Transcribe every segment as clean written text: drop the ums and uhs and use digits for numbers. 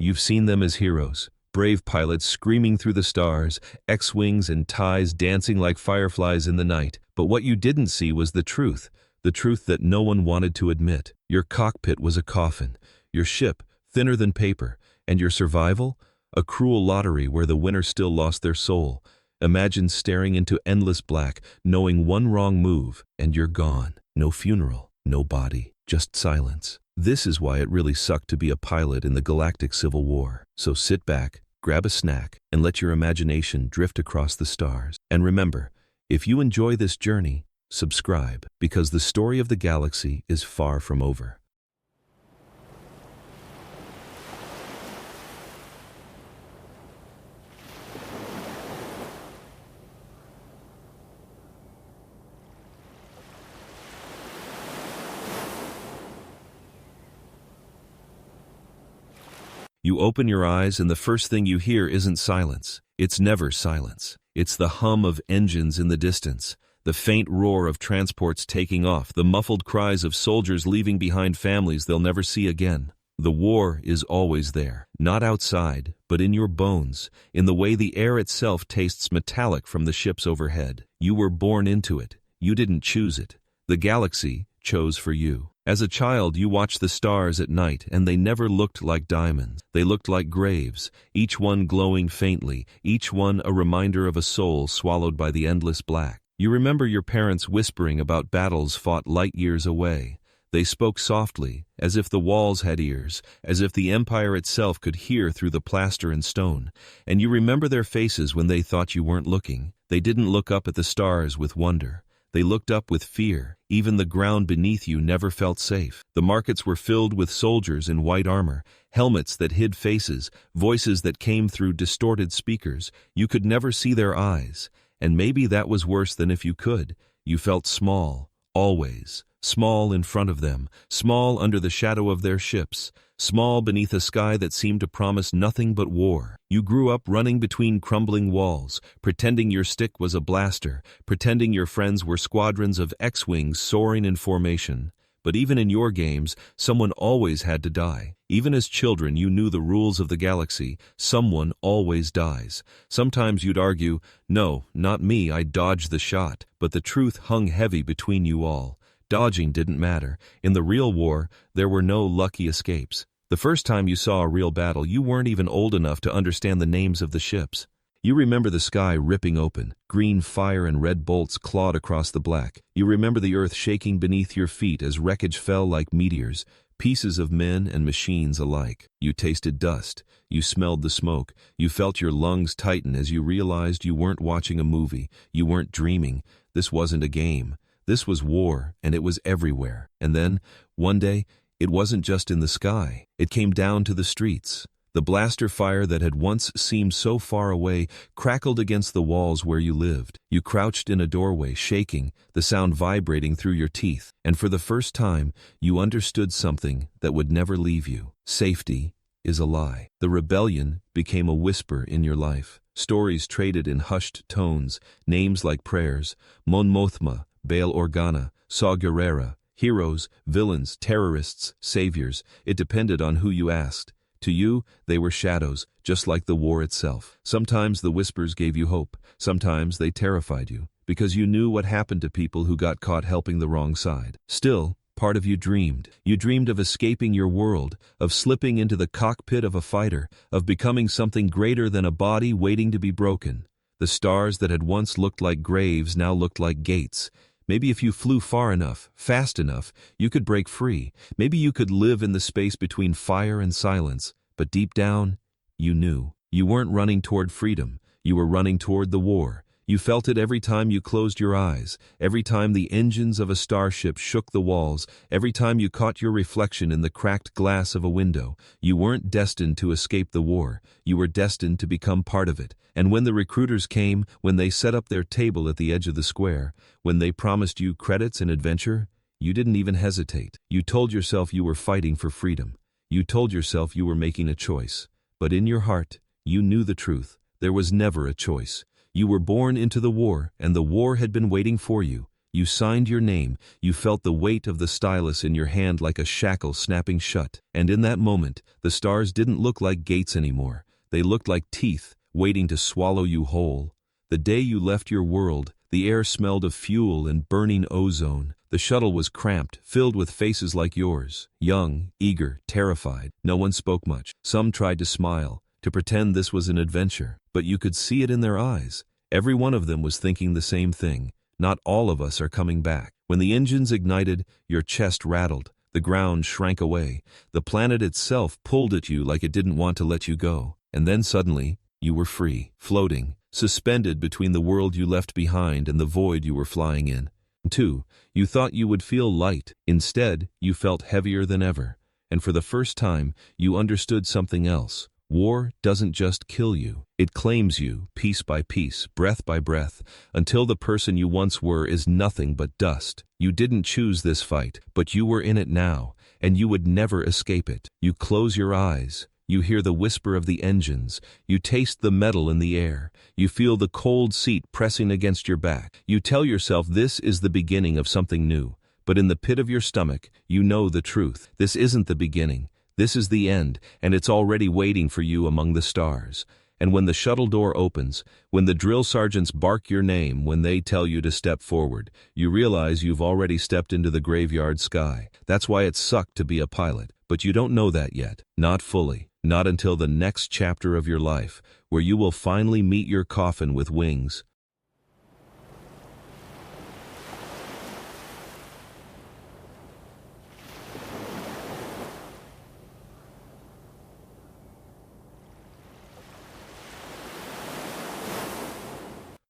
You've seen them as heroes, brave pilots screaming through the stars, X-wings and ties dancing like fireflies in the night. But what you didn't see was the truth that no one wanted to admit. Your cockpit was a coffin, your ship thinner than paper, and your survival, a cruel lottery where the winner still lost their soul. Imagine staring into endless black, knowing one wrong move, and you're gone. No funeral, no body, just silence. This is why it really sucked to be a pilot in the Galactic Civil War. So sit back, grab a snack, and let your imagination drift across the stars. And remember, if you enjoy this journey, subscribe, because the story of the galaxy is far from over. You open your eyes and the first thing you hear isn't silence. It's never silence. It's the hum of engines in the distance, the faint roar of transports taking off, the muffled cries of soldiers leaving behind families they'll never see again. The war is always there, not outside, but in your bones, in the way the air itself tastes metallic from the ships overhead. You were born into it. You didn't choose it. The galaxy chose for you. As a child, you watched the stars at night, and they never looked like diamonds. They looked like graves, each one glowing faintly, each one a reminder of a soul swallowed by the endless black. You remember your parents whispering about battles fought light years away. They spoke softly, as if the walls had ears, as if the empire itself could hear through the plaster and stone. And you remember their faces when they thought you weren't looking. They didn't look up at the stars with wonder. They looked up with fear. Even the ground beneath you never felt safe. The markets were filled with soldiers in white armor, helmets that hid faces, voices that came through distorted speakers. You could never see their eyes, and maybe that was worse than if you could. You felt small, always. Small in front of them, small under the shadow of their ships, small beneath a sky that seemed to promise nothing but war. You grew up running between crumbling walls, pretending your stick was a blaster, pretending your friends were squadrons of X-wings soaring in formation. But even in your games, someone always had to die. Even as children, you knew the rules of the galaxy. Someone always dies. Sometimes you'd argue, no, not me, I dodged the shot. But the truth hung heavy between you all. Dodging didn't matter. In the real war, there were no lucky escapes. The first time you saw a real battle, you weren't even old enough to understand the names of the ships. You remember the sky ripping open, green fire and red bolts clawed across the black. You remember the earth shaking beneath your feet as wreckage fell like meteors, pieces of men and machines alike. You tasted dust. You smelled the smoke. You felt your lungs tighten as you realized you weren't watching a movie. You weren't dreaming. This wasn't a game. This was war, and it was everywhere. And then, one day, it wasn't just in the sky. It came down to the streets. The blaster fire that had once seemed so far away crackled against the walls where you lived. You crouched in a doorway, shaking, the sound vibrating through your teeth. And for the first time, you understood something that would never leave you. Safety is a lie. The rebellion became a whisper in your life. Stories traded in hushed tones, names like prayers, Mon Mothma, Bail Organa, Saw Gerrera, heroes, villains, terrorists, saviors. It depended on who you asked. To you, they were shadows, just like the war itself. Sometimes the whispers gave you hope. Sometimes they terrified you, because you knew what happened to people who got caught helping the wrong side. Still, part of you dreamed. You dreamed of escaping your world, of slipping into the cockpit of a fighter, of becoming something greater than a body waiting to be broken. The stars that had once looked like graves now looked like gates. Maybe if you flew far enough, fast enough, you could break free. Maybe you could live in the space between fire and silence. But deep down, you knew. You weren't running toward freedom. You were running toward the war. You felt it every time you closed your eyes, every time the engines of a starship shook the walls, every time you caught your reflection in the cracked glass of a window. You weren't destined to escape the war. You were destined to become part of it. And when the recruiters came, when they set up their table at the edge of the square, when they promised you credits and adventure, you didn't even hesitate. You told yourself you were fighting for freedom. You told yourself you were making a choice. But in your heart, you knew the truth. There was never a choice. You were born into the war, and the war had been waiting for you. You signed your name, you felt the weight of the stylus in your hand like a shackle snapping shut. And in that moment, the stars didn't look like gates anymore. They looked like teeth, waiting to swallow you whole. The day you left your world, the air smelled of fuel and burning ozone. The shuttle was cramped, filled with faces like yours, young, eager, terrified. No one spoke much. Some tried to smile, to pretend this was an adventure, but you could see it in their eyes. Every one of them was thinking the same thing. Not all of us are coming back. When the engines ignited, your chest rattled. The ground shrank away. The planet itself pulled at you like it didn't want to let you go. And then suddenly, you were free, floating, suspended between the world you left behind and the void you were flying in. 2. You thought you would feel light. Instead, you felt heavier than ever. And for the first time, you understood something else. War doesn't just kill you. It claims you, piece by piece, breath by breath, until the person you once were is nothing but dust. You didn't choose this fight, but you were in it now, and you would never escape it. You close your eyes. You hear the whisper of the engines. You taste the metal in the air. You feel the cold seat pressing against your back. You tell yourself this is the beginning of something new. But in the pit of your stomach, you know the truth. This isn't the beginning. This is the end, and it's already waiting for you among the stars. And when the shuttle door opens, when the drill sergeants bark your name, when they tell you to step forward, you realize you've already stepped into the graveyard sky. That's why it sucked to be a pilot. But you don't know that yet. Not fully. Not until the next chapter of your life, where you will finally meet your coffin with wings.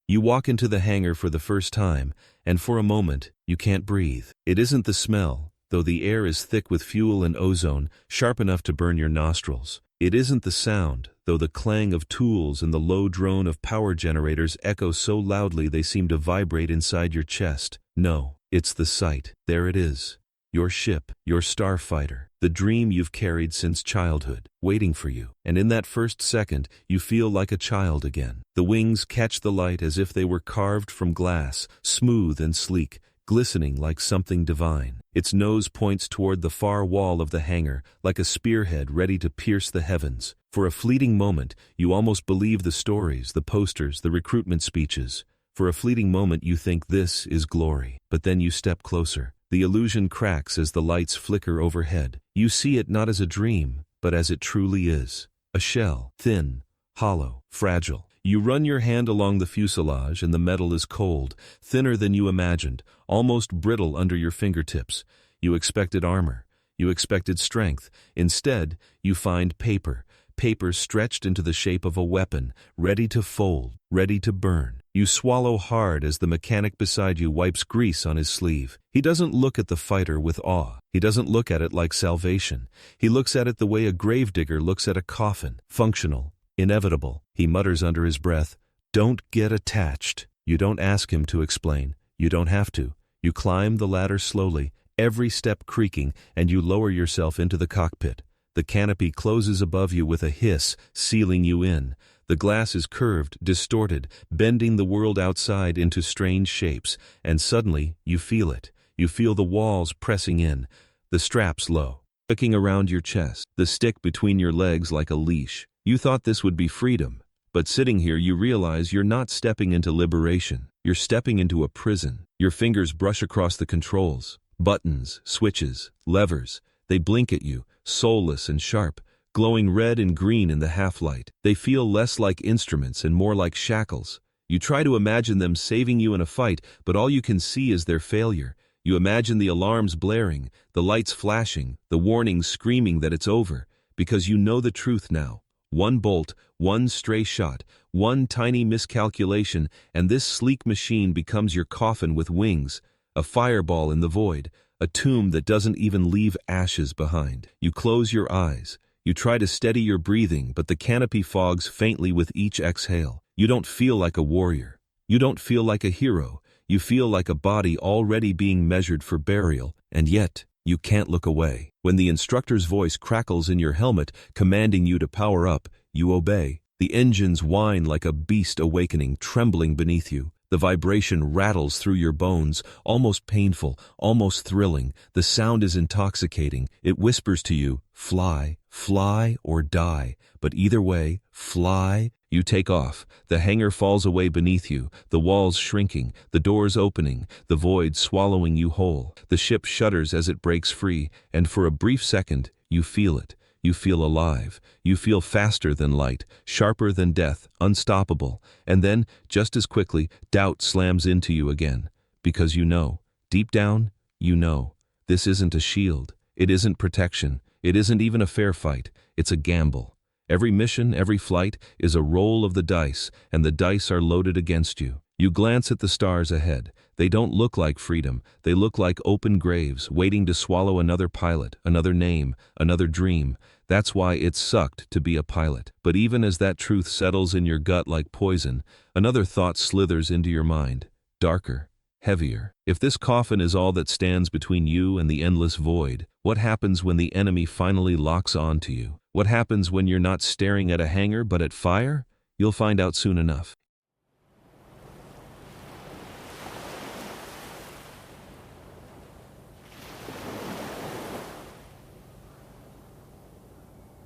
You walk into the hangar for the first time, and for a moment, you can't breathe. It isn't the smell, though the air is thick with fuel and ozone, sharp enough to burn your nostrils. It isn't the sound, though the clang of tools and the low drone of power generators echo so loudly they seem to vibrate inside your chest. No, it's the sight. There it is. Your ship, your starfighter, the dream you've carried since childhood, waiting for you. And in that first second, you feel like a child again. The wings catch the light as if they were carved from glass, smooth and sleek, glistening like something divine. Its nose points toward the far wall of the hangar, like a spearhead ready to pierce the heavens. For a fleeting moment, you almost believe the stories, the posters, the recruitment speeches. For a fleeting moment, you think this is glory. But then you step closer. The illusion cracks as the lights flicker overhead. You see it not as a dream, but as it truly is. A shell, thin, hollow, fragile. You run your hand along the fuselage and the metal is cold, thinner than you imagined, almost brittle under your fingertips. You expected armor. You expected strength. Instead, you find paper. Paper stretched into the shape of a weapon, ready to fold, ready to burn. You swallow hard as the mechanic beside you wipes grease on his sleeve. He doesn't look at the fighter with awe. He doesn't look at it like salvation. He looks at it the way a gravedigger looks at a coffin. Functional. Inevitable. He mutters under his breath, "Don't get attached." You don't ask him to explain. You don't have to. You climb the ladder slowly, every step creaking, and you lower yourself into the cockpit. The canopy closes above you with a hiss, sealing you in. The glass is curved, distorted, bending the world outside into strange shapes, and suddenly you feel it. You feel the walls pressing in, the straps low, clicking around your chest, the stick between your legs like a leash. You thought this would be freedom, but sitting here you realize you're not stepping into liberation. You're stepping into a prison. Your fingers brush across the controls, buttons, switches, levers. They blink at you, soulless and sharp, glowing red and green in the half-light. They feel less like instruments and more like shackles. You try to imagine them saving you in a fight, but all you can see is their failure. You imagine the alarms blaring, the lights flashing, the warnings screaming that it's over, because you know the truth now. One bolt, one stray shot, one tiny miscalculation, and this sleek machine becomes your coffin with wings, a fireball in the void, a tomb that doesn't even leave ashes behind. You close your eyes. You try to steady your breathing, but the canopy fogs faintly with each exhale. You don't feel like a warrior. You don't feel like a hero. You feel like a body already being measured for burial, and yet you can't look away. When the instructor's voice crackles in your helmet, commanding you to power up, you obey. The engines whine like a beast awakening, trembling beneath you. The vibration rattles through your bones, almost painful, almost thrilling. The sound is intoxicating. It whispers to you, fly, fly or die. But either way, fly. You take off. The hangar falls away beneath you, the walls shrinking, the doors opening, the void swallowing you whole. The ship shudders as it breaks free, and for a brief second, you feel it. You feel alive. You feel faster than light, sharper than death, unstoppable. And then, just as quickly, doubt slams into you again. Because you know, deep down, you know, this isn't a shield. It isn't protection. It isn't even a fair fight. It's a gamble. Every mission, every flight, is a roll of the dice, and the dice are loaded against you. You glance at the stars ahead. They don't look like freedom. They look like open graves, waiting to swallow another pilot, another name, another dream. That's why it sucked to be a pilot. But even as that truth settles in your gut like poison, another thought slithers into your mind, darker, heavier. If this coffin is all that stands between you and the endless void, what happens when the enemy finally locks on to you? What happens when you're not staring at a hangar but at fire? You'll find out soon enough.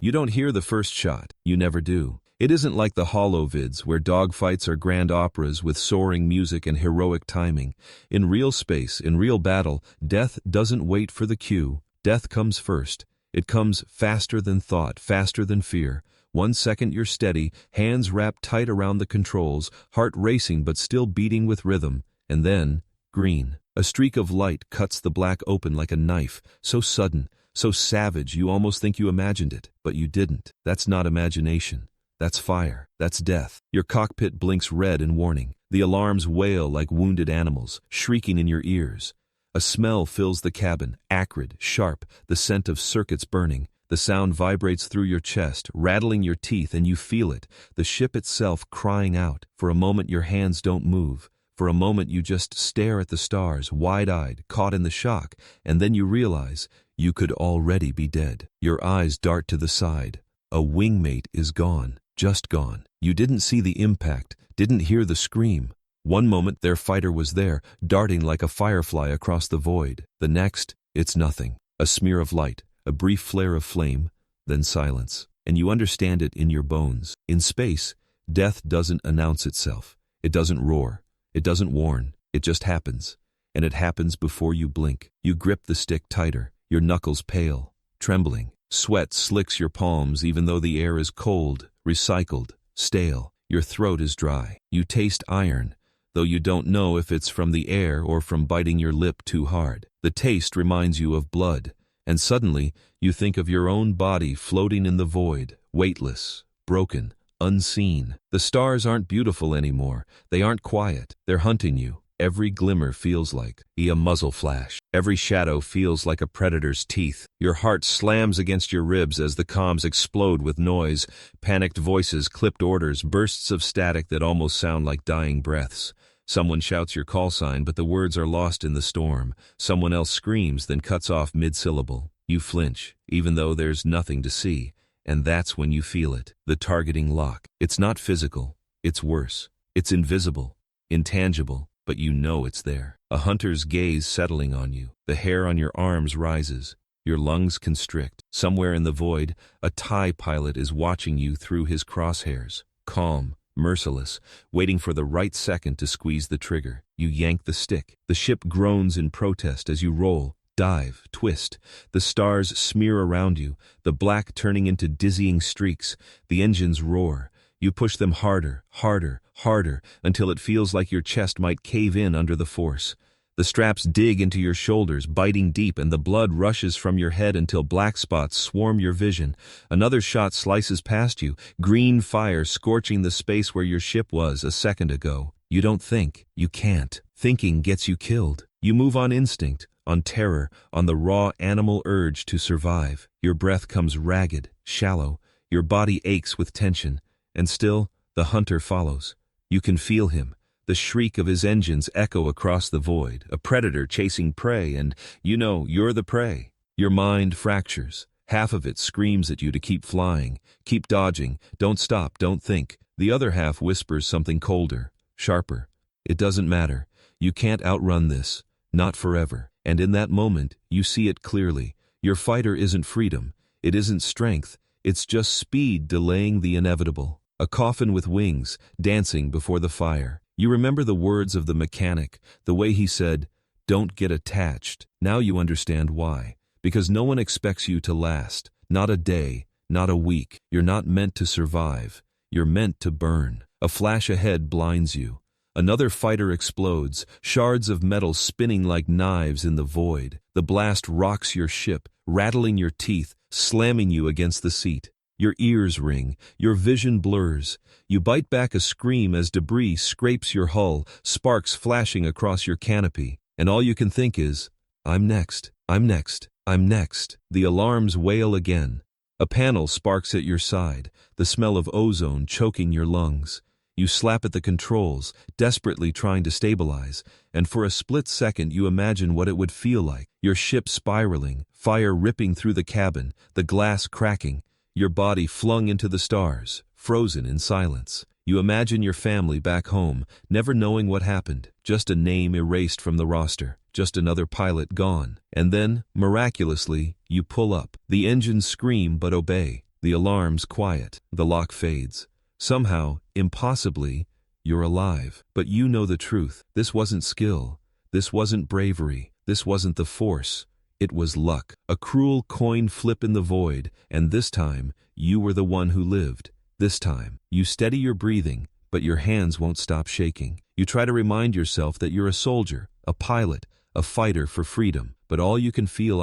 You don't hear the first shot. You never do. It isn't like the holovids where dogfights are grand operas with soaring music and heroic timing. In real space, in real battle, death doesn't wait for the cue. Death comes first. It comes faster than thought, faster than fear. 1 second you're steady, hands wrapped tight around the controls, heart racing but still beating with rhythm. And then, green. A streak of light cuts the black open like a knife, so sudden, so savage you almost think you imagined it, but you didn't. That's not imagination. That's fire. That's death. Your cockpit blinks red in warning. The alarms wail like wounded animals, shrieking in your ears. A smell fills the cabin, acrid, sharp, the scent of circuits burning. The sound vibrates through your chest, rattling your teeth, and you feel it, the ship itself crying out. For a moment your hands don't move. For a moment you just stare at the stars, wide-eyed, caught in the shock, and then you realize you could already be dead. Your eyes dart to the side. A wingmate is gone, just gone. You didn't see the impact, didn't hear the scream. One moment their fighter was there, darting like a firefly across the void. The next, it's nothing. A smear of light, a brief flare of flame, then silence. And you understand it in your bones. In space, death doesn't announce itself. It doesn't roar. It doesn't warn. It just happens. And it happens before you blink. You grip the stick tighter, your knuckles pale, trembling. Sweat slicks your palms even though the air is cold, recycled, stale. Your throat is dry. You taste iron, though you don't know if it's from the air or from biting your lip too hard. The taste reminds you of blood, and suddenly you think of your own body floating in the void, weightless, broken, unseen. The stars aren't beautiful anymore. They aren't quiet. They're hunting you. Every glimmer feels like a muzzle flash. Every shadow feels like a predator's teeth. Your heart slams against your ribs as the comms explode with noise, panicked voices, clipped orders, bursts of static that almost sound like dying breaths. Someone shouts your call sign, but the words are lost in the storm. Someone else screams, then cuts off mid-syllable. You flinch, even though there's nothing to see. And that's when you feel it, the targeting lock. It's not physical. It's worse. It's invisible, intangible. But you know it's there. A hunter's gaze settling on you. The hair on your arms rises. Your lungs constrict. Somewhere in the void, a TIE pilot is watching you through his crosshairs. Calm, merciless, waiting for the right second to squeeze the trigger. You yank the stick. The ship groans in protest as you roll, dive, twist. The stars smear around you, the black turning into dizzying streaks. The engines roar. You push them harder, harder, harder, until it feels like your chest might cave in under the force. The straps dig into your shoulders, biting deep, and the blood rushes from your head until black spots swarm your vision. Another shot slices past you, green fire scorching the space where your ship was a second ago. You don't think. You can't. Thinking gets you killed. You move on instinct, on terror, on the raw animal urge to survive. Your breath comes ragged, shallow. Your body aches with tension. And still, the hunter follows. You can feel him. The shriek of his engines echo across the void, a predator chasing prey, and you know you're the prey. Your mind fractures. Half of it screams at you to keep flying, keep dodging, don't stop, don't think. The other half whispers something colder, sharper. It doesn't matter. You can't outrun this. Not forever. And in that moment, you see it clearly. Your fighter isn't freedom. It isn't strength. It's just speed delaying the inevitable. A coffin with wings, dancing before the fire. You remember the words of the mechanic, the way he said, "Don't get attached." Now you understand why. Because no one expects you to last. Not a day, not a week. You're not meant to survive. You're meant to burn. A flash ahead blinds you. Another fighter explodes, shards of metal spinning like knives in the void. The blast rocks your ship, rattling your teeth, slamming you against the seat. Your ears ring, your vision blurs. You bite back a scream as debris scrapes your hull, sparks flashing across your canopy. And all you can think is, "I'm next, I'm next, I'm next." The alarms wail again. A panel sparks at your side, the smell of ozone choking your lungs. You slap at the controls, desperately trying to stabilize, and for a split second you imagine what it would feel like. Your ship spiraling, fire ripping through the cabin, the glass cracking, your body flung into the stars, frozen in silence. You imagine your family back home, never knowing what happened, just a name erased from the roster, just another pilot gone. And then, miraculously, you pull up. The engines scream but obey. The alarms quiet. The lock fades. Somehow, impossibly, you're alive. But you know the truth. This wasn't skill. This wasn't bravery. This wasn't the force. It was luck. A cruel coin flip in the void, and this time, you were the one who lived. This time, you steady your breathing, but your hands won't stop shaking. You try to remind yourself that you're a soldier, a pilot, a fighter for freedom, but all you can feel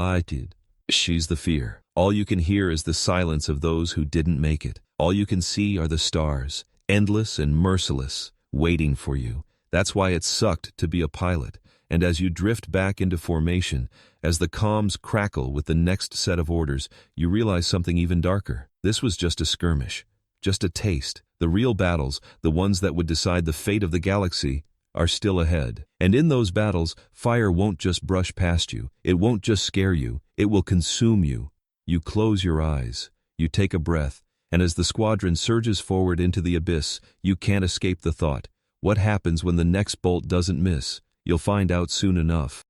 she's the fear. All you can hear is the silence of those who didn't make it. All you can see are the stars, endless and merciless, waiting for you. That's why it sucked to be a pilot. And as you drift back into formation, as the comms crackle with the next set of orders, you realize something even darker. This was just a skirmish. Just a taste. The real battles, the ones that would decide the fate of the galaxy, are still ahead. And in those battles, fire won't just brush past you. It won't just scare you. It will consume you. You close your eyes. You take a breath. And as the squadron surges forward into the abyss, you can't escape the thought. What happens when the next bolt doesn't miss? You'll find out soon enough.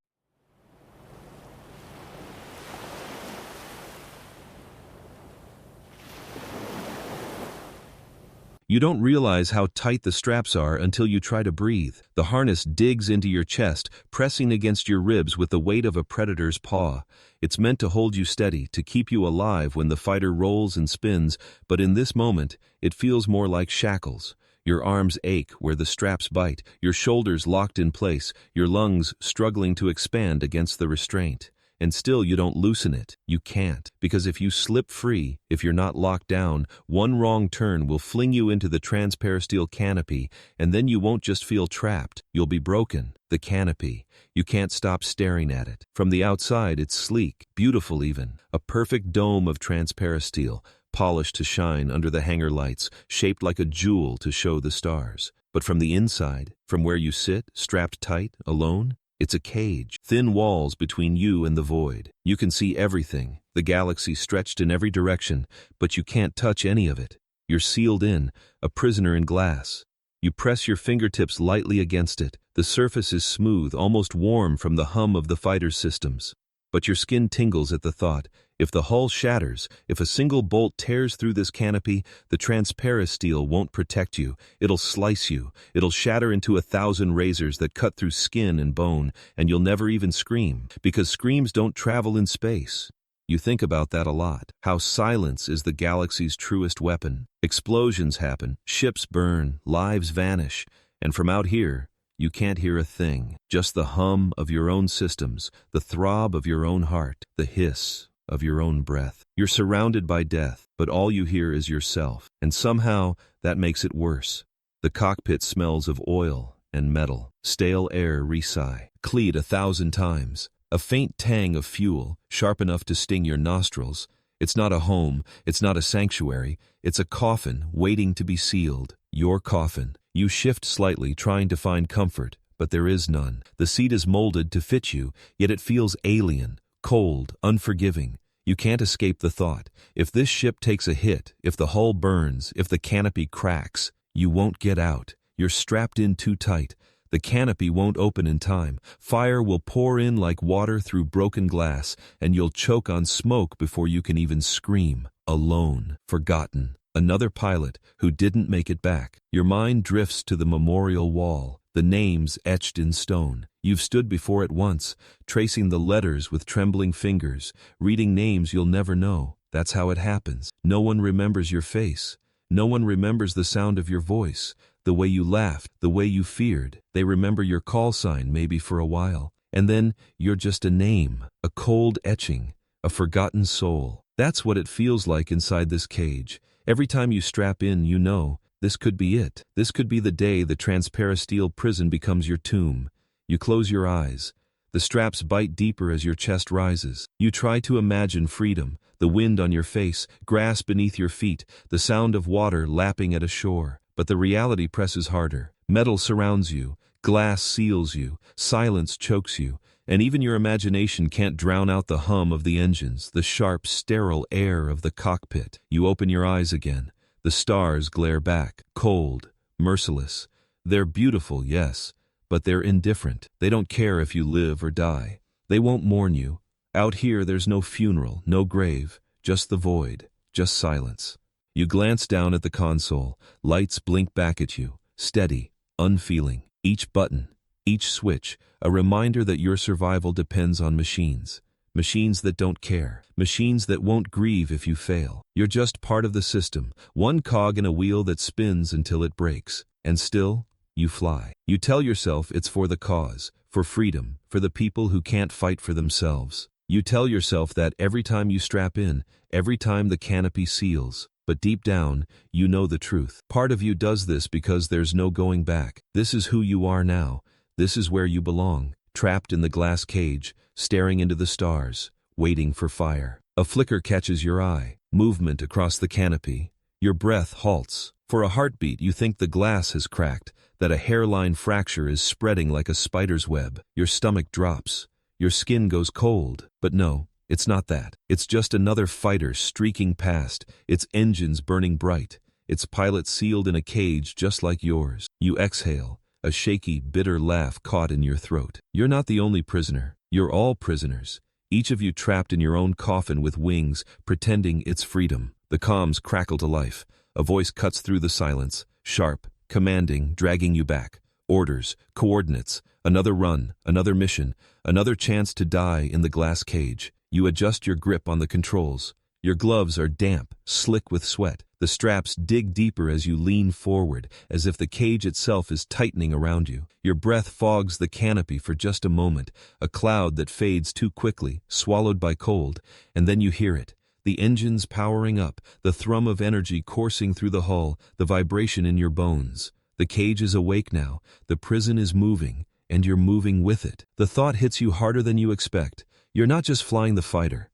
You don't realize how tight the straps are until you try to breathe. The harness digs into your chest, pressing against your ribs with the weight of a predator's paw. It's meant to hold you steady, to keep you alive when the fighter rolls and spins, but in this moment, it feels more like shackles. Your arms ache where the straps bite, your shoulders locked in place, your lungs struggling to expand against the restraint. And still you don't loosen it. You can't. Because if you slip free, if you're not locked down, one wrong turn will fling you into the transparasteel canopy, and then you won't just feel trapped, you'll be broken. The canopy. You can't stop staring at it. From the outside, it's sleek, beautiful even. A perfect dome of transparasteel, polished to shine under the hangar lights, shaped like a jewel to show the stars. But from the inside, from where you sit, strapped tight, alone, it's a cage, thin walls between you and the void. You can see everything, the galaxy stretched in every direction, but you can't touch any of it. You're sealed in, a prisoner in glass. You press your fingertips lightly against it. The surface is smooth, almost warm from the hum of the fighter's systems. But your skin tingles at the thought. If the hull shatters, if a single bolt tears through this canopy, the transparasteel won't protect you. It'll slice you. It'll shatter into 1,000 razors that cut through skin and bone, and you'll never even scream, because screams don't travel in space. You think about that a lot. How silence is the galaxy's truest weapon. Explosions happen, ships burn, lives vanish, and from out here, you can't hear a thing. Just the hum of your own systems, the throb of your own heart, the hiss of your own breath. You're surrounded by death, but all you hear is yourself. And somehow, that makes it worse. The cockpit smells of oil and metal, stale air resigh, cleat 1,000 times, a faint tang of fuel, sharp enough to sting your nostrils. It's not a home, it's not a sanctuary, it's a coffin waiting to be sealed. Your coffin. You shift slightly, trying to find comfort, but there is none. The seat is molded to fit you, yet it feels alien, cold, unforgiving. You can't escape the thought. If this ship takes a hit, if the hull burns, if the canopy cracks, you won't get out. You're strapped in too tight. The canopy won't open in time. Fire will pour in like water through broken glass, and you'll choke on smoke before you can even scream. Alone, forgotten. Another pilot who didn't make it back. Your mind drifts to the memorial wall, the names etched in stone. You've stood before it once, tracing the letters with trembling fingers, reading names you'll never know. That's how it happens. No one remembers your face. No one remembers the sound of your voice, the way you laughed, the way you feared. They remember your call sign maybe for a while, and then you're just a name, a cold etching, a forgotten soul. That's what it feels like inside this cage. Every time you strap in, you know, this could be it. This could be the day the transparasteel prison becomes your tomb. You close your eyes. The straps bite deeper as your chest rises. You try to imagine freedom, the wind on your face, grass beneath your feet, the sound of water lapping at a shore. But the reality presses harder. Metal surrounds you, glass seals you, silence chokes you, and even your imagination can't drown out the hum of the engines, the sharp, sterile air of the cockpit. You open your eyes again. The stars glare back, cold, merciless. They're beautiful, yes, but they're indifferent. They don't care if you live or die. They won't mourn you. Out here there's no funeral, no grave, just the void, just silence. You glance down at the console. Lights blink back at you, steady, unfeeling. Each button, each switch, a reminder that your survival depends on machines. Machines that don't care. Machines that won't grieve if you fail. You're just part of the system, one cog in a wheel that spins until it breaks. And still, you fly. You tell yourself it's for the cause, for freedom, for the people who can't fight for themselves. You tell yourself that every time you strap in, every time the canopy seals. But deep down, you know the truth. Part of you does this because there's no going back. This is who you are now. This is where you belong, trapped in the glass cage, staring into the stars, waiting for fire. A flicker catches your eye, movement across the canopy. Your breath halts. For a heartbeat, you think the glass has cracked, that a hairline fracture is spreading like a spider's web. Your stomach drops. Your skin goes cold. But no, it's not that. It's just another fighter streaking past, its engines burning bright, its pilot sealed in a cage just like yours. You exhale, a shaky, bitter laugh caught in your throat. You're not the only prisoner. You're all prisoners, each of you trapped in your own coffin with wings, pretending it's freedom. The comms crackle to life. A voice cuts through the silence, sharp, commanding, dragging you back. Orders, coordinates, another run, another mission, another chance to die in the glass cage. You adjust your grip on the controls. Your gloves are damp, slick with sweat. The straps dig deeper as you lean forward, as if the cage itself is tightening around you. Your breath fogs the canopy for just a moment, a cloud that fades too quickly, swallowed by cold, and then you hear it. The engines powering up, the thrum of energy coursing through the hull, the vibration in your bones. The cage is awake now, the prison is moving, and you're moving with it. The thought hits you harder than you expect. You're not just flying the fighter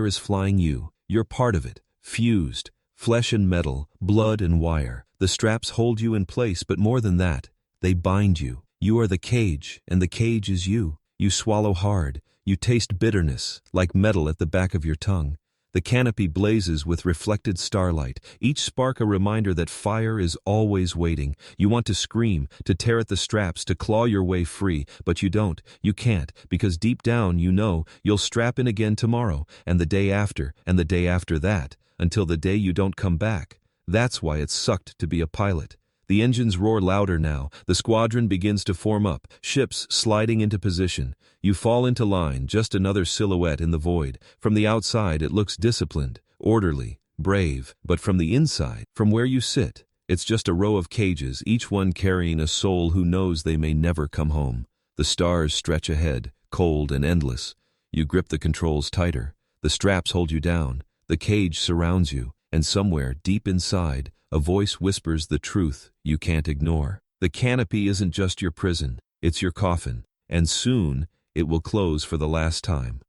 is flying you. You're part of it, fused, flesh and metal, blood and wire. The straps hold you in place, but more than that, they bind you. You are the cage, and the cage is you. You swallow hard. You taste bitterness, like metal at the back of your tongue. The canopy blazes with reflected starlight, each spark a reminder that fire is always waiting. You want to scream, to tear at the straps, to claw your way free, but you don't. You can't, because deep down you know you'll strap in again tomorrow, and the day after, and the day after that, until the day you don't come back. That's why it sucked to be a pilot. The engines roar louder now. The squadron begins to form up, ships sliding into position. You fall into line, just another silhouette in the void. From the outside, it looks disciplined, orderly, brave. But from the inside, from where you sit, it's just a row of cages, each one carrying a soul who knows they may never come home. The stars stretch ahead, cold and endless. You grip the controls tighter. The straps hold you down. The cage surrounds you. And somewhere, deep inside, a voice whispers the truth you can't ignore. The canopy isn't just your prison, it's your coffin. And soon, it will close for the last time.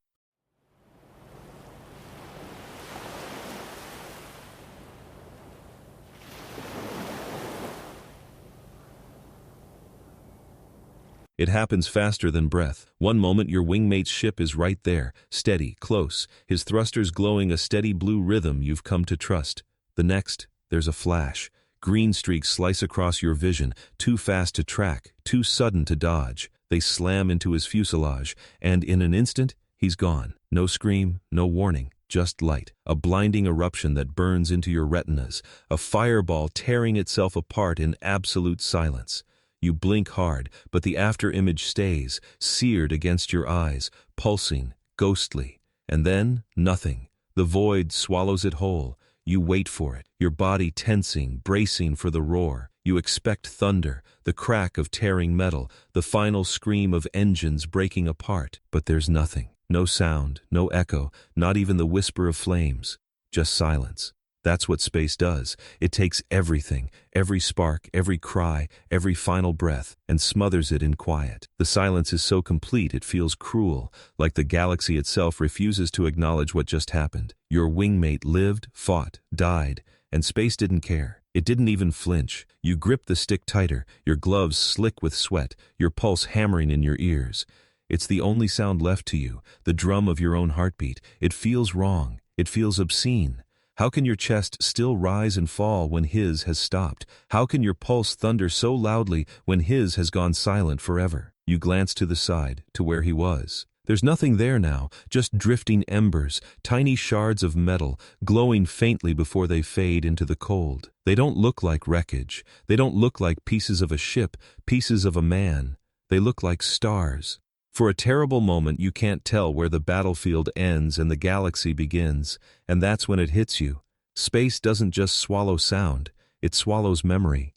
It happens faster than breath. One moment your wingmate's ship is right there, steady, close, his thrusters glowing a steady blue rhythm you've come to trust. The next, there's a flash. Green streaks slice across your vision, too fast to track, too sudden to dodge. They slam into his fuselage, and in an instant, he's gone. No scream, no warning, just light. A blinding eruption that burns into your retinas, a fireball tearing itself apart in absolute silence. You blink hard, but the after-image stays, seared against your eyes, pulsing, ghostly. And then, nothing. The void swallows it whole. You wait for it, your body tensing, bracing for the roar. You expect thunder, the crack of tearing metal, the final scream of engines breaking apart. But there's nothing. No sound, no echo, not even the whisper of flames. Just silence. That's what space does. It takes everything, every spark, every cry, every final breath, and smothers it in quiet. The silence is so complete it feels cruel, like the galaxy itself refuses to acknowledge what just happened. Your wingmate lived, fought, died, and space didn't care. It didn't even flinch. You grip the stick tighter, your gloves slick with sweat, your pulse hammering in your ears. It's the only sound left to you, the drum of your own heartbeat. It feels wrong. It feels obscene. How can your chest still rise and fall when his has stopped? How can your pulse thunder so loudly when his has gone silent forever? You glance to the side, to where he was. There's nothing there now, just drifting embers, tiny shards of metal, glowing faintly before they fade into the cold. They don't look like wreckage. They don't look like pieces of a ship, pieces of a man. They look like stars. For a terrible moment you can't tell where the battlefield ends and the galaxy begins, and that's when it hits you. Space doesn't just swallow sound, it swallows memory.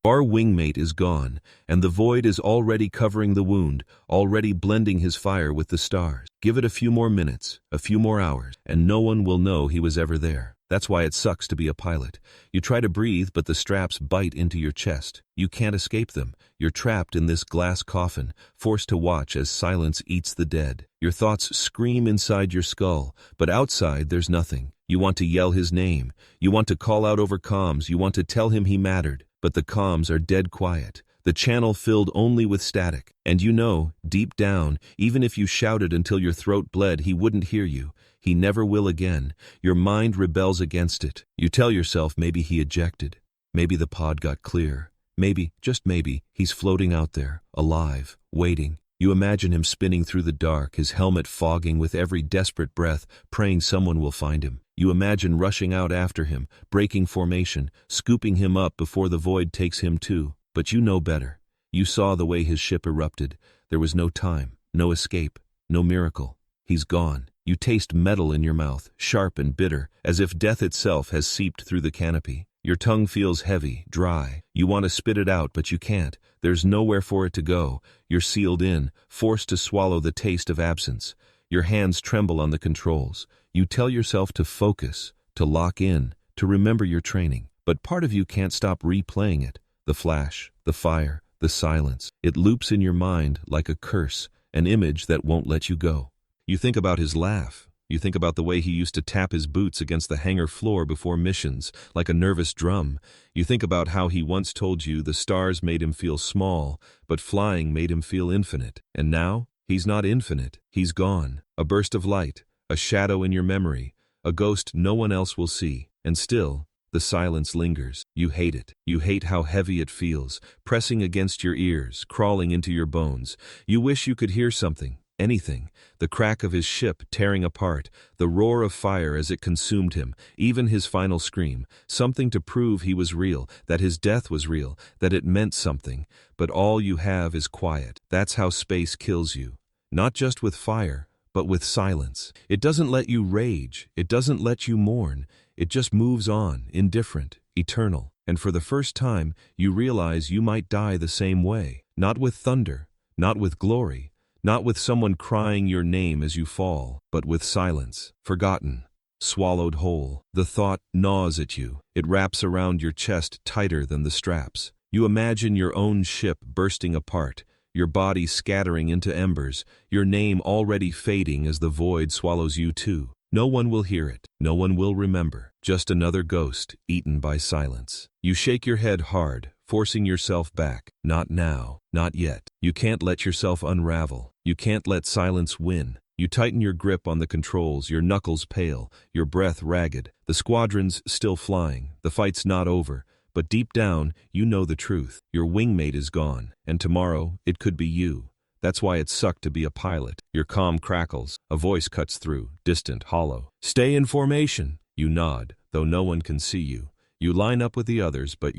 Our wingmate is gone, and the void is already covering the wound, already blending his fire with the stars. Give it a few more minutes, a few more hours, and no one will know he was ever there. That's why it sucks to be a pilot. You try to breathe, but the straps bite into your chest. You can't escape them. You're trapped in this glass coffin, forced to watch as silence eats the dead. Your thoughts scream inside your skull, but outside there's nothing. You want to yell his name. You want to call out over comms. You want to tell him he mattered. But the comms are dead quiet. The channel filled only with static. And you know, deep down, even if you shouted until your throat bled, he wouldn't hear you. He never will again. Your mind rebels against it. You tell yourself maybe he ejected. Maybe the pod got clear. Maybe, just maybe, he's floating out there, alive, waiting. You imagine him spinning through the dark, his helmet fogging with every desperate breath, praying someone will find him. You imagine rushing out after him, breaking formation, scooping him up before the void takes him too. But you know better. You saw the way his ship erupted. There was no time, no escape, no miracle. He's gone. You taste metal in your mouth, sharp and bitter, as if death itself has seeped through the canopy. Your tongue feels heavy, dry. You want to spit it out, but you can't. There's nowhere for it to go. You're sealed in, forced to swallow the taste of absence. Your hands tremble on the controls. You tell yourself to focus, to lock in, to remember your training. But part of you can't stop replaying it. The flash, the fire, the silence. It loops in your mind like a curse, an image that won't let you go. You think about his laugh. You think about the way he used to tap his boots against the hangar floor before missions, like a nervous drum. You think about how he once told you the stars made him feel small, but flying made him feel infinite. And now, he's not infinite. He's gone. A burst of light, a shadow in your memory, a ghost no one else will see. And still, the silence lingers. You hate it. You hate how heavy it feels, pressing against your ears, crawling into your bones. You wish you could hear something. Anything, the crack of his ship tearing apart, the roar of fire as it consumed him, even his final scream, something to prove he was real, that his death was real, that it meant something. But all you have is quiet. That's how space kills you. Not just with fire, but with silence. It doesn't let you rage. It doesn't let you mourn. It just moves on, indifferent, eternal. And for the first time, you realize you might die the same way. Not with thunder, not with glory, not with someone crying your name as you fall, but with silence, forgotten, swallowed whole. The thought gnaws at you. It wraps around your chest tighter than the straps. You imagine your own ship bursting apart, your body scattering into embers, your name already fading as the void swallows you too. No one will hear it. No one will remember. Just another ghost eaten by silence. You shake your head hard, forcing yourself back. Not now. Not yet. You can't let yourself unravel. You can't let silence win. You tighten your grip on the controls, your knuckles pale, your breath ragged. The squadron's still flying. The fight's not over, But deep down, you know the truth. Your wingmate is gone, and tomorrow, it could be you. That's why it sucked to be a pilot. Your comm crackles. A voice cuts through, distant, hollow. Stay in formation. You nod, though no one can see you. You line up with the others, but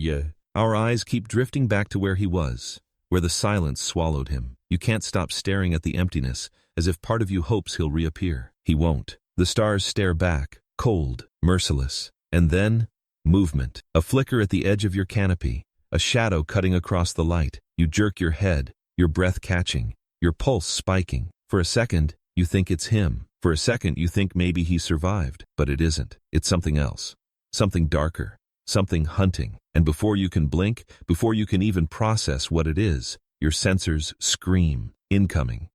Our eyes keep drifting back to where he was, where the silence swallowed him. You can't stop staring at the emptiness, as if part of you hopes he'll reappear. He won't. The stars stare back, cold, merciless. And then, movement. A flicker at the edge of your canopy. A shadow cutting across the light. You jerk your head, your breath catching, your pulse spiking. For a second, you think it's him. For a second, you think maybe he survived. But it isn't. It's something else. Something darker. Something hunting. And before you can blink, before you can even process what it is, your sensors scream. Incoming.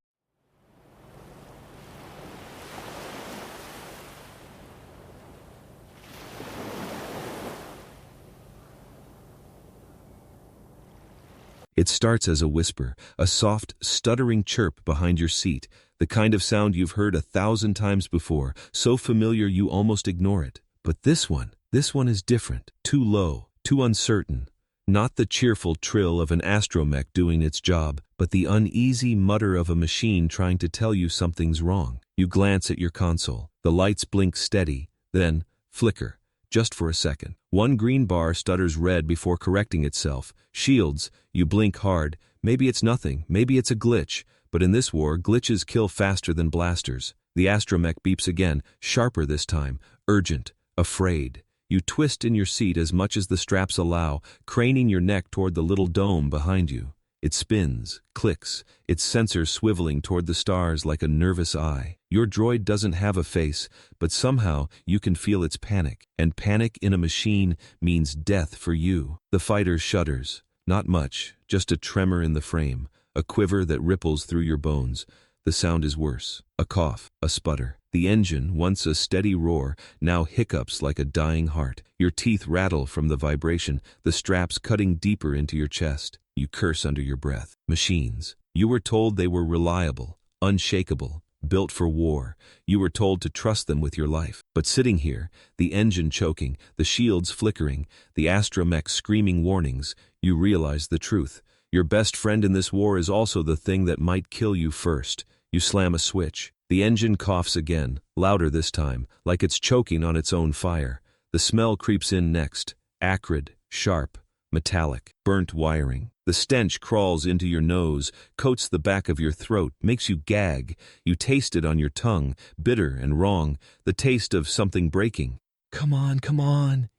It starts as a whisper, a soft, stuttering chirp behind your seat, the kind of sound you've heard 1,000 times before, so familiar you almost ignore it. But this one is different, too low, too uncertain. Not the cheerful trill of an astromech doing its job, but the uneasy mutter of a machine trying to tell you something's wrong. You glance at your console. The lights blink steady, then flicker. Just for a second. One green bar stutters red before correcting itself. Shields, you blink hard. Maybe it's nothing, maybe it's a glitch. But in this war, glitches kill faster than blasters. The astromech beeps again, sharper this time, urgent, afraid. You twist in your seat as much as the straps allow, craning your neck toward the little dome behind you. It spins, clicks, its sensor swiveling toward the stars like a nervous eye. Your droid doesn't have a face, but somehow you can feel its panic. And panic in a machine means death for you. The fighter shudders. Not much, just a tremor in the frame, a quiver that ripples through your bones. The sound is worse. A cough, a sputter. The engine, once a steady roar, now hiccups like a dying heart. Your teeth rattle from the vibration, the straps cutting deeper into your chest. You curse under your breath. Machines. You were told they were reliable, unshakable, built for war. You were told to trust them with your life. But sitting here, the engine choking, the shields flickering, the astromech screaming warnings, you realize the truth. Your best friend in this war is also the thing that might kill you first. You slam a switch. The engine coughs again, louder this time, like it's choking on its own fire. The smell creeps in next. Acrid, sharp, metallic, burnt wiring. The stench crawls into your nose, coats the back of your throat, makes you gag. You taste it on your tongue, bitter and wrong, the taste of something breaking. Come on,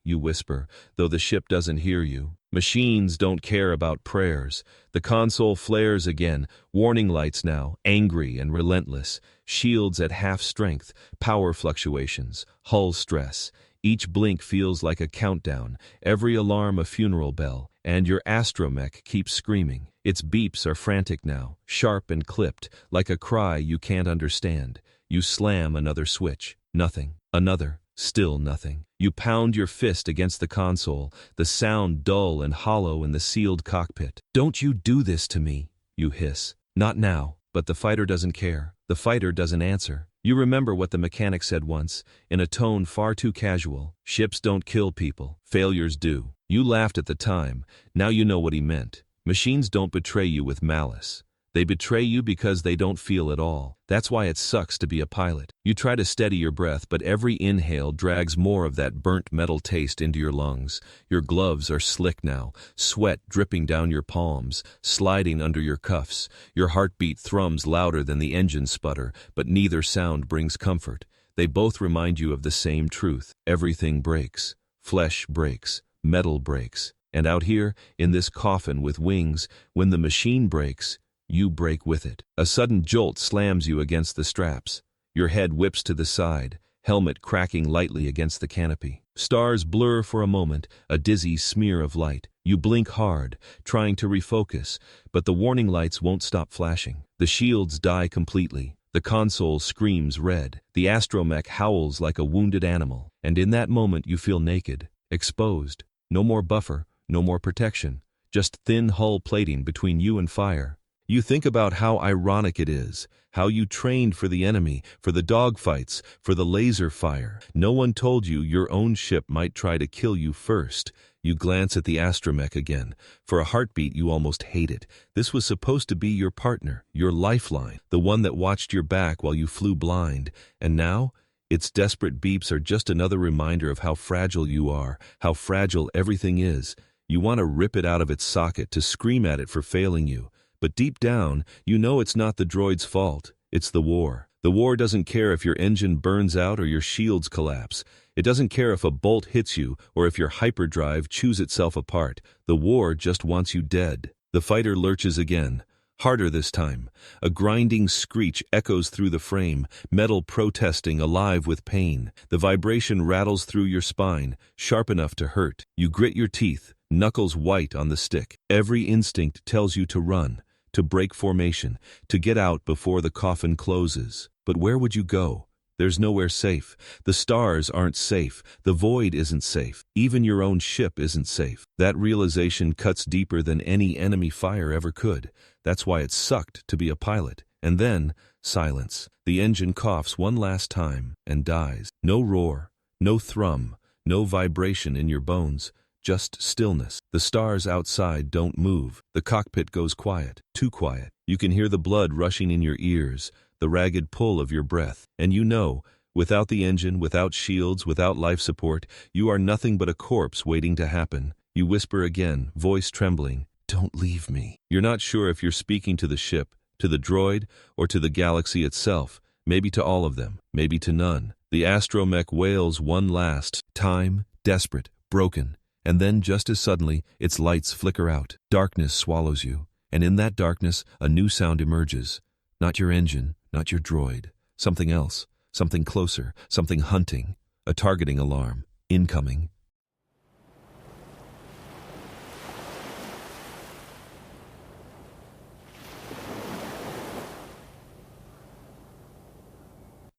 you whisper, though the ship doesn't hear you. Machines don't care about prayers. The console flares again, warning lights now, angry and relentless. Shields at half strength, power fluctuations, hull stress. Each blink feels like a countdown, every alarm a funeral bell, and your astromech keeps screaming. Its beeps are frantic now, sharp and clipped, like a cry you can't understand. You slam another switch. Nothing. Another. Still nothing. You pound your fist against the console, the sound dull and hollow in the sealed cockpit. Don't you do this to me, you hiss. Not now. But the fighter doesn't care. The fighter doesn't answer. You remember what the mechanic said once, in a tone far too casual. Ships don't kill people. Failures do. You laughed at the time. Now you know what he meant. Machines don't betray you with malice. They betray you because they don't feel at all. That's why it sucks to be a pilot. You try to steady your breath, but every inhale drags more of that burnt metal taste into your lungs. Your gloves are slick now, sweat dripping down your palms, sliding under your cuffs. Your heartbeat thrums louder than the engine sputter, but neither sound brings comfort. They both remind you of the same truth. Everything breaks. Flesh breaks. Metal breaks. And out here, in this coffin with wings, when the machine breaks, you break with it. A sudden jolt slams you against the straps. Your head whips to the side, helmet cracking lightly against the canopy. Stars blur for a moment, a dizzy smear of light. You blink hard, trying to refocus, but the warning lights won't stop flashing. The shields die completely. The console screams red. The astromech howls like a wounded animal. And in that moment you feel naked, exposed. No more buffer, no more protection. Just thin hull plating between you and fire. You think about how ironic it is, how you trained for the enemy, for the dogfights, for the laser fire. No one told you your own ship might try to kill you first. You glance at the astromech again. For a heartbeat, you almost hate it. This was supposed to be your partner, your lifeline, the one that watched your back while you flew blind. And now, its desperate beeps are just another reminder of how fragile you are, how fragile everything is. You want to rip it out of its socket, to scream at it for failing you. But deep down, you know it's not the droid's fault. It's the war. The war doesn't care if your engine burns out or your shields collapse. It doesn't care if a bolt hits you or if your hyperdrive chews itself apart. The war just wants you dead. The fighter lurches again. Harder this time. A grinding screech echoes through the frame, metal protesting, alive with pain. The vibration rattles through your spine, sharp enough to hurt. You grit your teeth, knuckles white on the stick. Every instinct tells you to run, to break formation, to get out before the coffin closes. But where would you go? There's nowhere safe. The stars aren't safe. The void isn't safe. Even your own ship isn't safe. That realization cuts deeper than any enemy fire ever could. That's why it sucked to be a pilot. And then, silence. The engine coughs one last time and dies. No roar, no thrum, no vibration in your bones. Just stillness. The stars outside don't move. The cockpit goes quiet, too quiet. You can hear the blood rushing in your ears, the ragged pull of your breath. And you know, without the engine, without shields, without life support, you are nothing but a corpse waiting to happen. You whisper again, voice trembling, "Don't leave me." You're not sure if you're speaking to the ship, to the droid, or to the galaxy itself. Maybe to all of them, maybe to none. The astromech wails one last time, desperate, broken. And then, just as suddenly, its lights flicker out. Darkness swallows you. And in that darkness, a new sound emerges. Not your engine, not your droid. Something else. Something closer. Something hunting. A targeting alarm. Incoming.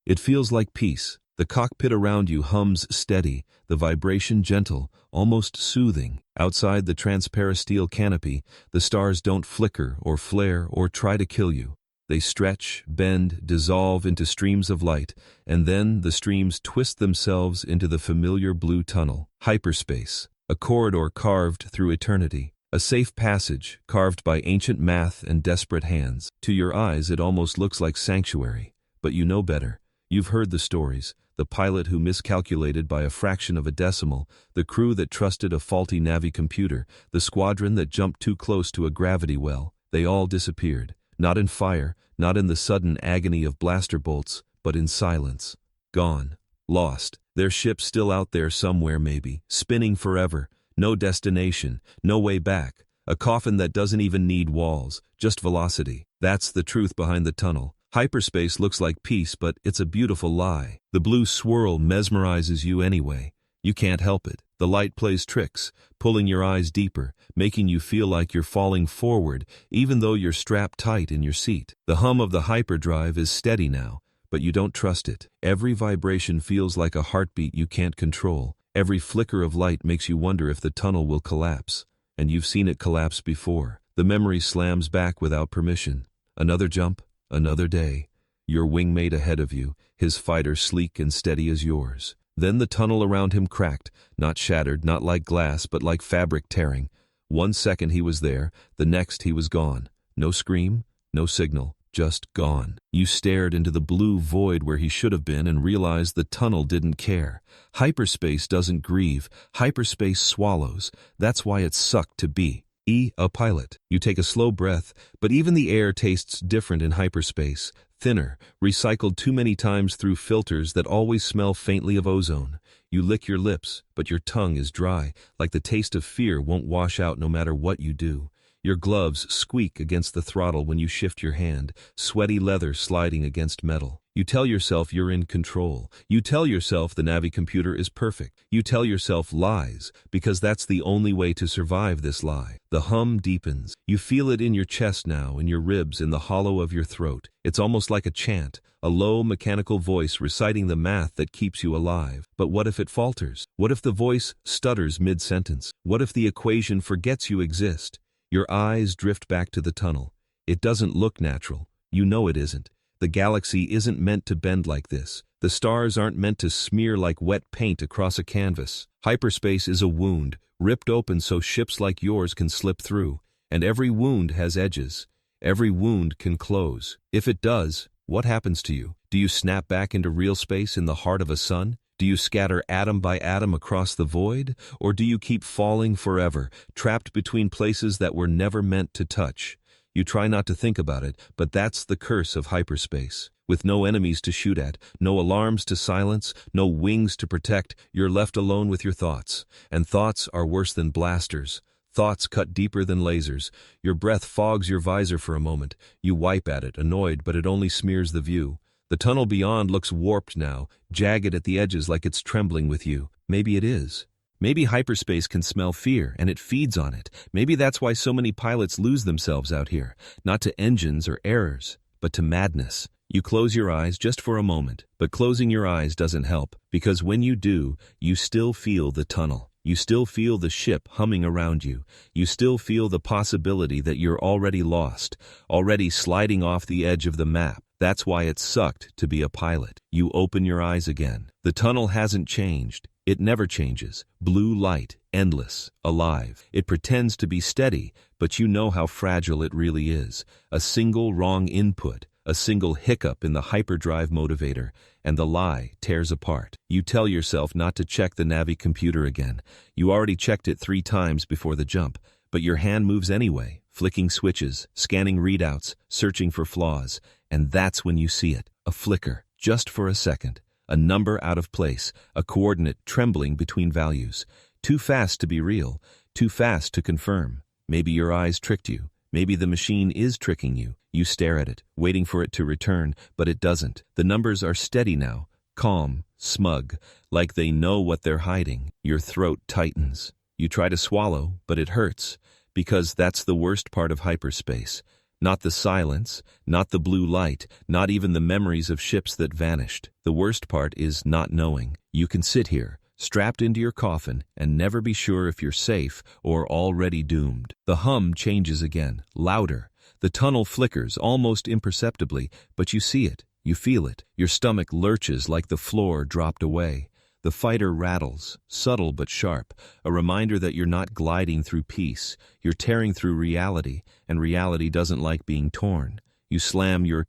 It feels like peace. The cockpit around you hums steady, the vibration gentle, almost soothing. Outside the transparasteel canopy, the stars don't flicker or flare or try to kill you. They stretch, bend, dissolve into streams of light, and then the streams twist themselves into the familiar blue tunnel. Hyperspace, a corridor carved through eternity. A safe passage carved by ancient math and desperate hands. To your eyes it almost looks like sanctuary. But you know better. You've heard the stories. The pilot who miscalculated by a fraction of a decimal, the crew that trusted a faulty Navi computer, the squadron that jumped too close to a gravity well. They all disappeared. Not in fire, not in the sudden agony of blaster bolts, but in silence. Gone. Lost. Their ship still out there somewhere maybe, spinning forever. No destination, no way back. A coffin that doesn't even need walls, just velocity. That's the truth behind the tunnel. Hyperspace looks like peace, but it's a beautiful lie. The blue swirl mesmerizes you anyway. You can't help it. The light plays tricks, pulling your eyes deeper, making you feel like you're falling forward, even though you're strapped tight in your seat. The hum of the hyperdrive is steady now, but you don't trust it. Every vibration feels like a heartbeat you can't control. Every flicker of light makes you wonder if the tunnel will collapse. And you've seen it collapse before. The memory slams back without permission. Another jump. Another day. Your wingmate ahead of you, his fighter sleek and steady as yours. Then the tunnel around him cracked, not shattered, not like glass, but like fabric tearing. 1 second he was there, the next he was gone. No scream, no signal, just gone. You stared into the blue void where he should have been and realized the tunnel didn't care. Hyperspace doesn't grieve, hyperspace swallows. That's why it sucked to be. A pilot. You take a slow breath, but even the air tastes different in hyperspace. Thinner, recycled too many times through filters that always smell faintly of ozone. You lick your lips, but your tongue is dry, like the taste of fear won't wash out no matter what you do. Your gloves squeak against the throttle when you shift your hand, sweaty leather sliding against metal. You tell yourself you're in control. You tell yourself the Navi computer is perfect. You tell yourself lies, because that's the only way to survive this lie. The hum deepens. You feel it in your chest now, in your ribs, in the hollow of your throat. It's almost like a chant, a low mechanical voice reciting the math that keeps you alive. But what if it falters? What if the voice stutters mid-sentence? What if the equation forgets you exist? Your eyes drift back to the tunnel. It doesn't look natural. You know it isn't. The galaxy isn't meant to bend like this. The stars aren't meant to smear like wet paint across a canvas. Hyperspace is a wound, ripped open so ships like yours can slip through, and every wound has edges. Every wound can close. If it does, what happens to you? Do you snap back into real space in the heart of a sun? Do you scatter atom by atom across the void? Or do you keep falling forever, trapped between places that were never meant to touch? You try not to think about it, but that's the curse of hyperspace. With no enemies to shoot at, no alarms to silence, no wings to protect, you're left alone with your thoughts. And thoughts are worse than blasters. Thoughts cut deeper than lasers. Your breath fogs your visor for a moment. You wipe at it, annoyed, but it only smears the view. The tunnel beyond looks warped now, jagged at the edges like it's trembling with you. Maybe it is. Maybe hyperspace can smell fear, and it feeds on it. Maybe that's why so many pilots lose themselves out here, not to engines or errors, but to madness. You close your eyes just for a moment, but closing your eyes doesn't help, because when you do, you still feel the tunnel. You still feel the ship humming around you. You still feel the possibility that you're already lost, already sliding off the edge of the map. That's why it sucked to be a pilot. You open your eyes again. The tunnel hasn't changed. It never changes. Blue light, endless, alive. It pretends to be steady, but you know how fragile it really is. A single wrong input, a single hiccup in the hyperdrive motivator, and the lie tears apart. You tell yourself not to check the Navi computer again. You already checked it 3 times before the jump, but your hand moves anyway, flicking switches, scanning readouts, searching for flaws, and that's when you see it. A flicker, just for a second. A number out of place, a coordinate trembling between values. Too fast to be real, too fast to confirm. Maybe your eyes tricked you. Maybe the machine is tricking you. You stare at it, waiting for it to return, but it doesn't. The numbers are steady now, calm, smug, like they know what they're hiding. Your throat tightens. You try to swallow, but it hurts, because that's the worst part of hyperspace. Not the silence, not the blue light, not even the memories of ships that vanished. The worst part is not knowing. You can sit here, strapped into your coffin, and never be sure if you're safe or already doomed. The hum changes again, louder. The tunnel flickers almost imperceptibly, but you see it, you feel it. Your stomach lurches like the floor dropped away. The fighter rattles, subtle but sharp, a reminder that you're not gliding through peace. You're tearing through reality, and reality doesn't like being torn. You slam your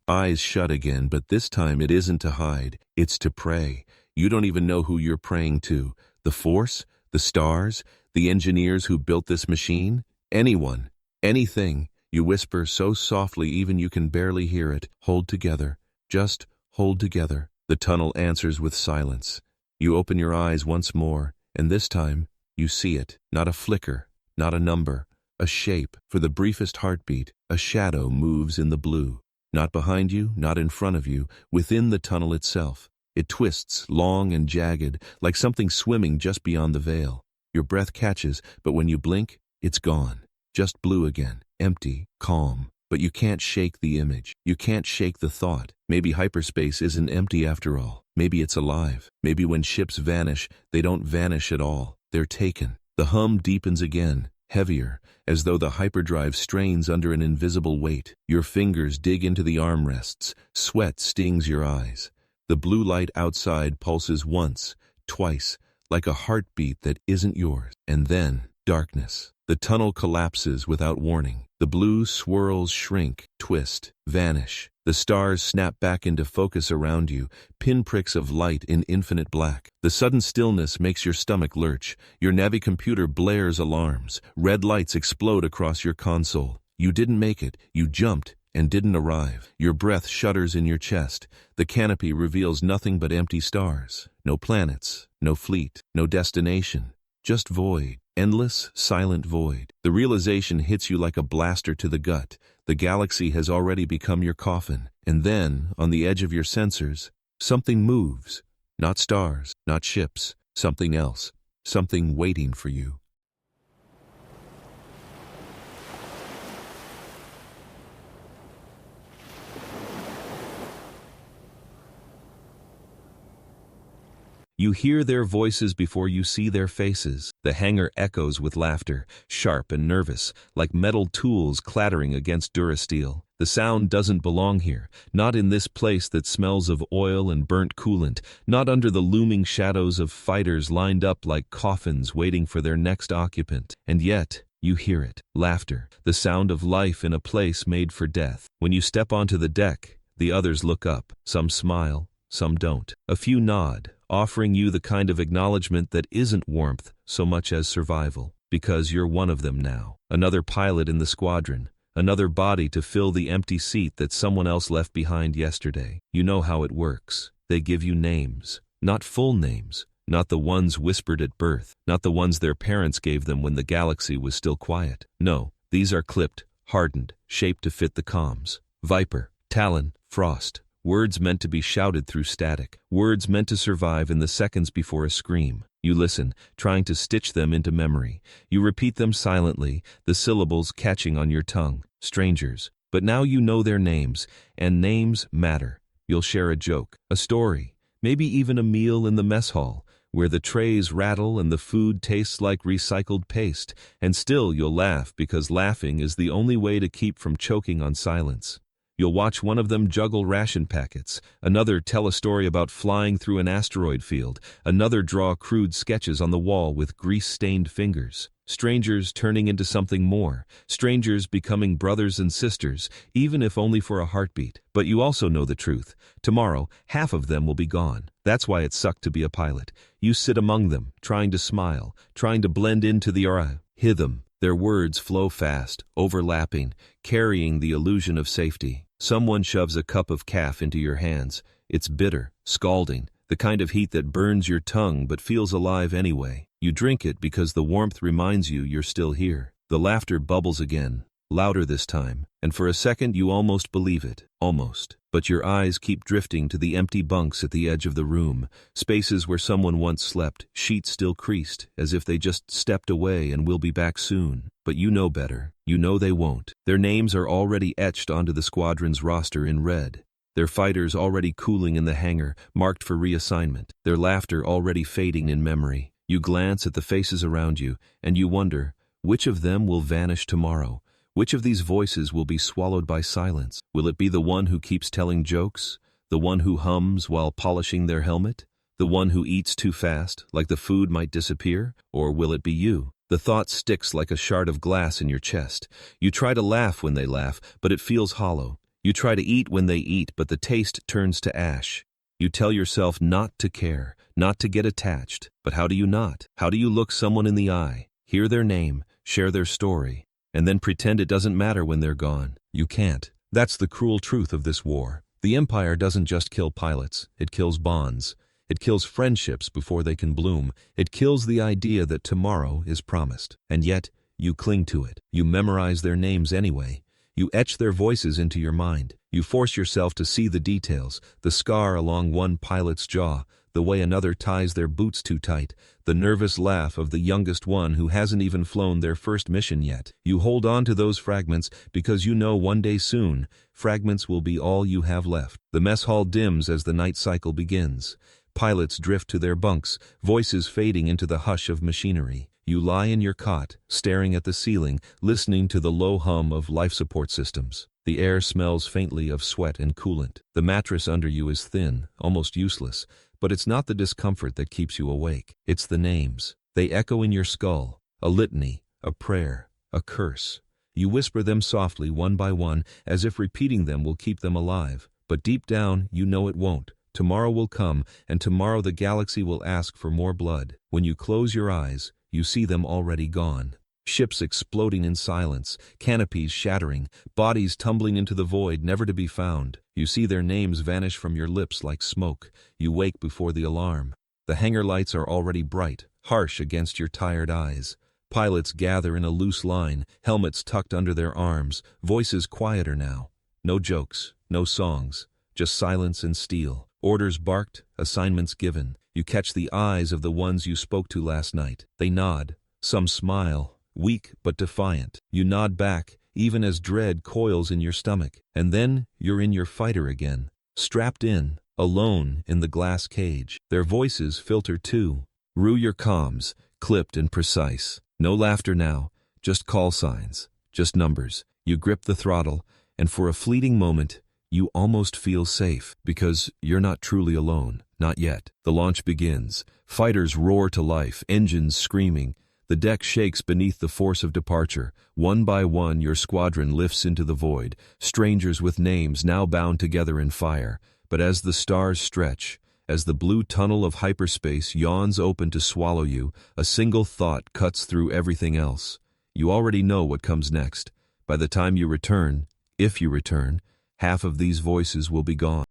eyes shut again, but this time it isn't to hide, it's to pray. You don't even know who you're praying to. The Force? The stars? The engineers who built this machine? Anyone? Anything? You whisper so softly even you can barely hear it. Hold together. Just hold together. The tunnel answers with silence. You open your eyes once more, and this time, you see it. Not a flicker, not a number, a shape. For the briefest heartbeat, a shadow moves in the blue. Not behind you, not in front of you, within the tunnel itself. It twists, long and jagged, like something swimming just beyond the veil. Your breath catches, but when you blink, it's gone. Just blue again, empty, calm. But you can't shake the image. You can't shake the thought. Maybe hyperspace isn't empty after all. Maybe it's alive. Maybe when ships vanish, they don't vanish at all. They're taken. The hum deepens again, heavier, as though the hyperdrive strains under an invisible weight. Your fingers dig into the armrests. Sweat stings your eyes. The blue light outside pulses once, twice, like a heartbeat that isn't yours. And then, darkness. The tunnel collapses without warning. The blue swirls shrink, twist, vanish. The stars snap back into focus around you, pinpricks of light in infinite black. The sudden stillness makes your stomach lurch. Your Navi computer blares alarms. Red lights explode across your console. You didn't make it. You jumped and didn't arrive. Your breath shudders in your chest. The canopy reveals nothing but empty stars. No planets, no fleet, no destination. Just void. Endless, silent void. The realization hits you like a blaster to the gut. The galaxy has already become your coffin. And then, on the edge of your sensors, something moves. Not stars, not ships. Something else. Something waiting for you. You hear their voices before you see their faces. The hangar echoes with laughter, sharp and nervous, like metal tools clattering against durasteel. The sound doesn't belong here, not in this place that smells of oil and burnt coolant, not under the looming shadows of fighters lined up like coffins waiting for their next occupant. And yet, you hear it. Laughter, the sound of life in a place made for death. When you step onto the deck, the others look up. Some smile, some don't. A few nod, offering you the kind of acknowledgement that isn't warmth so much as survival. Because you're one of them now. Another pilot in the squadron. Another body to fill the empty seat that someone else left behind yesterday. You know how it works. They give you names. Not full names. Not the ones whispered at birth. Not the ones their parents gave them when the galaxy was still quiet. No, these are clipped, hardened, shaped to fit the comms. Viper, Talon, Frost. Words meant to be shouted through static. Words meant to survive in the seconds before a scream. You listen, trying to stitch them into memory. You repeat them silently, the syllables catching on your tongue. Strangers. But now you know their names, and names matter. You'll share a joke, a story, maybe even a meal in the mess hall, where the trays rattle and the food tastes like recycled paste, and still you'll laugh because laughing is the only way to keep from choking on silence. You'll watch one of them juggle ration packets, another tell a story about flying through an asteroid field, another draw crude sketches on the wall with grease-stained fingers. Strangers turning into something more, strangers becoming brothers and sisters, even if only for a heartbeat. But you also know the truth. Tomorrow, half of them will be gone. That's why it sucked to be a pilot. You sit among them, trying to smile, trying to blend into the aura. Hear them. Their words flow fast, overlapping, carrying the illusion of safety. Someone shoves a cup of caf into your hands. It's bitter, scalding, the kind of heat that burns your tongue but feels alive anyway. You drink it because the warmth reminds you you're still here. The laughter bubbles again, louder this time, and for a second you almost believe it. Almost. But your eyes keep drifting to the empty bunks at the edge of the room, spaces where someone once slept, sheets still creased, as if they just stepped away and will be back soon. But you know better. You know they won't. Their names are already etched onto the squadron's roster in red. Their fighters already cooling in the hangar, marked for reassignment. Their laughter already fading in memory. You glance at the faces around you, and you wonder, which of them will vanish tomorrow? Which of these voices will be swallowed by silence? Will it be the one who keeps telling jokes? The one who hums while polishing their helmet? The one who eats too fast, like the food might disappear? Or will it be you? The thought sticks like a shard of glass in your chest. You try to laugh when they laugh, but it feels hollow. You try to eat when they eat, but the taste turns to ash. You tell yourself not to care, not to get attached. But how do you not? How do you look someone in the eye, hear their name, share their story, and then pretend it doesn't matter when they're gone? You can't. That's the cruel truth of this war. The Empire doesn't just kill pilots, it kills bonds. It kills friendships before they can bloom. It kills the idea that tomorrow is promised. And yet, you cling to it. You memorize their names anyway. You etch their voices into your mind. You force yourself to see the details, the scar along one pilot's jaw, the way another ties their boots too tight, the nervous laugh of the youngest one who hasn't even flown their first mission yet. You hold on to those fragments because you know one day soon, fragments will be all you have left. The mess hall dims as the night cycle begins. Pilots drift to their bunks, voices fading into the hush of machinery. You lie in your cot, staring at the ceiling, listening to the low hum of life support systems. The air smells faintly of sweat and coolant. The mattress under you is thin, almost useless, but it's not the discomfort that keeps you awake. It's the names. They echo in your skull, a litany, a prayer, a curse. You whisper them softly one by one, as if repeating them will keep them alive. But deep down, you know it won't. Tomorrow will come, and tomorrow the galaxy will ask for more blood. When you close your eyes, you see them already gone. Ships exploding in silence, canopies shattering, bodies tumbling into the void never to be found. You see their names vanish from your lips like smoke. You wake before the alarm. The hangar lights are already bright, harsh against your tired eyes. Pilots gather in a loose line, helmets tucked under their arms, voices quieter now. No jokes, no songs, just silence and steel. Orders barked, assignments given. You catch the eyes of the ones you spoke to last night. They nod. Some smile, weak but defiant. You nod back, even as dread coils in your stomach. And then you're in your fighter again. Strapped in, alone in the glass cage. Their voices filter too. Rue your comms, clipped and precise. No laughter now, just call signs, just numbers. You grip the throttle, and for a fleeting moment, you almost feel safe, because you're not truly alone. Not yet. The launch begins. Fighters roar to life, engines screaming. The deck shakes beneath the force of departure. One by one, your squadron lifts into the void, strangers with names now bound together in fire. But as the stars stretch, as the blue tunnel of hyperspace yawns open to swallow you, a single thought cuts through everything else. You already know what comes next. By the time you return, if you return, half of these voices will be gone.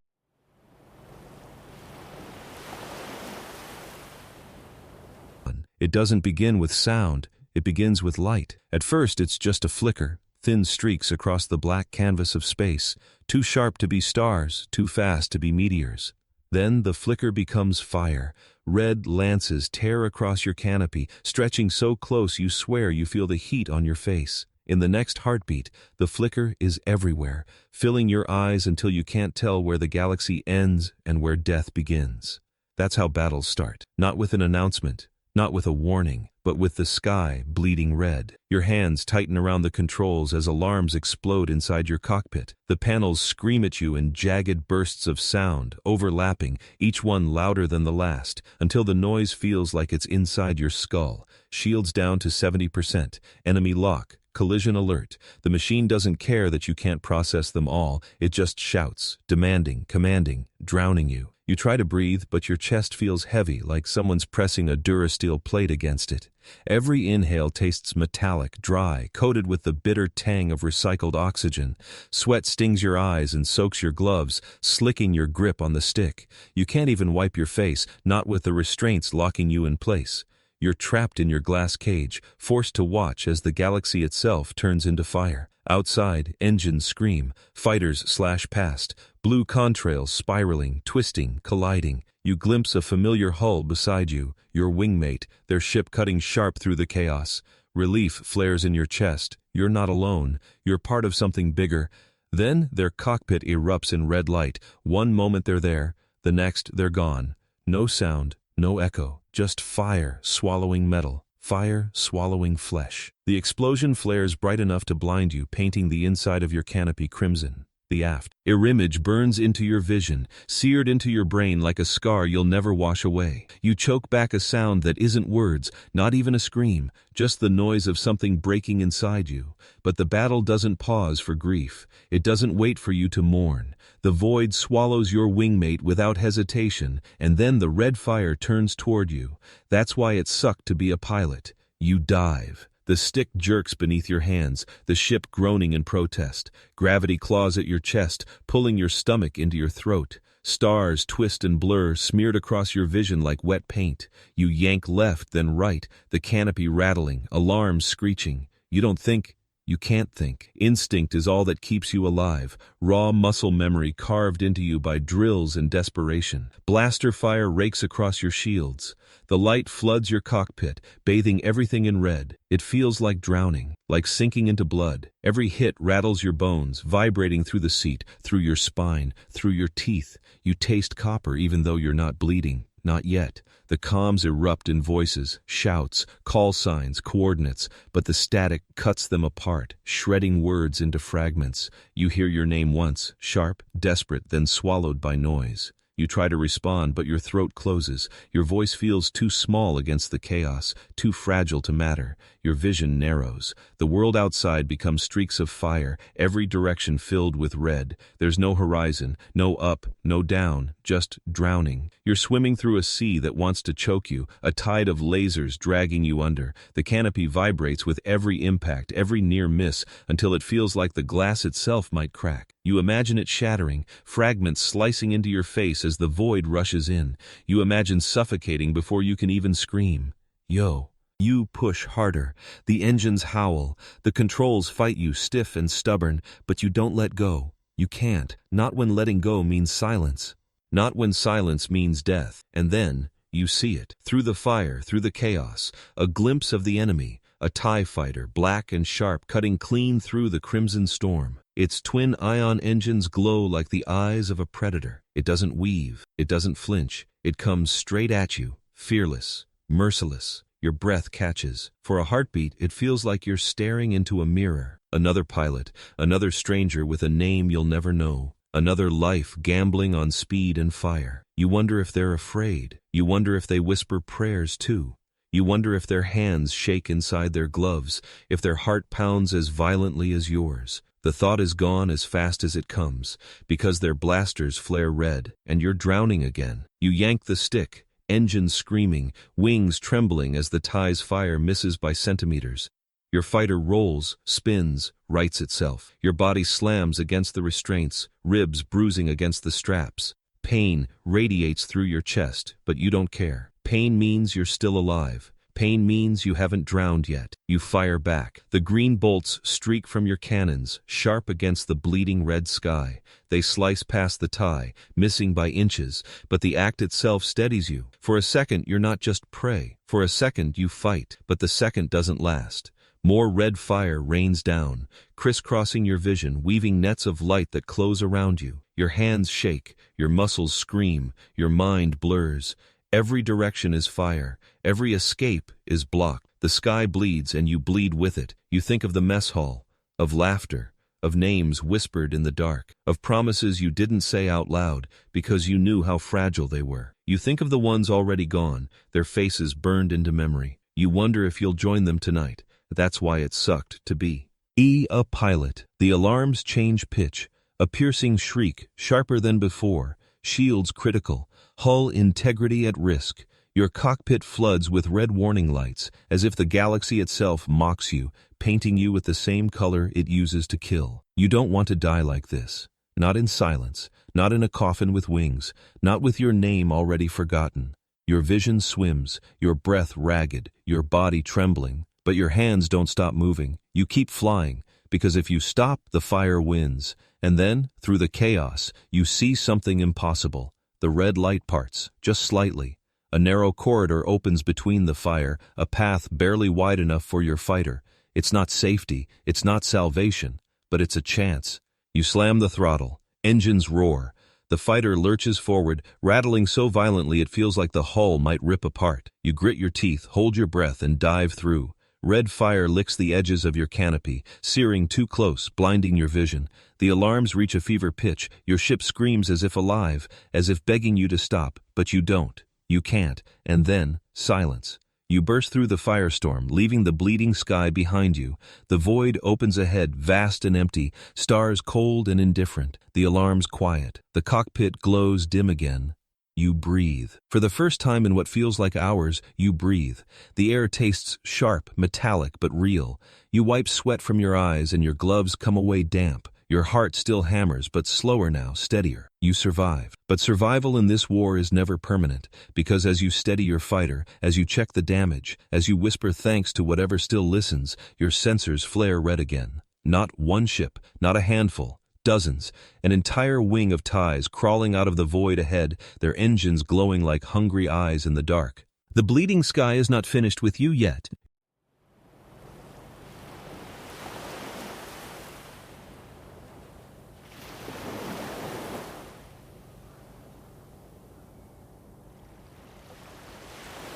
It doesn't begin with sound, it begins with light. At first it's just a flicker, thin streaks across the black canvas of space, too sharp to be stars, too fast to be meteors. Then the flicker becomes fire. Red lances tear across your canopy, stretching so close you swear you feel the heat on your face. In the next heartbeat, the flicker is everywhere, filling your eyes until you can't tell where the galaxy ends and where death begins. That's how battles start. Not with an announcement, not with a warning, but with the sky bleeding red. Your hands tighten around the controls as alarms explode inside your cockpit. The panels scream at you in jagged bursts of sound, overlapping, each one louder than the last, until the noise feels like it's inside your skull. Shields down to 70%. Enemy lock. Collision alert. The machine doesn't care that you can't process them all. It just shouts, demanding, commanding, drowning you. You try to breathe, but your chest feels heavy, like someone's pressing a Durasteel plate against it. Every inhale tastes metallic, dry, coated with the bitter tang of recycled oxygen. Sweat stings your eyes and soaks your gloves, slicking your grip on the stick. You can't even wipe your face, not with the restraints locking you in place. You're trapped in your glass cage, forced to watch as the galaxy itself turns into fire. Outside, engines scream, fighters slash past, blue contrails spiraling, twisting, colliding. You glimpse a familiar hull beside you, your wingmate, their ship cutting sharp through the chaos. Relief flares in your chest. You're not alone. You're part of something bigger. Then their cockpit erupts in red light. One moment they're there, the next they're gone. No sound, no echo, just fire swallowing metal. Fire swallowing flesh. The explosion flares bright enough to blind you, painting the inside of your canopy crimson. The aft image burns into your vision, seared into your brain like a scar you'll never wash away. You choke back a sound that isn't words, not even a scream, just the noise of something breaking inside you. But the battle doesn't pause for grief. It doesn't wait for you to mourn. The void swallows your wingmate without hesitation, and then the red fire turns toward you. That's why it sucked to be a pilot. You dive. The stick jerks beneath your hands, the ship groaning in protest. Gravity claws at your chest, pulling your stomach into your throat. Stars twist and blur, smeared across your vision like wet paint. You yank left, then right, the canopy rattling, alarms screeching. You don't think. You can't think. Instinct is all that keeps you alive, raw muscle memory carved into you by drills and desperation. Blaster fire rakes across your shields. The light floods your cockpit, bathing everything in red. It feels like drowning, like sinking into blood. Every hit rattles your bones, vibrating through the seat, through your spine, through your teeth. You taste copper even though you're not bleeding. Not yet. The comms erupt in voices, shouts, call signs, coordinates, but the static cuts them apart, shredding words into fragments. You hear your name once, sharp, desperate, then swallowed by noise. You try to respond, but your throat closes. Your voice feels too small against the chaos, too fragile to matter. Your vision narrows. The world outside becomes streaks of fire, every direction filled with red. There's no horizon, no up, no down, just drowning. You're swimming through a sea that wants to choke you, a tide of lasers dragging you under. The canopy vibrates with every impact, every near miss, until it feels like the glass itself might crack. You imagine it shattering, fragments slicing into your face as the void rushes in. You imagine suffocating before you can even scream. Yo. You push harder. The engines howl. The controls fight you, stiff and stubborn, but you don't let go. You can't. Not when letting go means silence. Not when silence means death. And then, you see it. Through the fire, through the chaos. A glimpse of the enemy. a TIE fighter, black and sharp, cutting clean through the crimson storm. Its twin ion engines glow like the eyes of a predator. It doesn't weave, it doesn't flinch, it comes straight at you, fearless, merciless. Your breath catches. For a heartbeat, it feels like you're staring into a mirror. Another pilot, another stranger with a name you'll never know. Another life gambling on speed and fire. You wonder if they're afraid. You wonder if they whisper prayers too. You wonder if their hands shake inside their gloves, if their heart pounds as violently as yours. The thought is gone as fast as it comes, because their blasters flare red, and you're drowning again. You yank the stick, engines screaming, wings trembling as the TIE's fire misses by centimeters. Your fighter rolls, spins, rights itself. Your body slams against the restraints, ribs bruising against the straps. Pain radiates through your chest, but you don't care. Pain means you're still alive. Pain means you haven't drowned yet. You fire back. The green bolts streak from your cannons, sharp against the bleeding red sky. They slice past the TIE, missing by inches, but the act itself steadies you. For a second, you're not just prey. For a second, you fight, but the second doesn't last. More red fire rains down, crisscrossing your vision, weaving nets of light that close around you. Your hands shake, your muscles scream, your mind blurs. Every direction is fire, every escape is blocked. The sky bleeds and you bleed with it. You think of the mess hall, of laughter, of names whispered in the dark, of promises you didn't say out loud because you knew how fragile they were. You think of the ones already gone, their faces burned into memory. You wonder if you'll join them tonight. That's why it sucked to be a pilot. The alarms change pitch, a piercing shriek, sharper than before, shields critical, hull integrity at risk. Your cockpit floods with red warning lights, as if the galaxy itself mocks you, painting you with the same color it uses to kill. You don't want to die like this. Not in silence, not in a coffin with wings, not with your name already forgotten. Your vision swims, your breath ragged, your body trembling, but your hands don't stop moving. You keep flying, because if you stop, the fire wins. And then, through the chaos, you see something impossible. The red light parts, just slightly. A narrow corridor opens between the fire, a path barely wide enough for your fighter. It's not safety, it's not salvation, but it's a chance. You slam the throttle, engines roar. The fighter lurches forward, rattling so violently it feels like the hull might rip apart. You grit your teeth, hold your breath, and dive through. Red fire licks the edges of your canopy, searing too close, blinding your vision. The alarms reach a fever pitch. Your ship screams as if alive, as if begging you to stop, but you don't. You can't. And then, silence. You burst through the firestorm, leaving the bleeding sky behind you. The void opens ahead, vast and empty, stars cold and indifferent. The alarms quiet. The cockpit glows dim again. You breathe. For the first time in what feels like hours, you breathe. The air tastes sharp, metallic, but real. You wipe sweat from your eyes and your gloves come away damp. Your heart still hammers, but slower now, steadier. You survive. But survival in this war is never permanent, because as you steady your fighter, as you check the damage, as you whisper thanks to whatever still listens, your sensors flare red again. Not one ship, not a handful. Dozens, an entire wing of TIEs crawling out of the void ahead, their engines glowing like hungry eyes in the dark. The bleeding sky is not finished with you yet.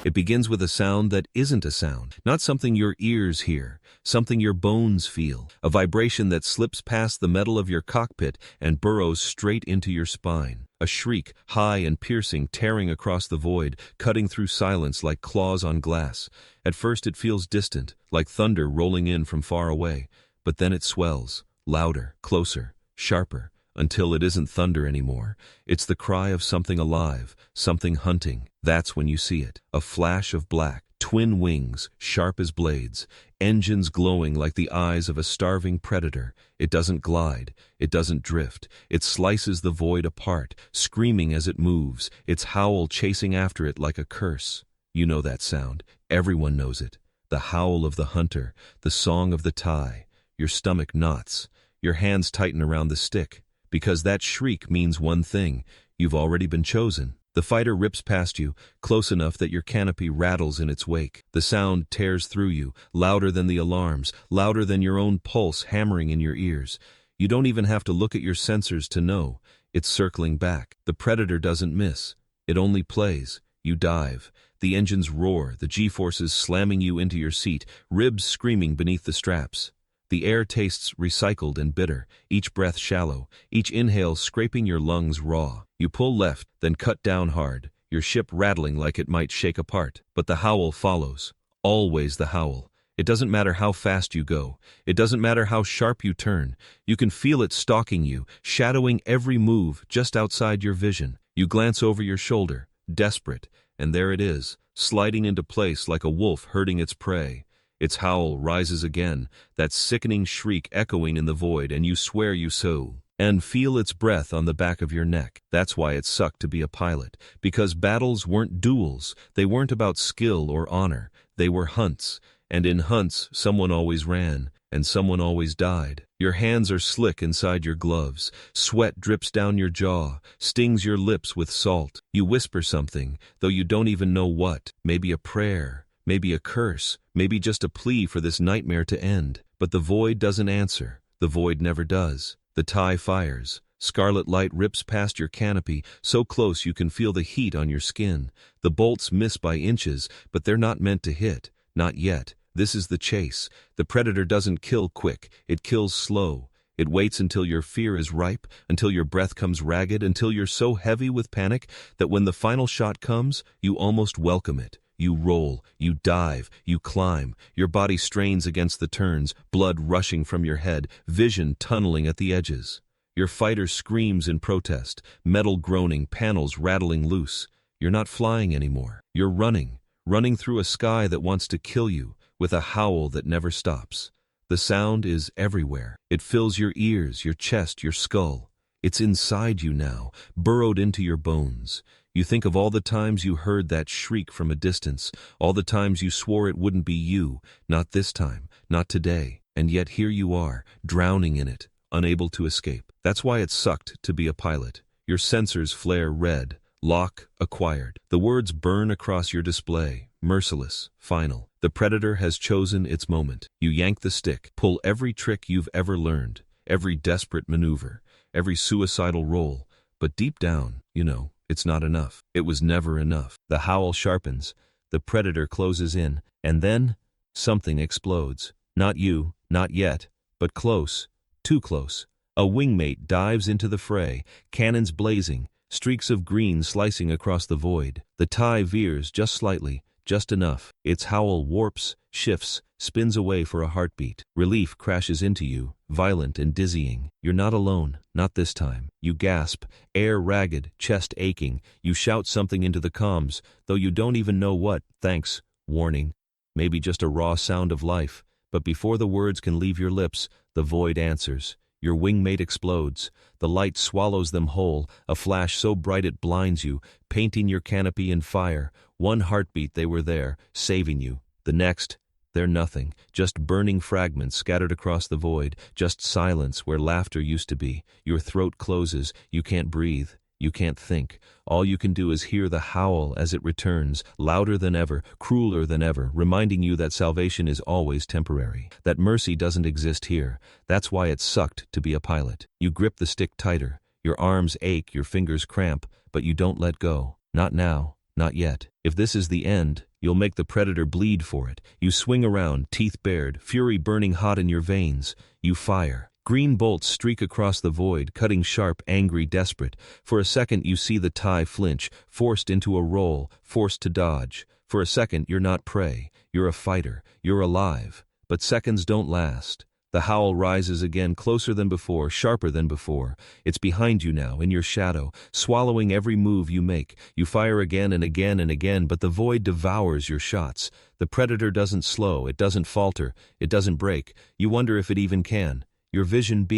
It begins with a sound that isn't a sound, not something your ears hear, something your bones feel, a vibration that slips past the metal of your cockpit and burrows straight into your spine. A shriek, high and piercing, tearing across the void, cutting through silence like claws on glass. At first it feels distant, like thunder rolling in from far away, but then it swells, louder, closer, sharper, until it isn't thunder anymore. It's the cry of something alive, something hunting. That's when you see it. A flash of black, twin wings, sharp as blades, engines glowing like the eyes of a starving predator. It doesn't glide, it doesn't drift. It slices the void apart, screaming as it moves, its howl chasing after it like a curse. You know that sound. Everyone knows it. The howl of the hunter, the song of the TIE. Your stomach knots. Your hands tighten around the stick. Because that shriek means one thing: you've already been chosen. The fighter rips past you, close enough that your canopy rattles in its wake. The sound tears through you, louder than the alarms, louder than your own pulse hammering in your ears. You don't even have to look at your sensors to know. It's circling back. The predator doesn't miss. It only plays. You dive. The engines roar, the G-forces slamming you into your seat, ribs screaming beneath the straps. The air tastes recycled and bitter, each breath shallow, each inhale scraping your lungs raw. You pull left, then cut down hard, your ship rattling like it might shake apart. But the howl follows. Always the howl. It doesn't matter how fast you go. It doesn't matter how sharp you turn. You can feel it stalking you, shadowing every move just outside your vision. You glance over your shoulder, desperate, and there it is, sliding into place like a wolf herding its prey. Its howl rises again, that sickening shriek echoing in the void, and you swear you so. And feel its breath on the back of your neck. That's why it sucked to be a pilot. Because battles weren't duels. They weren't about skill or honor. They were hunts. And in hunts, someone always ran, and someone always died. Your hands are slick inside your gloves. Sweat drips down your jaw, stings your lips with salt. You whisper something, though you don't even know what. Maybe a prayer. Maybe a curse, maybe just a plea for this nightmare to end. But the void doesn't answer. The void never does. The TIE fires. Scarlet light rips past your canopy, so close you can feel the heat on your skin. The bolts miss by inches, but they're not meant to hit. Not yet. This is the chase. The predator doesn't kill quick. It kills slow. It waits until your fear is ripe, until your breath comes ragged, until you're so heavy with panic that when the final shot comes, you almost welcome it. You roll, you dive, you climb. Your body strains against the turns, blood rushing from your head, vision tunneling at the edges. Your fighter screams in protest, metal groaning, panels rattling loose. You're not flying anymore. You're running through a sky that wants to kill you, with a howl that never stops. The sound is everywhere. It fills your ears, your chest, your skull. It's inside you now, burrowed into your bones. You think of all the times you heard that shriek from a distance, all the times you swore it wouldn't be you, not this time, not today, and yet here you are, drowning in it, unable to escape. That's why it sucked to be a pilot. Your sensors flare red, lock acquired. The words burn across your display, merciless, final. The predator has chosen its moment. You yank the stick, pull every trick you've ever learned, every desperate maneuver, every suicidal roll, but deep down, you know, it's not enough. It was never enough. The howl sharpens, the predator closes in, and then something explodes. Not you, not yet, but close, too close. A wingmate dives into the fray, cannons blazing, streaks of green slicing across the void. The TIE veers just slightly, just enough. Its howl warps, shifts, spins away for a heartbeat. Relief crashes into you, violent and dizzying. You're not alone, not this time. You gasp, air ragged, chest aching. You shout something into the comms, though you don't even know what. Thanks, warning. Maybe just a raw sound of life. But before the words can leave your lips, the void answers. Your wingmate explodes. The light swallows them whole, a flash so bright it blinds you, painting your canopy in fire. One heartbeat they were there, saving you. The next, they're nothing, just burning fragments scattered across the void, just silence where laughter used to be. Your throat closes, you can't breathe, you can't think. All you can do is hear the howl as it returns, louder than ever, crueler than ever, reminding you that salvation is always temporary, that mercy doesn't exist here. That's why it sucked to be a pilot. You grip the stick tighter, your arms ache, your fingers cramp, but you don't let go. Not now, not yet. If this is the end, you'll make the predator bleed for it. You swing around, teeth bared, fury burning hot in your veins. You fire. Green bolts streak across the void, cutting sharp, angry, desperate. For a second you see the TIE flinch, forced into a roll, forced to dodge. For a second you're not prey, you're a fighter, you're alive. But seconds don't last. The howl rises again, closer than before, sharper than before. It's behind you now, in your shadow, swallowing every move you make. You fire again and again and again, but the void devours your shots. The predator doesn't slow, it doesn't falter, it doesn't break. You wonder if it even can. Your vision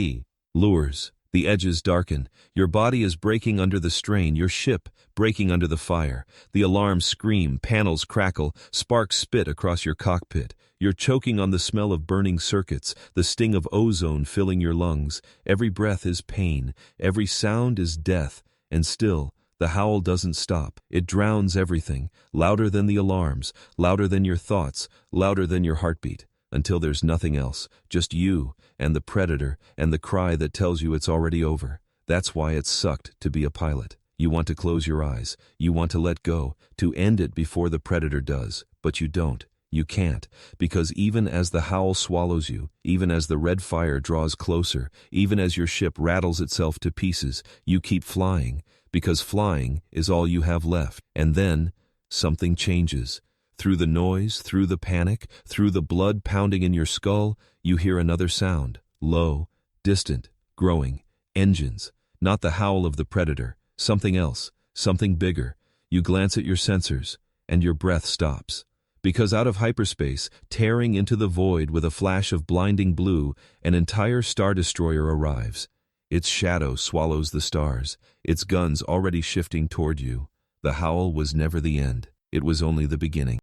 lures. The edges darken. Your body is breaking under the strain, your ship breaking under the fire. The alarms scream, panels crackle, sparks spit across your cockpit. You're choking on the smell of burning circuits, the sting of ozone filling your lungs. Every breath is pain, every sound is death, and still, The howl doesn't stop. It drowns everything, louder than the alarms, louder than your thoughts, louder than your heartbeat, until there's nothing else, just you and the predator and the cry that tells you it's already over. That's why it sucked to be a pilot. You want to close your eyes, you want to let go, to end it before the predator does, but you don't. You can't, because even as the howl swallows you, even as the red fire draws closer, even as your ship rattles itself to pieces, you keep flying, because flying is all you have left. And then, something changes. Through the noise, through the panic, through the blood pounding in your skull, you hear another sound, low, distant, growing. Engines. Not the howl of the predator, something else, something bigger. You glance at your sensors, and your breath stops. Because out of hyperspace, tearing into the void with a flash of blinding blue, an entire Star Destroyer arrives. Its shadow swallows the stars, its guns already shifting toward you. The howl was never the end. It was only the beginning.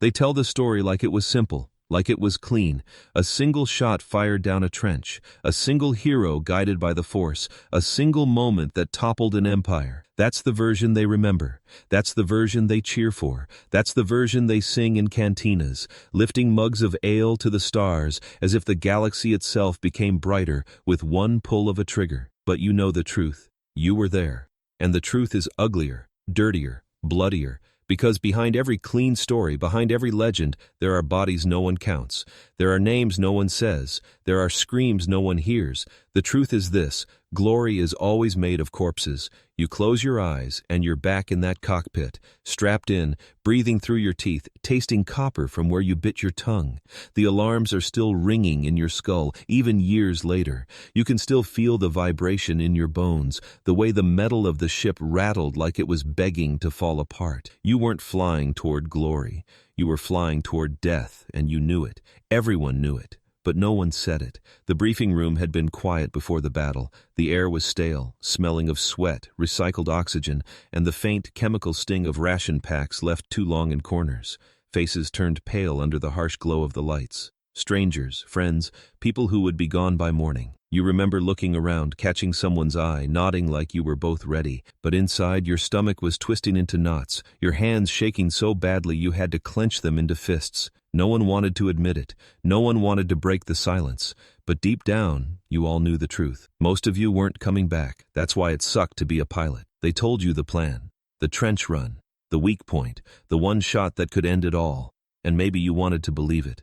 They tell the story like it was simple, like it was clean. A single shot fired down a trench, a single hero guided by the Force, a single moment that toppled an empire. That's the version they remember. That's the version they cheer for. That's the version they sing in cantinas, lifting mugs of ale to the stars as if the galaxy itself became brighter with one pull of a trigger. But you know the truth. You were there. And the truth is uglier, dirtier, bloodier. Because behind every clean story, behind every legend, there are bodies no one counts. There are names no one says. There are screams no one hears. The truth is this: glory is always made of corpses. You close your eyes and you're back in that cockpit, strapped in, breathing through your teeth, tasting copper from where you bit your tongue. The alarms are still ringing in your skull, even years later. You can still feel the vibration in your bones, the way the metal of the ship rattled like it was begging to fall apart. You weren't flying toward glory. You were flying toward death, and you knew it. Everyone knew it. But no one said it. The briefing room had been quiet before the battle. The air was stale, smelling of sweat, recycled oxygen, and the faint chemical sting of ration packs left too long in corners. Faces turned pale under the harsh glow of the lights. Strangers, friends, people who would be gone by morning. You remember looking around, catching someone's eye, nodding like you were both ready. But inside, your stomach was twisting into knots, your hands shaking so badly you had to clench them into fists. No one wanted to admit it. No one wanted to break the silence. But deep down, you all knew the truth. Most of you weren't coming back. That's why it sucked to be a pilot. They told you the plan. The trench run. The weak point. The one shot that could end it all. And maybe you wanted to believe it.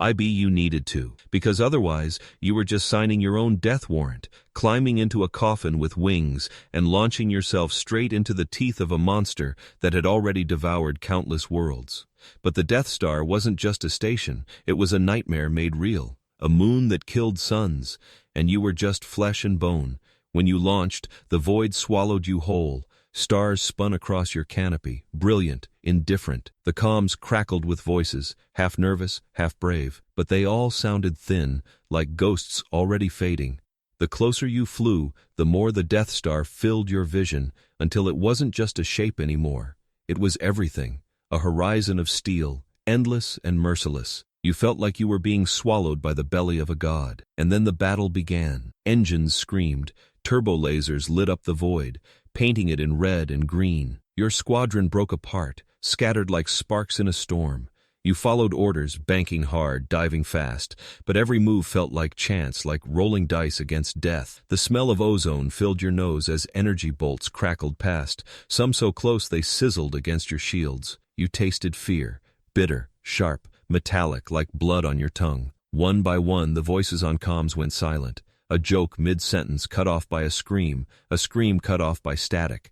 You needed to, because otherwise you were just signing your own death warrant, climbing into a coffin with wings and launching yourself straight into the teeth of a monster that had already devoured countless worlds. But the Death Star wasn't just a station, it was a nightmare made real, a moon that killed suns, and you were just flesh and bone. When you launched, the void swallowed you whole. Stars spun across your canopy, brilliant, indifferent. The comms crackled with voices, half nervous, half brave, but they all sounded thin, like ghosts already fading. The closer you flew, the more the Death Star filled your vision, until it wasn't just a shape anymore. It was everything, a horizon of steel, endless and merciless. You felt like you were being swallowed by the belly of a god. And then the battle began. Engines screamed, turbo lasers lit up the void, painting it in red and green. Your squadron broke apart, scattered like sparks in a storm. You followed orders, banking hard, diving fast, but every move felt like chance, like rolling dice against death. The smell of ozone filled your nose as energy bolts crackled past, some so close they sizzled against your shields. You tasted fear, bitter, sharp, metallic, like blood on your tongue. One by one, the voices on comms went silent. A joke mid-sentence cut off by a scream cut off by static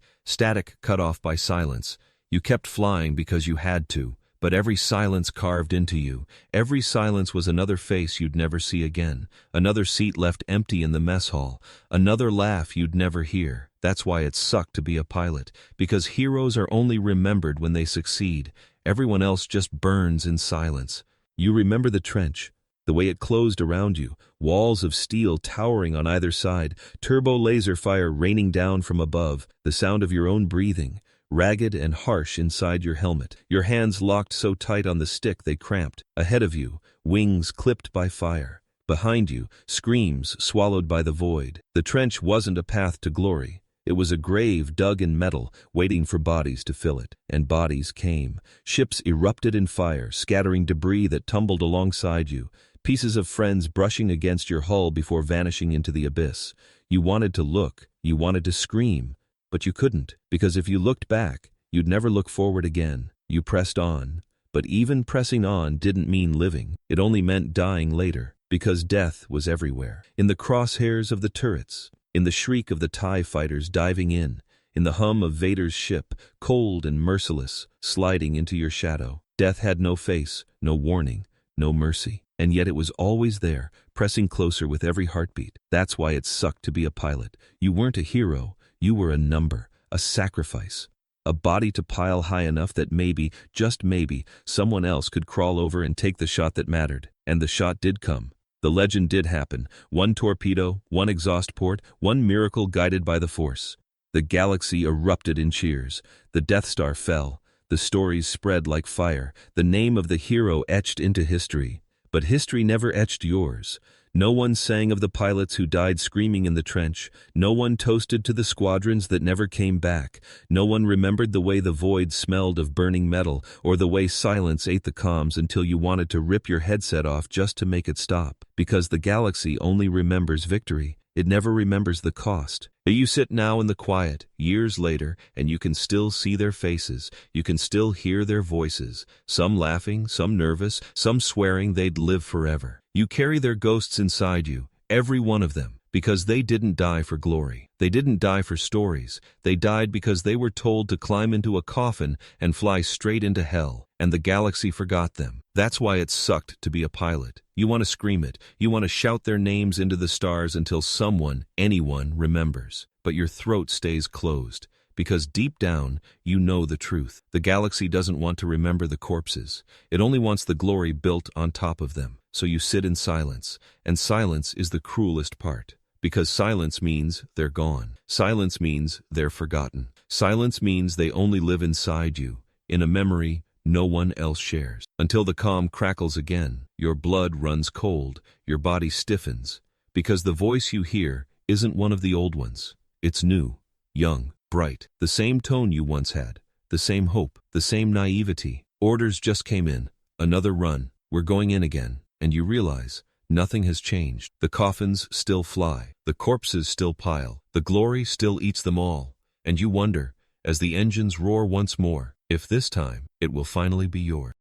cut off by silence. You kept flying because you had to, but every silence carved into you. Every silence was another face you'd never see again, another seat left empty in the mess hall, another laugh you'd never hear. That's why it sucked to be a pilot, because heroes are only remembered when they succeed. Everyone else just burns in silence. You remember the trench, the way it closed around you, walls of steel towering on either side, turbo laser fire raining down from above, the sound of your own breathing, ragged and harsh inside your helmet. Your hands locked so tight on the stick they cramped. Ahead of you, wings clipped by fire. Behind you, screams swallowed by the void. The trench wasn't a path to glory. It was a grave dug in metal, waiting for bodies to fill it. And bodies came. Ships erupted in fire, scattering debris that tumbled alongside you. Pieces of friends brushing against your hull before vanishing into the abyss. You wanted to look, you wanted to scream, but you couldn't, because if you looked back, you'd never look forward again. You pressed on, but even pressing on didn't mean living. It only meant dying later, because death was everywhere. In the crosshairs of the turrets, in the shriek of the TIE fighters diving in the hum of Vader's ship, cold and merciless, sliding into your shadow. Death had no face, no warning, no mercy. And yet it was always there, pressing closer with every heartbeat. That's why it sucked to be a pilot. You weren't a hero, you were a number, a sacrifice. A body to pile high enough that maybe, just maybe, someone else could crawl over and take the shot that mattered. And the shot did come. The legend did happen. One torpedo, one exhaust port, one miracle guided by the Force. The galaxy erupted in cheers. The Death Star fell. The stories spread like fire. The name of the hero etched into history. But history never etched yours. No one sang of the pilots who died screaming in the trench. No one toasted to the squadrons that never came back. No one remembered the way the void smelled of burning metal, or the way silence ate the comms until you wanted to rip your headset off just to make it stop. Because the galaxy only remembers victory. It never remembers the cost. You sit now in the quiet, years later, and you can still see their faces. You can still hear their voices. Some laughing, some nervous, some swearing they'd live forever. You carry their ghosts inside you, every one of them, because they didn't die for glory. They didn't die for stories. They died because they were told to climb into a coffin and fly straight into hell. And the galaxy forgot them. That's why it sucked to be a pilot. You want to scream it. You want to shout their names into the stars until someone, anyone, remembers. But your throat stays closed. Because deep down, you know the truth. The galaxy doesn't want to remember the corpses. It only wants the glory built on top of them. So you sit in silence. And silence is the cruelest part. Because silence means they're gone. Silence means they're forgotten. Silence means they only live inside you, in a memory no one else shares. Until the comm crackles again, your blood runs cold, your body stiffens, because the voice you hear isn't one of the old ones. It's new, young, bright, the same tone you once had, the same hope, the same naivety. Orders just came in, another run, we're going in again, and you realize nothing has changed. The coffins still fly, the corpses still pile, the glory still eats them all, and you wonder, as the engines roar once more, if this time it will finally be yours.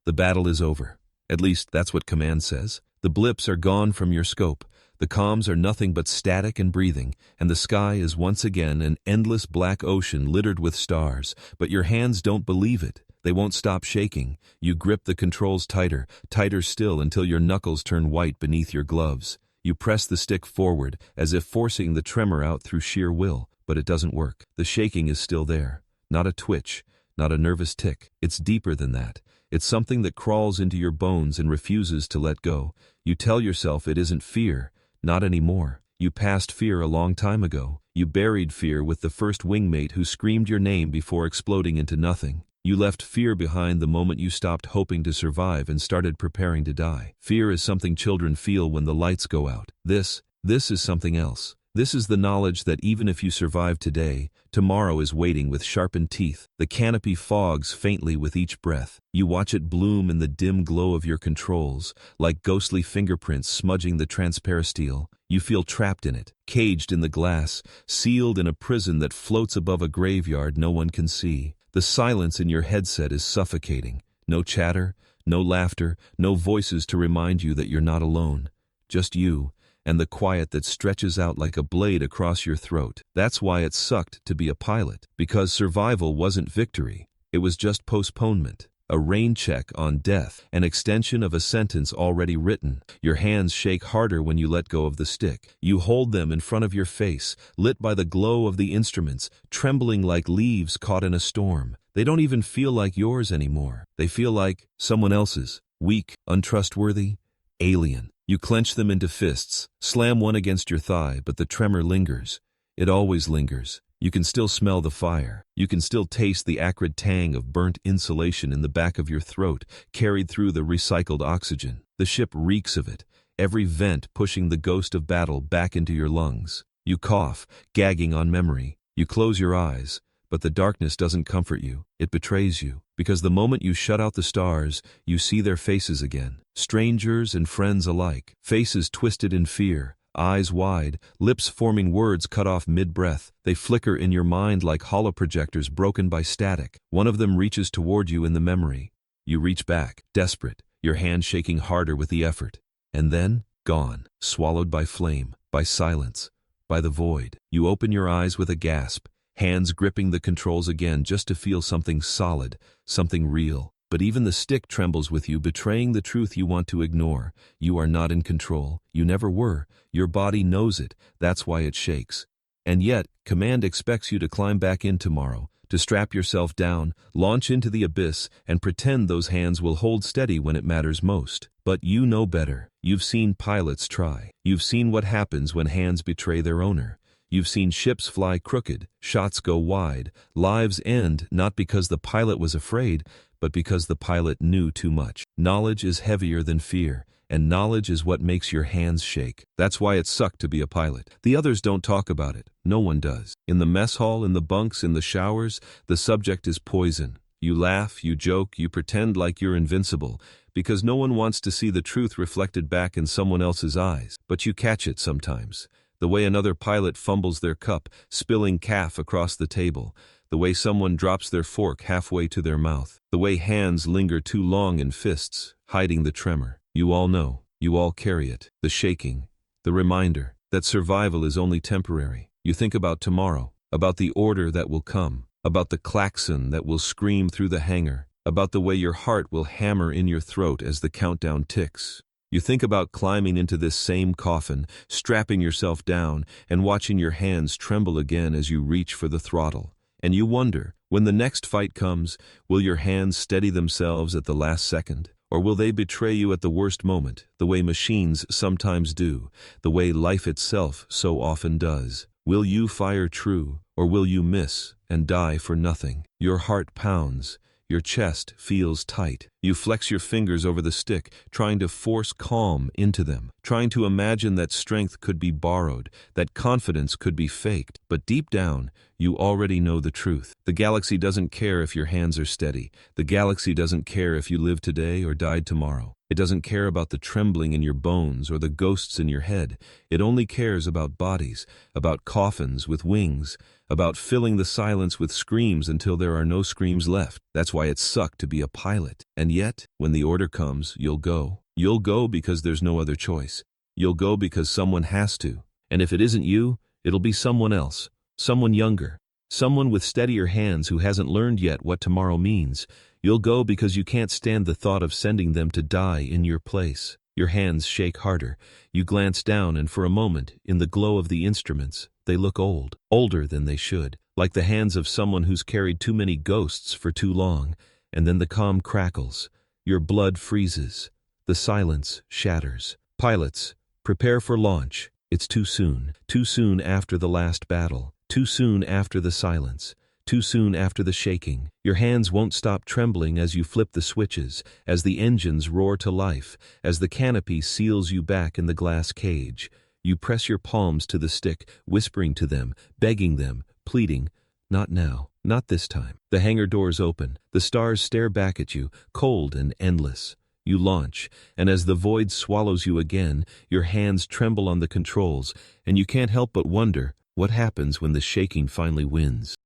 The battle is over. At least that's what command says. The blips are gone from your scope. The comms are nothing but static and breathing, and the sky is once again an endless black ocean littered with stars. But your hands don't believe it. They won't stop shaking. You grip the controls tighter, tighter still until your knuckles turn white beneath your gloves. You press the stick forward, as if forcing the tremor out through sheer will, but it doesn't work. The shaking is still there. Not a twitch, not a nervous tick. It's deeper than that. It's something that crawls into your bones and refuses to let go. You tell yourself it isn't fear. Not anymore. You passed fear a long time ago. You buried fear with the first wingmate who screamed your name before exploding into nothing. You left fear behind the moment you stopped hoping to survive and started preparing to die. Fear is something children feel when the lights go out. This is something else. This is the knowledge that even if you survive today, tomorrow is waiting with sharpened teeth. The canopy fogs faintly with each breath. You watch it bloom in the dim glow of your controls, like ghostly fingerprints smudging the transparisteel. You feel trapped in it, caged in the glass, sealed in a prison that floats above a graveyard no one can see. The silence in your headset is suffocating. No chatter, no laughter, no voices to remind you that you're not alone. Just you, and the quiet that stretches out like a blade across your throat. That's why it sucked to be a pilot. Because survival wasn't victory. It was just postponement. A rain check on death, an extension of a sentence already written. Your hands shake harder when you let go of the stick. You hold them in front of your face, lit by the glow of the instruments, trembling like leaves caught in a storm. They don't even feel like yours anymore. They feel like someone else's. Weak, untrustworthy, alien. You clench them into fists, slam one against your thigh, but the tremor lingers. It always lingers. You can still smell the fire. You can still taste the acrid tang of burnt insulation in the back of your throat, carried through the recycled oxygen. The ship reeks of it, every vent pushing the ghost of battle back into your lungs. You cough, gagging on memory. You close your eyes, but the darkness doesn't comfort you. It betrays you, because the moment you shut out the stars, you see their faces again. Strangers and friends alike. Faces twisted in fear, eyes wide, lips forming words cut off mid-breath. They flicker in your mind like holoprojectors broken by static. One of them reaches toward you in the memory. You reach back, desperate, your hand shaking harder with the effort. And then, gone, swallowed by flame, by silence, by the void. You open your eyes with a gasp, hands gripping the controls again just to feel something solid, something real. But even the stick trembles with you, betraying the truth you want to ignore. You are not in control. You never were. Your body knows it. That's why it shakes. And yet, Command expects you to climb back in tomorrow, to strap yourself down, launch into the abyss, and pretend those hands will hold steady when it matters most. But you know better. You've seen pilots try. You've seen what happens when hands betray their owner. You've seen ships fly crooked, shots go wide, lives end not because the pilot was afraid, but because the pilot knew too much. Knowledge is heavier than fear, and knowledge is what makes your hands shake. That's why it sucked to be a pilot. The others don't talk about it. No one does. In the mess hall, in the bunks, in the showers, the subject is poison. You laugh, you joke, you pretend like you're invincible, because no one wants to see the truth reflected back in someone else's eyes. But you catch it sometimes. The way another pilot fumbles their cup, spilling calf across the table. The way someone drops their fork halfway to their mouth. The way hands linger too long in fists, hiding the tremor. You all know. You all carry it. The shaking. The reminder that survival is only temporary. You think about tomorrow, about the order that will come, about the klaxon that will scream through the hangar, about the way your heart will hammer in your throat as the countdown ticks. You think about climbing into this same coffin, strapping yourself down, and watching your hands tremble again as you reach for the throttle. And you wonder, when the next fight comes, will your hands steady themselves at the last second? Or will they betray you at the worst moment, the way machines sometimes do, the way life itself so often does? Will you fire true, or will you miss and die for nothing? Your heart pounds. Your chest feels tight. You flex your fingers over the stick, trying to force calm into them, trying to imagine that strength could be borrowed, that confidence could be faked. But deep down, you already know the truth. The galaxy doesn't care if your hands are steady. The galaxy doesn't care if you live today or died tomorrow. It doesn't care about the trembling in your bones or the ghosts in your head. It only cares about bodies, about coffins with wings, about filling the silence with screams until there are no screams left. That's why it sucked to be a pilot. And yet, when the order comes, you'll go. You'll go because there's no other choice. You'll go because someone has to. And if it isn't you, it'll be someone else, someone younger, someone with steadier hands who hasn't learned yet what tomorrow means. You'll go because you can't stand the thought of sending them to die in your place. Your hands shake harder. You glance down, and for a moment, in the glow of the instruments, they look old, older than they should, like the hands of someone who's carried too many ghosts for too long. And then the calm crackles. Your blood freezes. The silence shatters. Pilots, prepare for launch. It's too soon after the last battle, too soon after the silence. Too soon after the shaking. Your hands won't stop trembling as you flip the switches, as the engines roar to life, as the canopy seals you back in the glass cage. You press your palms to the stick, whispering to them, begging them, pleading, "Not now, not this time." The hangar doors open. The stars stare back at you, cold and endless. You launch, and as the void swallows you again, your hands tremble on the controls, and you can't help but wonder what happens when the shaking finally wins.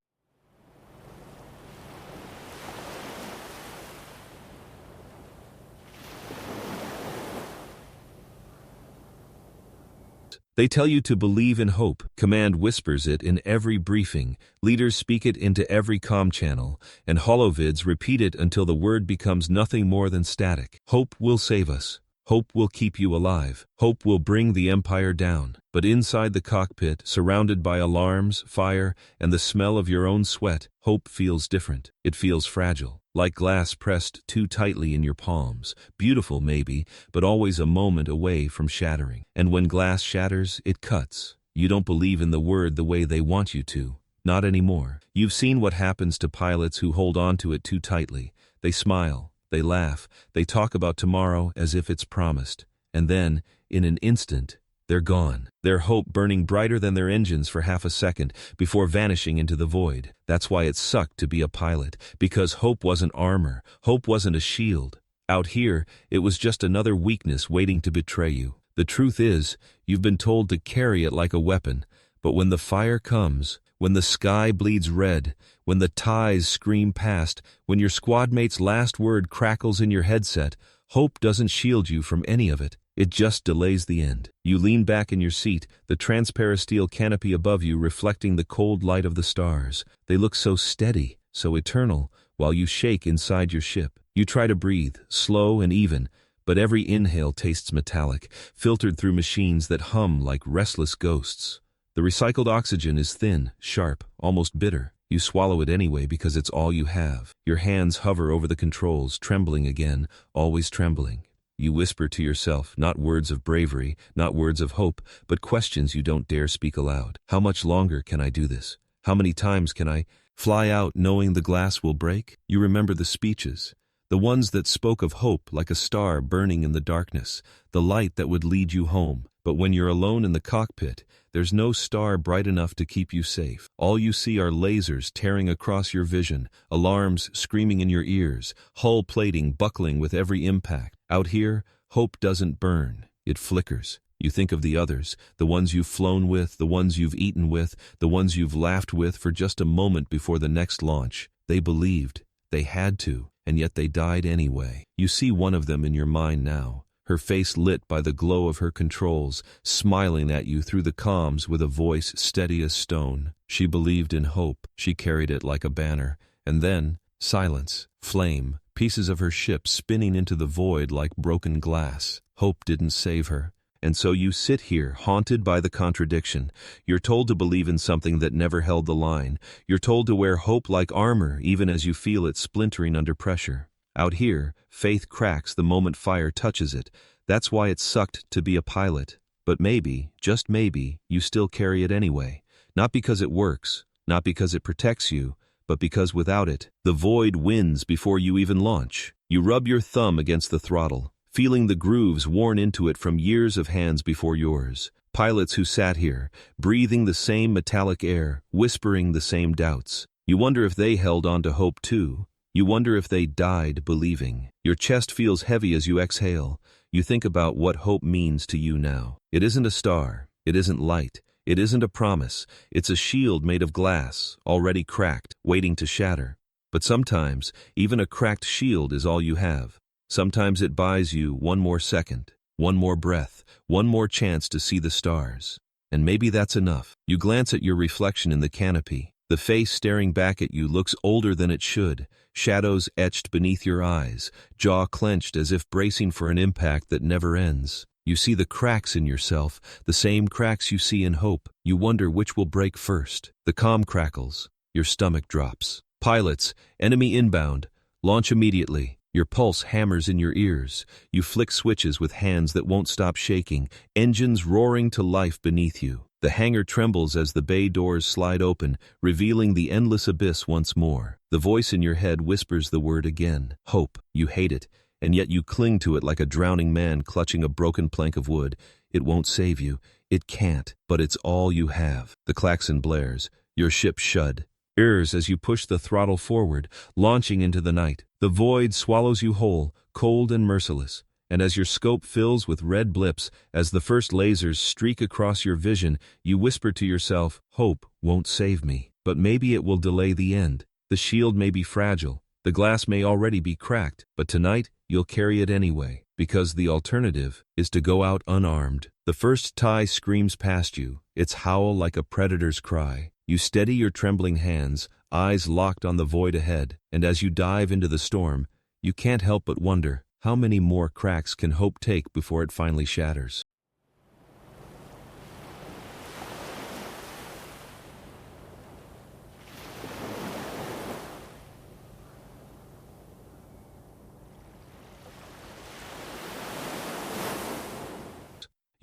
They tell you to believe in hope. Command whispers it in every briefing. Leaders speak it into every comm channel, and holovids repeat it until the word becomes nothing more than static. Hope will save us. Hope will keep you alive. Hope will bring the Empire down. But inside the cockpit, surrounded by alarms, fire, and the smell of your own sweat, hope feels different. It feels fragile. like glass pressed too tightly in your palms. Beautiful maybe, but always a moment away from shattering. And when glass shatters, it cuts. You don't believe in the word the way they want you to. Not anymore. You've seen what happens to pilots who hold on to it too tightly. They smile, they laugh, they talk about tomorrow as if it's promised. And then, in an instant, they're gone. Their hope burning brighter than their engines for half a second before vanishing into the void. That's why it sucked to be a pilot, because hope wasn't armor, hope wasn't a shield. Out here, it was just another weakness waiting to betray you. The truth is, you've been told to carry it like a weapon, but when the fire comes, when the sky bleeds red, when the ties scream past, when your squad mate's last word crackles in your headset, hope doesn't shield you from any of it. It just delays the end. You lean back in your seat, the transparent steel canopy above you reflecting the cold light of the stars. They look so steady, so eternal, while you shake inside your ship. You try to breathe, slow and even, but every inhale tastes metallic, filtered through machines that hum like restless ghosts. The recycled oxygen is thin, sharp, almost bitter. You swallow it anyway because it's all you have. Your hands hover over the controls, trembling again, always trembling. You whisper to yourself, not words of bravery, not words of hope, but questions you don't dare speak aloud. How much longer can I do this? How many times can I fly out knowing the glass will break? You remember the speeches, the ones that spoke of hope like a star burning in the darkness, the light that would lead you home. But when you're alone in the cockpit, there's no star bright enough to keep you safe. All you see are lasers tearing across your vision, alarms screaming in your ears, hull plating buckling with every impact. Out here, hope doesn't burn, it flickers. You think of the others, the ones you've flown with, the ones you've eaten with, the ones you've laughed with for just a moment before the next launch. They believed, they had to, and yet they died anyway. You see one of them in your mind now, her face lit by the glow of her controls, smiling at you through the comms with a voice steady as stone. She believed in hope, she carried it like a banner, and then, silence, flame, pieces of her ship spinning into the void like broken glass. Hope didn't save her. And so you sit here, haunted by the contradiction. You're told to believe in something that never held the line. You're told to wear hope like armor, even as you feel it splintering under pressure. Out here, faith cracks the moment fire touches it. That's why it sucked to be a pilot. But maybe, just maybe, you still carry it anyway. Not because it works, not because it protects you, but because without it, the void wins before you even launch. You rub your thumb against the throttle, feeling the grooves worn into it from years of hands before yours. Pilots who sat here, breathing the same metallic air, whispering the same doubts. You wonder if they held on to hope too. You wonder if they died believing. Your chest feels heavy as you exhale. You think about what hope means to you now. It isn't a star. It isn't light. It isn't a promise. It's a shield made of glass, already cracked, waiting to shatter. But sometimes, even a cracked shield is all you have. Sometimes it buys you one more second, one more breath, one more chance to see the stars. And maybe that's enough. You glance at your reflection in the canopy. The face staring back at you looks older than it should, shadows etched beneath your eyes, jaw clenched as if bracing for an impact that never ends. You see the cracks in yourself, the same cracks you see in hope. You wonder which will break first. The comm crackles. Your stomach drops. Pilots, enemy inbound. Launch immediately. Your pulse hammers in your ears. You flick switches with hands that won't stop shaking, engines roaring to life beneath you. The hangar trembles as the bay doors slide open, revealing the endless abyss once more. The voice in your head whispers the word again. Hope. You hate it, and yet you cling to it like a drowning man clutching a broken plank of wood. It won't save you. It can't, but it's all you have. The klaxon blares. Your ship shud. Errs as you push the throttle forward, launching into the night. The void swallows you whole, cold and merciless. And as your scope fills with red blips, as the first lasers streak across your vision, you whisper to yourself, hope won't save me. But maybe it will delay the end. The shield may be fragile, the glass may already be cracked, but tonight you'll carry it anyway, because the alternative is to go out unarmed. The first tie screams past you, its howl like a predator's cry. You steady your trembling hands, eyes locked on the void ahead, and as you dive into the storm, you can't help but wonder, how many more cracks can hope take before it finally shatters?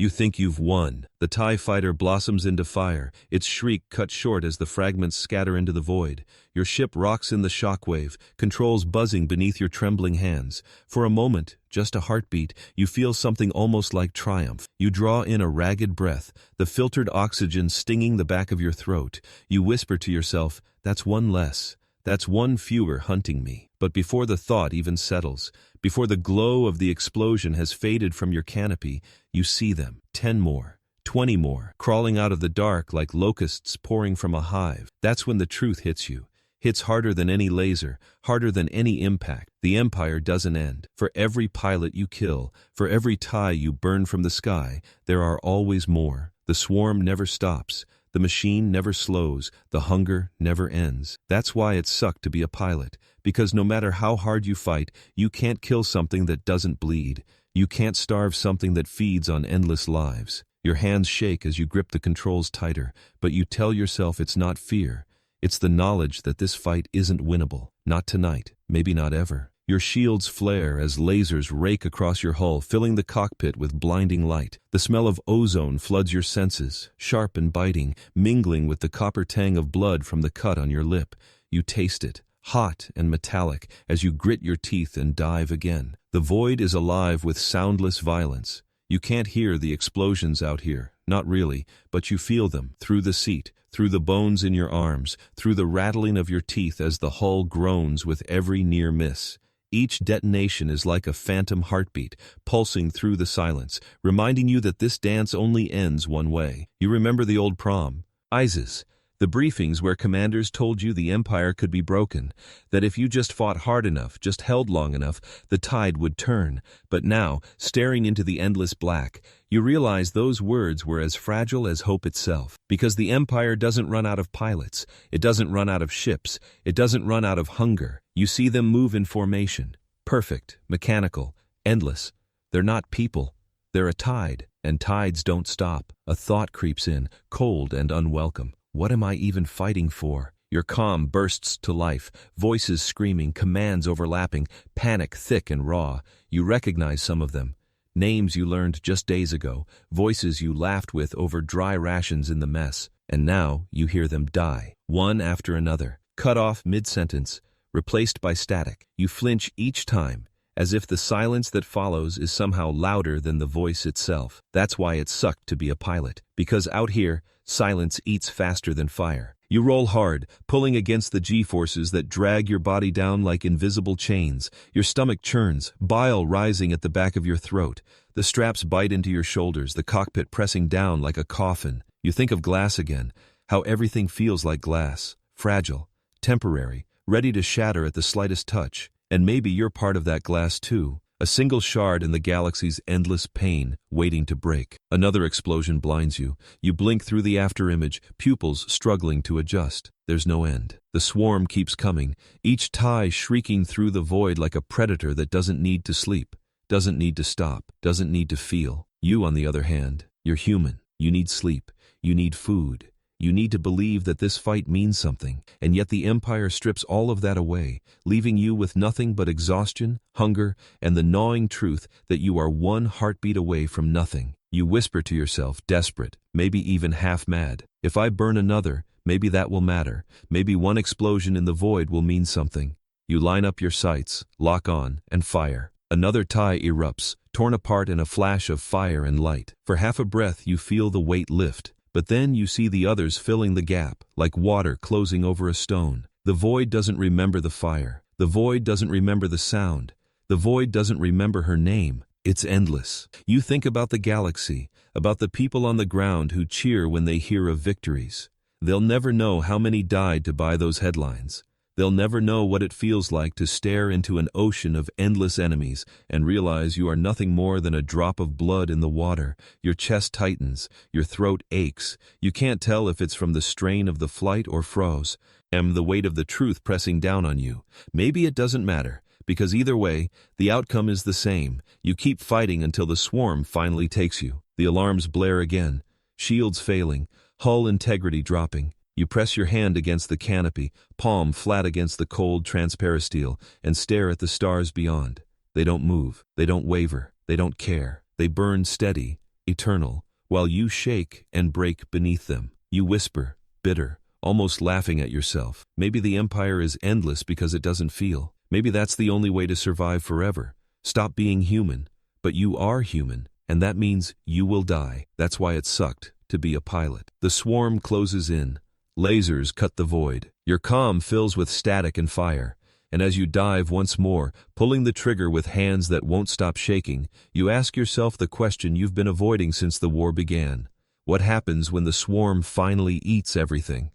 You think you've won. The TIE fighter blossoms into fire, its shriek cut short as the fragments scatter into the void. Your ship rocks in the shockwave, controls buzzing beneath your trembling hands. For a moment, just a heartbeat, you feel something almost like triumph. You draw in a ragged breath, the filtered oxygen stinging the back of your throat. You whisper to yourself, "That's one less. That's one fewer hunting me." But before the thought even settles, before the glow of the explosion has faded from your canopy, you see them. 10 more, 20 more, crawling out of the dark like locusts pouring from a hive. That's when the truth hits you. Hits harder than any laser, harder than any impact. The Empire doesn't end. For every pilot you kill, for every TIE you burn from the sky, there are always more. The swarm never stops. The machine never slows, the hunger never ends. That's why it sucked to be a pilot, because no matter how hard you fight, you can't kill something that doesn't bleed. You can't starve something that feeds on endless lives. Your hands shake as you grip the controls tighter, but you tell yourself it's not fear. It's the knowledge that this fight isn't winnable. Not tonight, maybe not ever. Your shields flare as lasers rake across your hull, filling the cockpit with blinding light. The smell of ozone floods your senses, sharp and biting, mingling with the copper tang of blood from the cut on your lip. You taste it, hot and metallic, as you grit your teeth and dive again. The void is alive with soundless violence. You can't hear the explosions out here, not really, but you feel them, through the seat, through the bones in your arms, through the rattling of your teeth as the hull groans with every near miss. Each detonation is like a phantom heartbeat, pulsing through the silence, reminding you that this dance only ends one way. You remember the old prom, ISIS, the briefings where commanders told you the Empire could be broken, that if you just fought hard enough, just held long enough, the tide would turn. But now, staring into the endless black, you realize those words were as fragile as hope itself. Because the Empire doesn't run out of pilots, it doesn't run out of ships, it doesn't run out of hunger. You see them move in formation, perfect, mechanical, endless. They're not people, they're a tide, and tides don't stop. A thought creeps in, cold and unwelcome. What am I even fighting for? Your calm bursts to life, voices screaming, commands overlapping, panic thick and raw. You recognize some of them. Names you learned just days ago, voices you laughed with over dry rations in the mess. And now you hear them die, one after another, cut off mid-sentence, replaced by static. You flinch each time, as if the silence that follows is somehow louder than the voice itself. That's why it sucked to be a pilot, because out here, silence eats faster than fire. You roll hard, pulling against the G-forces that drag your body down like invisible chains. Your stomach churns, bile rising at the back of your throat. The straps bite into your shoulders, the cockpit pressing down like a coffin. You think of glass again, how everything feels like glass, fragile, temporary, ready to shatter at the slightest touch. And maybe you're part of that glass too, a single shard in the galaxy's endless pain, waiting to break. Another explosion blinds you. You blink through the afterimage, pupils struggling to adjust. There's no end. The swarm keeps coming, each TIE shrieking through the void like a predator that doesn't need to sleep, doesn't need to stop, doesn't need to feel. You, on the other hand, you're human. You need sleep. You need food. You need to believe that this fight means something, and yet the Empire strips all of that away, leaving you with nothing but exhaustion, hunger, and the gnawing truth that you are one heartbeat away from nothing. You whisper to yourself, desperate, maybe even half mad, if I burn another, maybe that will matter. Maybe one explosion in the void will mean something. You line up your sights, lock on, and fire. Another TIE erupts, torn apart in a flash of fire and light. For half a breath you feel the weight lift. But then you see the others filling the gap, like water closing over a stone. The void doesn't remember the fire. The void doesn't remember the sound. The void doesn't remember her name. It's endless. You think about the galaxy, about the people on the ground who cheer when they hear of victories. They'll never know how many died to buy those headlines. They'll never know what it feels like to stare into an ocean of endless enemies and realize you are nothing more than a drop of blood in the water. Your chest tightens, your throat aches. You can't tell if it's from the strain of the flight or froze, and the weight of the truth pressing down on you. Maybe it doesn't matter, because either way, the outcome is the same. You keep fighting until the swarm finally takes you. The alarms blare again, shields failing, hull integrity dropping. You press your hand against the canopy, palm flat against the cold transparisteel, and stare at the stars beyond. They don't move, they don't waver, they don't care. They burn steady, eternal, while you shake and break beneath them. You whisper, bitter, almost laughing at yourself. Maybe the empire is endless because it doesn't feel. Maybe that's the only way to survive forever. Stop being human. But you are human, and that means you will die. That's why it sucked to be a pilot. The swarm closes in. Lasers cut the void. Your comm fills with static and fire. And as you dive once more, pulling the trigger with hands that won't stop shaking, you ask yourself the question you've been avoiding since the war began. What happens when the swarm finally eats everything?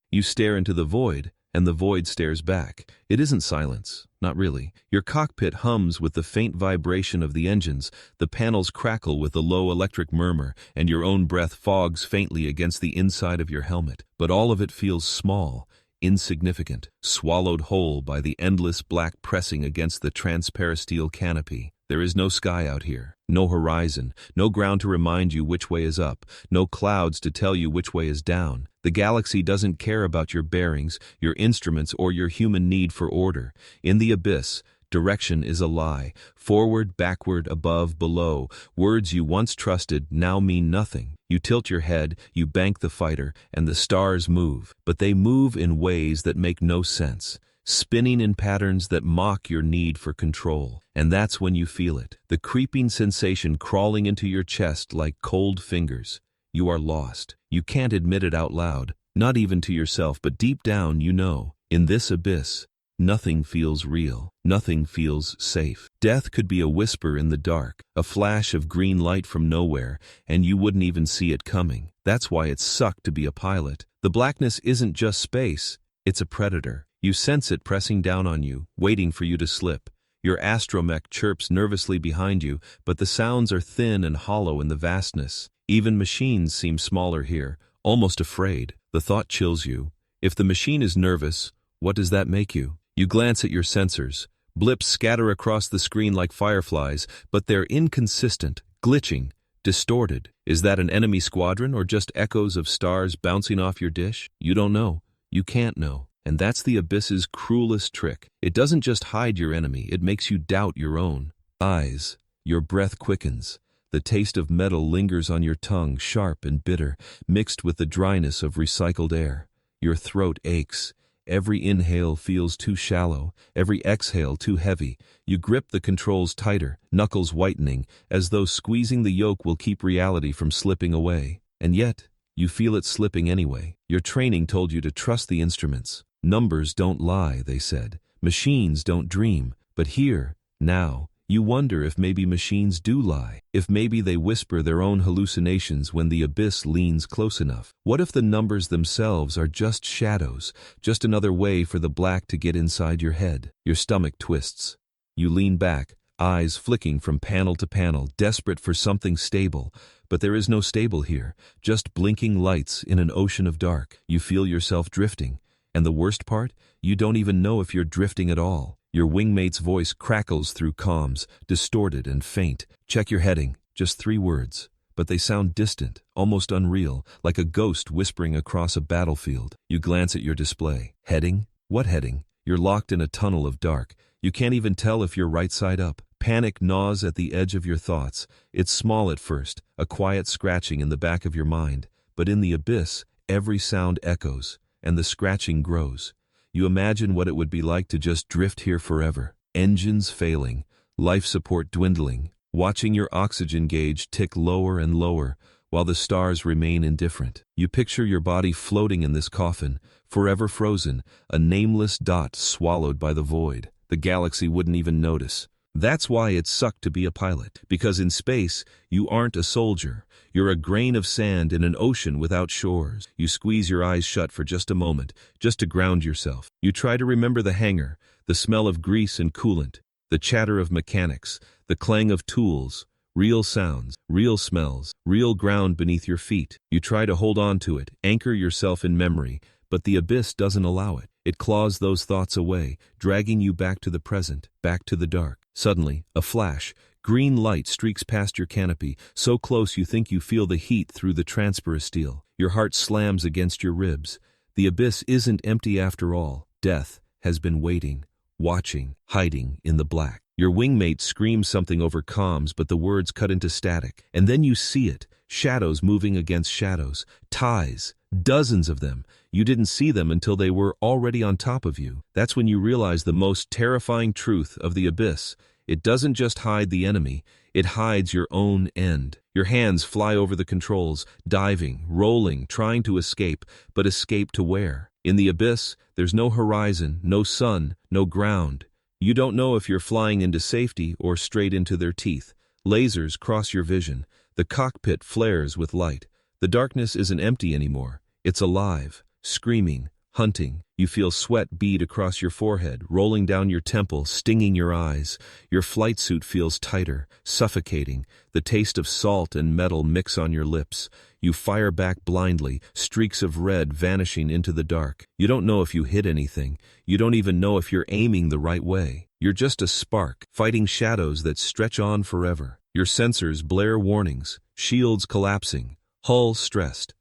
You stare into the void, and the void stares back. It isn't silence. Not really. Your cockpit hums with the faint vibration of the engines, the panels crackle with a low electric murmur, and your own breath fogs faintly against the inside of your helmet. But all of it feels small, insignificant, swallowed whole by the endless black pressing against the transparasteel canopy. There is no sky out here, no horizon, no ground to remind you which way is up, no clouds to tell you which way is down. The galaxy doesn't care about your bearings, your instruments, or your human need for order. In the abyss, direction is a lie. Forward, backward, above, below. Words you once trusted now mean nothing. You tilt your head, you bank the fighter, and the stars move. But they move in ways that make no sense, spinning in patterns that mock your need for control. And that's when you feel it, the creeping sensation crawling into your chest like cold fingers. You are lost. You can't admit it out loud, not even to yourself, but deep down you know, in this abyss, nothing feels real, nothing feels safe. Death could be a whisper in the dark, a flash of green light from nowhere, and you wouldn't even see it coming. That's why it sucked to be a pilot. The blackness isn't just space, it's a predator. You sense it pressing down on you, waiting for you to slip. Your astromech chirps nervously behind you, but the sounds are thin and hollow in the vastness. Even machines seem smaller here, almost afraid. The thought chills you. If the machine is nervous, what does that make you? You glance at your sensors. Blips scatter across the screen like fireflies, but they're inconsistent, glitching, distorted. Is that an enemy squadron or just echoes of stars bouncing off your dish? You don't know. You can't know. And that's the abyss's cruelest trick. It doesn't just hide your enemy, it makes you doubt your own. Eyes. Your breath quickens. The taste of metal lingers on your tongue, sharp and bitter, mixed with the dryness of recycled air. Your throat aches. Every inhale feels too shallow, every exhale too heavy. You grip the controls tighter, knuckles whitening, as though squeezing the yoke will keep reality from slipping away. And yet, you feel it slipping anyway. Your training told you to trust the instruments. Numbers don't lie, they said. Machines don't dream. But here, now, you wonder if maybe machines do lie, if maybe they whisper their own hallucinations when the abyss leans close enough. What if the numbers themselves are just shadows, just another way for the black to get inside your head? Your stomach twists. You lean back, eyes flicking from panel to panel, desperate for something stable. But there is no stable here, just blinking lights in an ocean of dark. You feel yourself drifting. And the worst part? You don't even know if you're drifting at all. Your wingmate's voice crackles through comms, distorted and faint. Check your heading, just 3 words. But they sound distant, almost unreal, like a ghost whispering across a battlefield. You glance at your display. Heading? What heading? You're locked in a tunnel of dark. You can't even tell if you're right side up. Panic gnaws at the edge of your thoughts. It's small at first, a quiet scratching in the back of your mind. But in the abyss, every sound echoes, and the scratching grows. You imagine what it would be like to just drift here forever. Engines failing, life support dwindling, watching your oxygen gauge tick lower and lower, while the stars remain indifferent. You picture your body floating in this coffin, forever frozen, a nameless dot swallowed by the void. The galaxy wouldn't even notice. That's why it sucked to be a pilot, because in space, you aren't a soldier. You're a grain of sand in an ocean without shores. You squeeze your eyes shut for just a moment, just to ground yourself. You try to remember the hangar, the smell of grease and coolant, the chatter of mechanics, the clang of tools, real sounds, real smells, real ground beneath your feet. You try to hold on to it, anchor yourself in memory, but the abyss doesn't allow it. It claws those thoughts away, dragging you back to the present, back to the dark. Suddenly, a flash, green light streaks past your canopy, so close you think you feel the heat through the transparasteel. Your heart slams against your ribs. The abyss isn't empty after all. Death has been waiting, watching, hiding in the black. Your wingmate screams something over comms, but the words cut into static. And then you see it, shadows moving against shadows, ties, dozens of them. You didn't see them until they were already on top of you. That's when you realize the most terrifying truth of the abyss. It doesn't just hide the enemy, it hides your own end. Your hands fly over the controls, diving, rolling, trying to escape, but escape to where? In the abyss, there's no horizon, no sun, no ground. You don't know if you're flying into safety or straight into their teeth. Lasers cross your vision. The cockpit flares with light. The darkness isn't empty anymore. It's alive, screaming, hunting. You feel sweat bead across your forehead, rolling down your temple, stinging your eyes. Your flight suit feels tighter, suffocating. The taste of salt and metal mix on your lips. You fire back blindly, streaks of red vanishing into the dark. You don't know if you hit anything. You don't even know if you're aiming the right way. You're just a spark, fighting shadows that stretch on forever. Your sensors blare warnings, shields collapsing, hull stressed.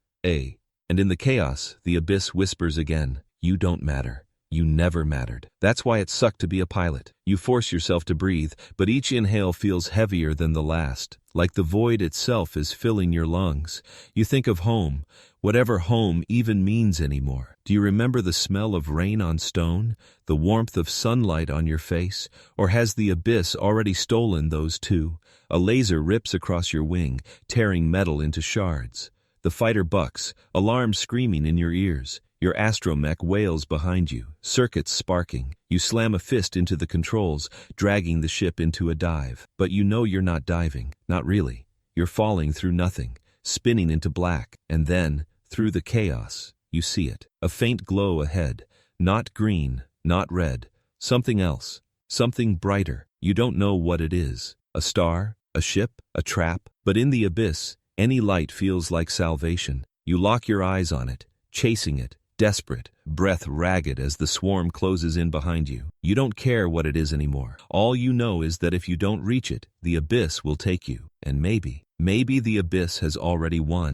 And in the chaos, the abyss whispers again, you don't matter. You never mattered. That's why it sucked to be a pilot. You force yourself to breathe, but each inhale feels heavier than the last, like the void itself is filling your lungs. You think of home, whatever home even means anymore. Do you remember the smell of rain on stone, the warmth of sunlight on your face, or has the abyss already stolen those too? A laser rips across your wing, tearing metal into shards. The fighter bucks, alarms screaming in your ears. Your astromech wails behind you, circuits sparking. You slam a fist into the controls, dragging the ship into a dive. But you know you're not diving, not really. You're falling through nothing, spinning into black. And then, through the chaos, you see it. A faint glow ahead. Not green, not red. Something else. Something brighter. You don't know what it is. A star? A ship? A trap? But in the abyss, any light feels like salvation. You lock your eyes on it, chasing it, desperate, breath ragged as the swarm closes in behind you. You don't care what it is anymore. All you know is that if you don't reach it, the abyss will take you. And maybe the abyss has already won.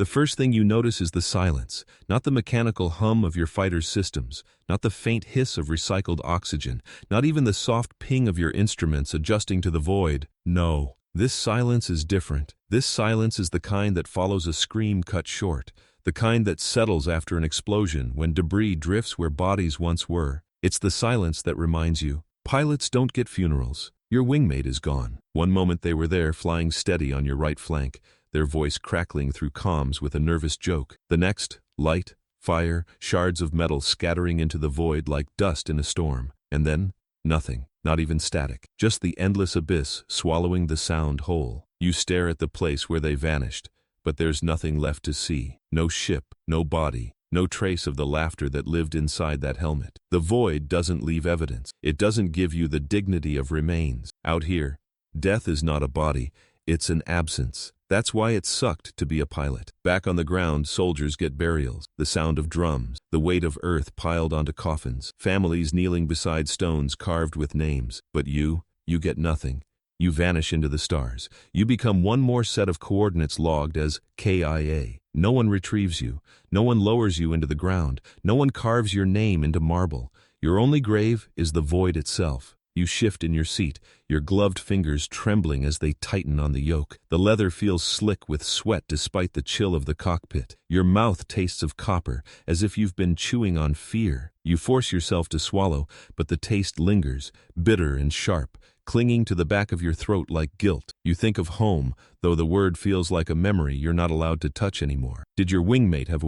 The first thing you notice is the silence, not the mechanical hum of your fighter's systems, not the faint hiss of recycled oxygen, not even the soft ping of your instruments adjusting to the void. No, this silence is different. This silence is the kind that follows a scream cut short, the kind that settles after an explosion when debris drifts where bodies once were. It's the silence that reminds you, pilots don't get funerals. Your wingmate is gone. One moment they were there, flying steady on your right flank, their voice crackling through comms with a nervous joke. The next, light, fire, shards of metal scattering into the void like dust in a storm. And then, nothing, not even static. Just the endless abyss swallowing the sound whole. You stare at the place where they vanished, but there's nothing left to see. No ship, no body, no trace of the laughter that lived inside that helmet. The void doesn't leave evidence. It doesn't give you the dignity of remains. Out here, death is not a body, it's an absence. That's why it sucked to be a pilot. Back on the ground, soldiers get burials, the sound of drums, the weight of earth piled onto coffins, families kneeling beside stones carved with names. But you get nothing. You vanish into the stars. You become one more set of coordinates logged as KIA. No one retrieves you. No one lowers you into the ground. No one carves your name into marble. Your only grave is the void itself. You shift in your seat, your gloved fingers trembling as they tighten on the yoke. The leather feels slick with sweat despite the chill of the cockpit. Your mouth tastes of copper, as if you've been chewing on fear. You force yourself to swallow, but the taste lingers, bitter and sharp, clinging to the back of your throat like guilt. You think of home, though the word feels like a memory you're not allowed to touch anymore. Did your wingmate have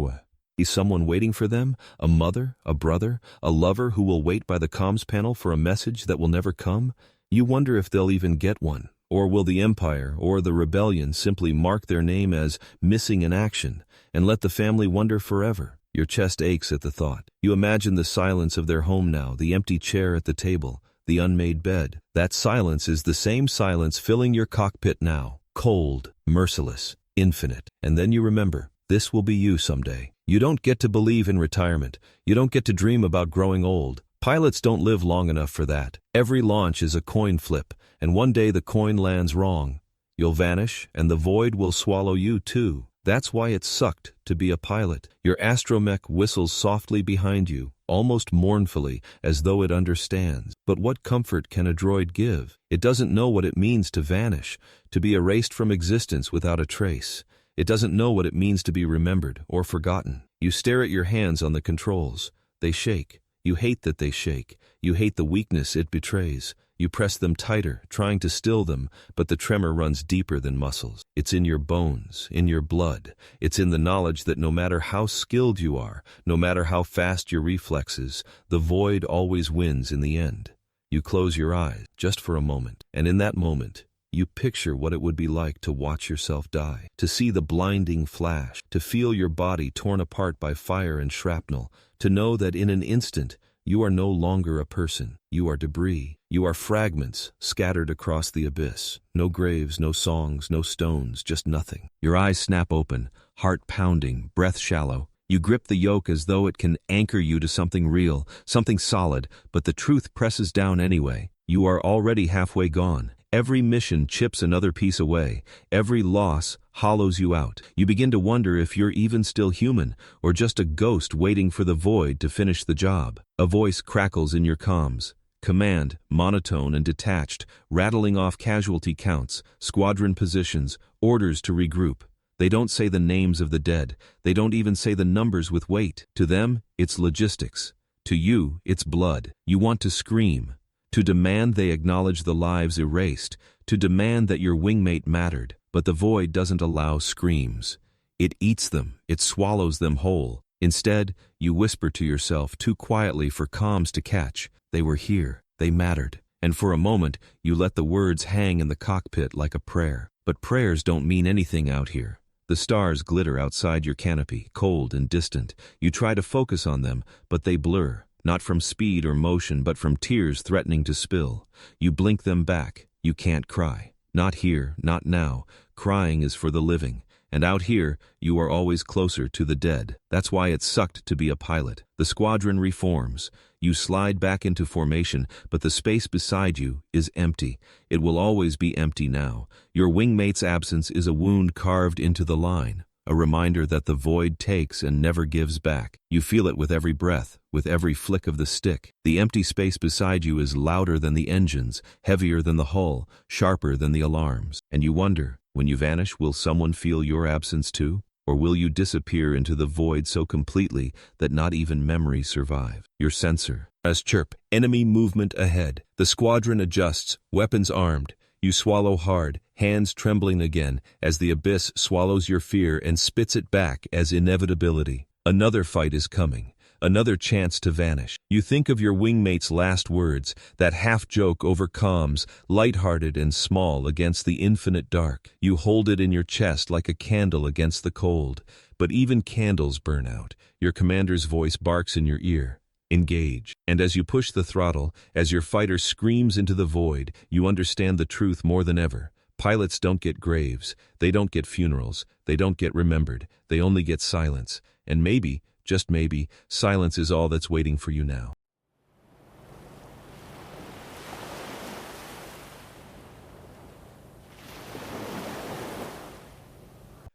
someone waiting for them? A mother, a brother, a lover who will wait by the comms panel for a message that will never come? You wonder if they'll even get one. Or will the Empire or the Rebellion simply mark their name as missing in action and let the family wonder forever? Your chest aches at the thought. You imagine the silence of their home now, the empty chair at the table, the unmade bed. That silence is the same silence filling your cockpit now. Cold, merciless, infinite. And then you remember, this will be you someday. You don't get to believe in retirement. You don't get to dream about growing old. Pilots don't live long enough for that. Every launch is a coin flip, and one day the coin lands wrong. You'll vanish, and the void will swallow you too. That's why it sucked to be a pilot. Your astromech whistles softly behind you, almost mournfully, as though it understands. But what comfort can a droid give? It doesn't know what it means to vanish, to be erased from existence without a trace. It doesn't know what it means to be remembered or forgotten. You stare at your hands on the controls. They shake. You hate that they shake. You hate the weakness it betrays. You press them tighter, trying to still them, but the tremor runs deeper than muscles. It's in your bones, in your blood. It's in the knowledge that no matter how skilled you are, no matter how fast your reflexes, the void always wins in the end. You close your eyes, just for a moment, and in that moment, you picture what it would be like to watch yourself die, to see the blinding flash, to feel your body torn apart by fire and shrapnel, to know that in an instant, you are no longer a person. You are debris. You are fragments scattered across the abyss. No graves, no songs, no stones, just nothing. Your eyes snap open, heart pounding, breath shallow. You grip the yoke as though it can anchor you to something real, something solid, but the truth presses down anyway. You are already halfway gone. Every mission chips another piece away. Every loss hollows you out. You begin to wonder if you're even still human, or just a ghost waiting for the void to finish the job. A voice crackles in your comms. Command, monotone and detached, rattling off casualty counts, squadron positions, orders to regroup. They don't say the names of the dead. They don't even say the numbers with weight. To them, it's logistics. To you, it's blood. You want to scream. To demand they acknowledge the lives erased, to demand that your wingmate mattered. But the void doesn't allow screams. It eats them, it swallows them whole. Instead, you whisper to yourself too quietly for comms to catch. They were here, they mattered. And for a moment, you let the words hang in the cockpit like a prayer. But prayers don't mean anything out here. The stars glitter outside your canopy, cold and distant. You try to focus on them, but they blur. Not from speed or motion, but from tears threatening to spill. You blink them back. You can't cry. Not here, not now. Crying is for the living. And out here, you are always closer to the dead. That's why it sucked to be a pilot. The squadron reforms. You slide back into formation, but the space beside you is empty. It will always be empty now. Your wingmate's absence is a wound carved into the line. A reminder that the void takes and never gives back. You feel it with every breath, with every flick of the stick. The empty space beside you is louder than the engines, heavier than the hull, sharper than the alarms. And you wonder, when you vanish, will someone feel your absence too? Or will you disappear into the void so completely that not even memories survive? Your sensor. As chirp, enemy movement ahead. The squadron adjusts, weapons armed. You swallow hard, hands trembling again, as the abyss swallows your fear and spits it back as inevitability. Another fight is coming, another chance to vanish. You think of your wingmate's last words, that half-joke over comms, light-hearted and small against the infinite dark. You hold it in your chest like a candle against the cold. But even candles burn out. Your commander's voice barks in your ear. Engage. And as you push the throttle, as your fighter screams into the void, you understand the truth more than ever. Pilots don't get graves. They don't get funerals. They don't get remembered. They only get silence. And maybe, just maybe, silence is all that's waiting for you now.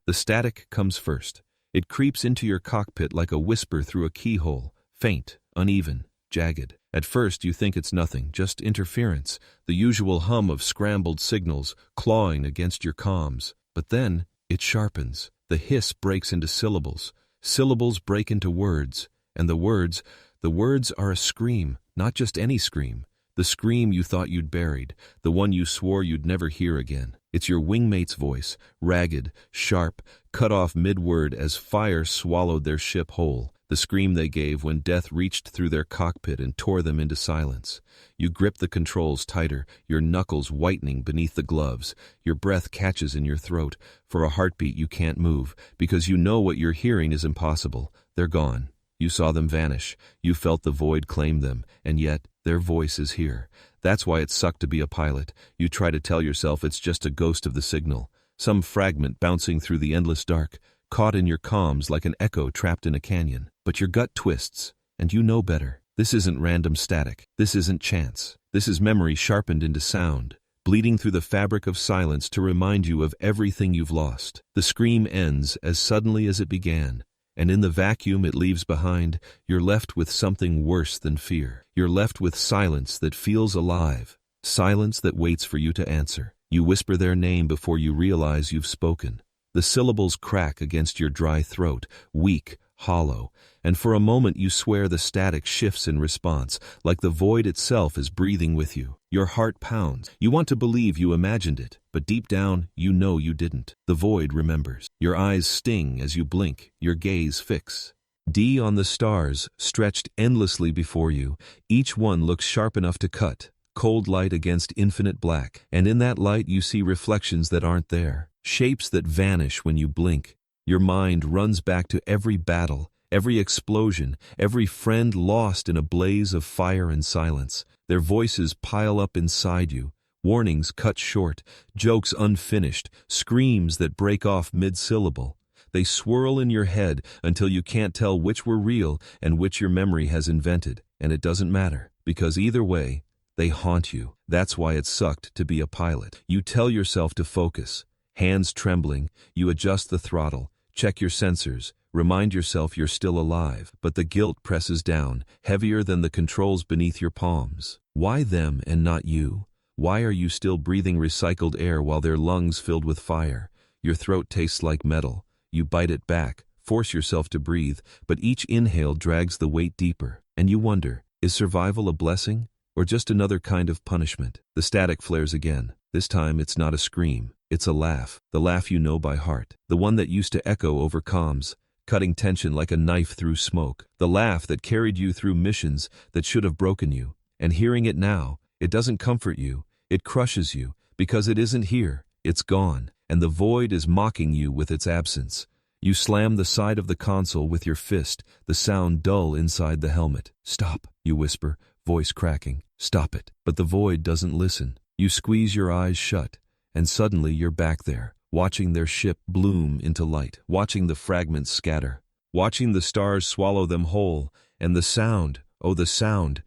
The static comes first. It creeps into your cockpit like a whisper through a keyhole, faint, uneven, jagged. At first you think it's nothing, just interference, the usual hum of scrambled signals clawing against your comms. But then it sharpens. The hiss breaks into syllables. Syllables break into words. And the words are a scream, not just any scream. The scream you thought you'd buried, the one you swore you'd never hear again. It's your wingmate's voice, ragged, sharp, cut off mid-word as fire swallowed their ship whole. The scream they gave when death reached through their cockpit and tore them into silence. You grip the controls tighter, your knuckles whitening beneath the gloves. Your breath catches in your throat. For a heartbeat you can't move, because you know what you're hearing is impossible. They're gone. You saw them vanish. You felt the void claim them, and yet their voice is here. That's why it sucked to be a pilot. You try to tell yourself it's just a ghost of the signal, some fragment bouncing through the endless dark, caught in your comms like an echo trapped in a canyon. But your gut twists, and you know better. This isn't random static. This isn't chance. This is memory sharpened into sound. bleeding through the fabric of silence to remind you of everything you've lost. The scream ends as suddenly as it began, and in the vacuum it leaves behind, you're left with something worse than fear. You're left with silence that feels alive, silence that waits for you to answer. You whisper their name before you realize you've spoken. The syllables crack against your dry throat, weak, hollow, and for a moment you swear the static shifts in response, like the void itself is breathing with you. Your heart pounds. You want to believe you imagined it, but deep down, you know you didn't. The void remembers. Your eyes sting as you blink, your gaze fix. D on the stars, stretched endlessly before you, each one looks sharp enough to cut. Cold light against infinite black, and in that light you see reflections that aren't there, shapes that vanish when you blink. Your mind runs back to every battle, every explosion, every friend lost in a blaze of fire and silence. Their voices pile up inside you, warnings cut short, jokes unfinished, screams that break off mid-syllable. They swirl in your head until you can't tell which were real and which your memory has invented, and it doesn't matter, because either way, they haunt you. That's why it sucked to be a pilot. You tell yourself to focus. Hands trembling, you adjust the throttle, check your sensors, remind yourself you're still alive, but the guilt presses down, heavier than the controls beneath your palms. Why them and not you? Why are you still breathing recycled air while their lungs filled with fire? Your throat tastes like metal. You bite it back, force yourself to breathe, but each inhale drags the weight deeper, and you wonder, is survival a blessing? Or just another kind of punishment? The static flares again. This time it's not a scream, it's a laugh, the laugh you know by heart, the one that used to echo over comms, cutting tension like a knife through smoke, the laugh that carried you through missions that should have broken you, and hearing it now, it doesn't comfort you, it crushes you, because it isn't here, it's gone, and the void is mocking you with its absence. You slam the side of the console with your fist, the sound dull inside the helmet. Stop, you whisper, voice cracking. Stop it. But the void doesn't listen. You squeeze your eyes shut, and suddenly you're back there, watching their ship bloom into light, watching the fragments scatter, watching the stars swallow them whole, and the sound, oh the sound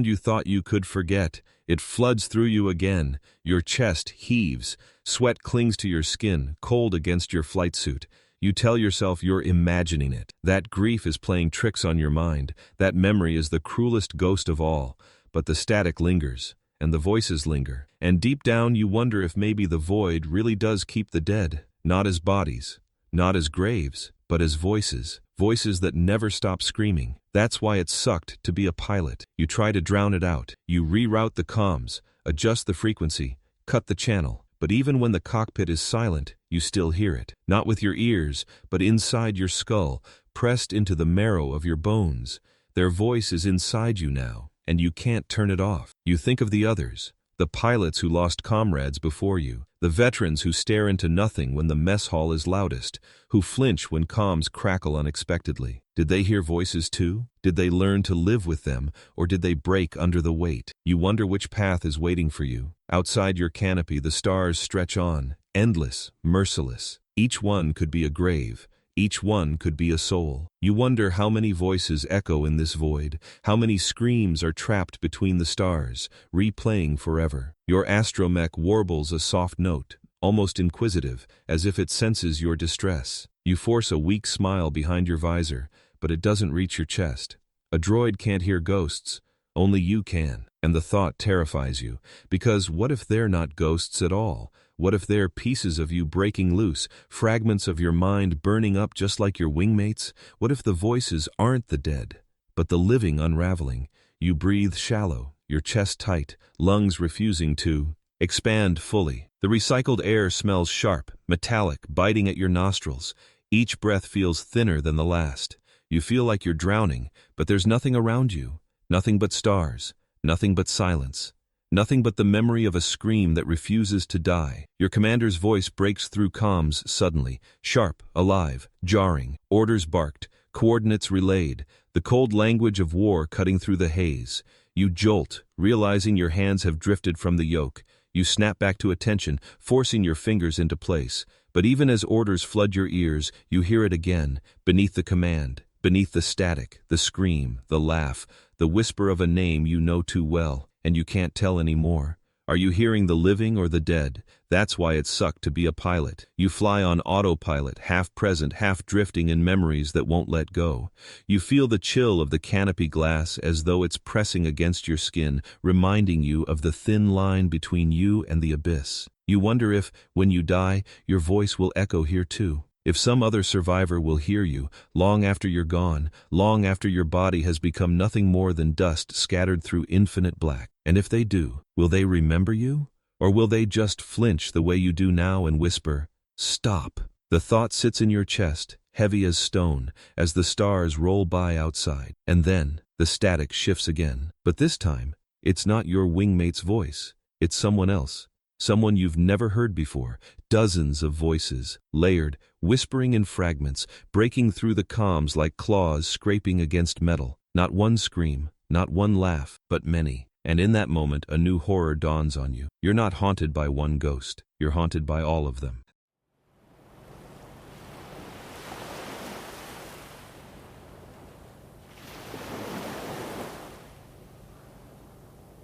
you thought you could forget, it floods through you again. Your chest heaves, sweat clings to your skin, cold against your flight suit. You tell yourself you're imagining it. That grief is playing tricks on your mind. That memory is the cruelest ghost of all. But the static lingers, and the voices linger. And deep down you wonder if maybe the void really does keep the dead, not as bodies, not as graves, but as voices. Voices that never stop screaming. That's why it sucked to be a pilot. You try to drown it out. You reroute the comms, adjust the frequency, cut the channel. But even when the cockpit is silent, you still hear it. Not with your ears, but inside your skull, pressed into the marrow of your bones. Their voice is inside you now, and you can't turn it off. You think of the others, the pilots who lost comrades before you, the veterans who stare into nothing when the mess hall is loudest, who flinch when comms crackle unexpectedly. Did they hear voices too? Did they learn to live with them, or did they break under the weight? You wonder which path is waiting for you. Outside your canopy, the stars stretch on, endless, merciless. Each one could be a grave. Each one could be a soul. You wonder how many voices echo in this void, how many screams are trapped between the stars, replaying forever. Your astromech warbles a soft note, almost inquisitive, as if it senses your distress. You force a weak smile behind your visor, but it doesn't reach your chest. A droid can't hear ghosts, only you can. And the thought terrifies you, because what if they're not ghosts at all? What if they're pieces of you breaking loose, fragments of your mind burning up just like your wingmates? What if the voices aren't the dead, but the living unraveling? You breathe shallow, your chest tight, lungs refusing to expand fully. The recycled air smells sharp, metallic, biting at your nostrils. Each breath feels thinner than the last. You feel like you're drowning, but there's nothing around you. Nothing but stars, nothing but silence. Nothing but the memory of a scream that refuses to die. Your commander's voice breaks through comms suddenly, sharp, alive, jarring. Orders barked, coordinates relayed, the cold language of war cutting through the haze. You jolt, realizing your hands have drifted from the yoke. You snap back to attention, forcing your fingers into place. But even as orders flood your ears, you hear it again, beneath the command, beneath the static, the scream, the laugh, the whisper of a name you know too well. And you can't tell anymore. Are you hearing the living or the dead? That's why it sucked to be a pilot. You fly on autopilot, half present, half drifting in memories that won't let go. You feel the chill of the canopy glass as though it's pressing against your skin, reminding you of the thin line between you and the abyss. You wonder if, when you die, your voice will echo here too. If some other survivor will hear you, long after you're gone, long after your body has become nothing more than dust scattered through infinite black. And if they do, will they remember you? Or will they just flinch the way you do now and whisper, "Stop"? The thought sits in your chest, heavy as stone, as the stars roll by outside. And then, the static shifts again. But this time, it's not your wingmate's voice. It's someone else. Someone you've never heard before. Dozens of voices, layered, whispering in fragments, breaking through the comms like claws scraping against metal. Not one scream, not one laugh, but many. And in that moment, a new horror dawns on you. You're not haunted by one ghost. You're haunted by all of them.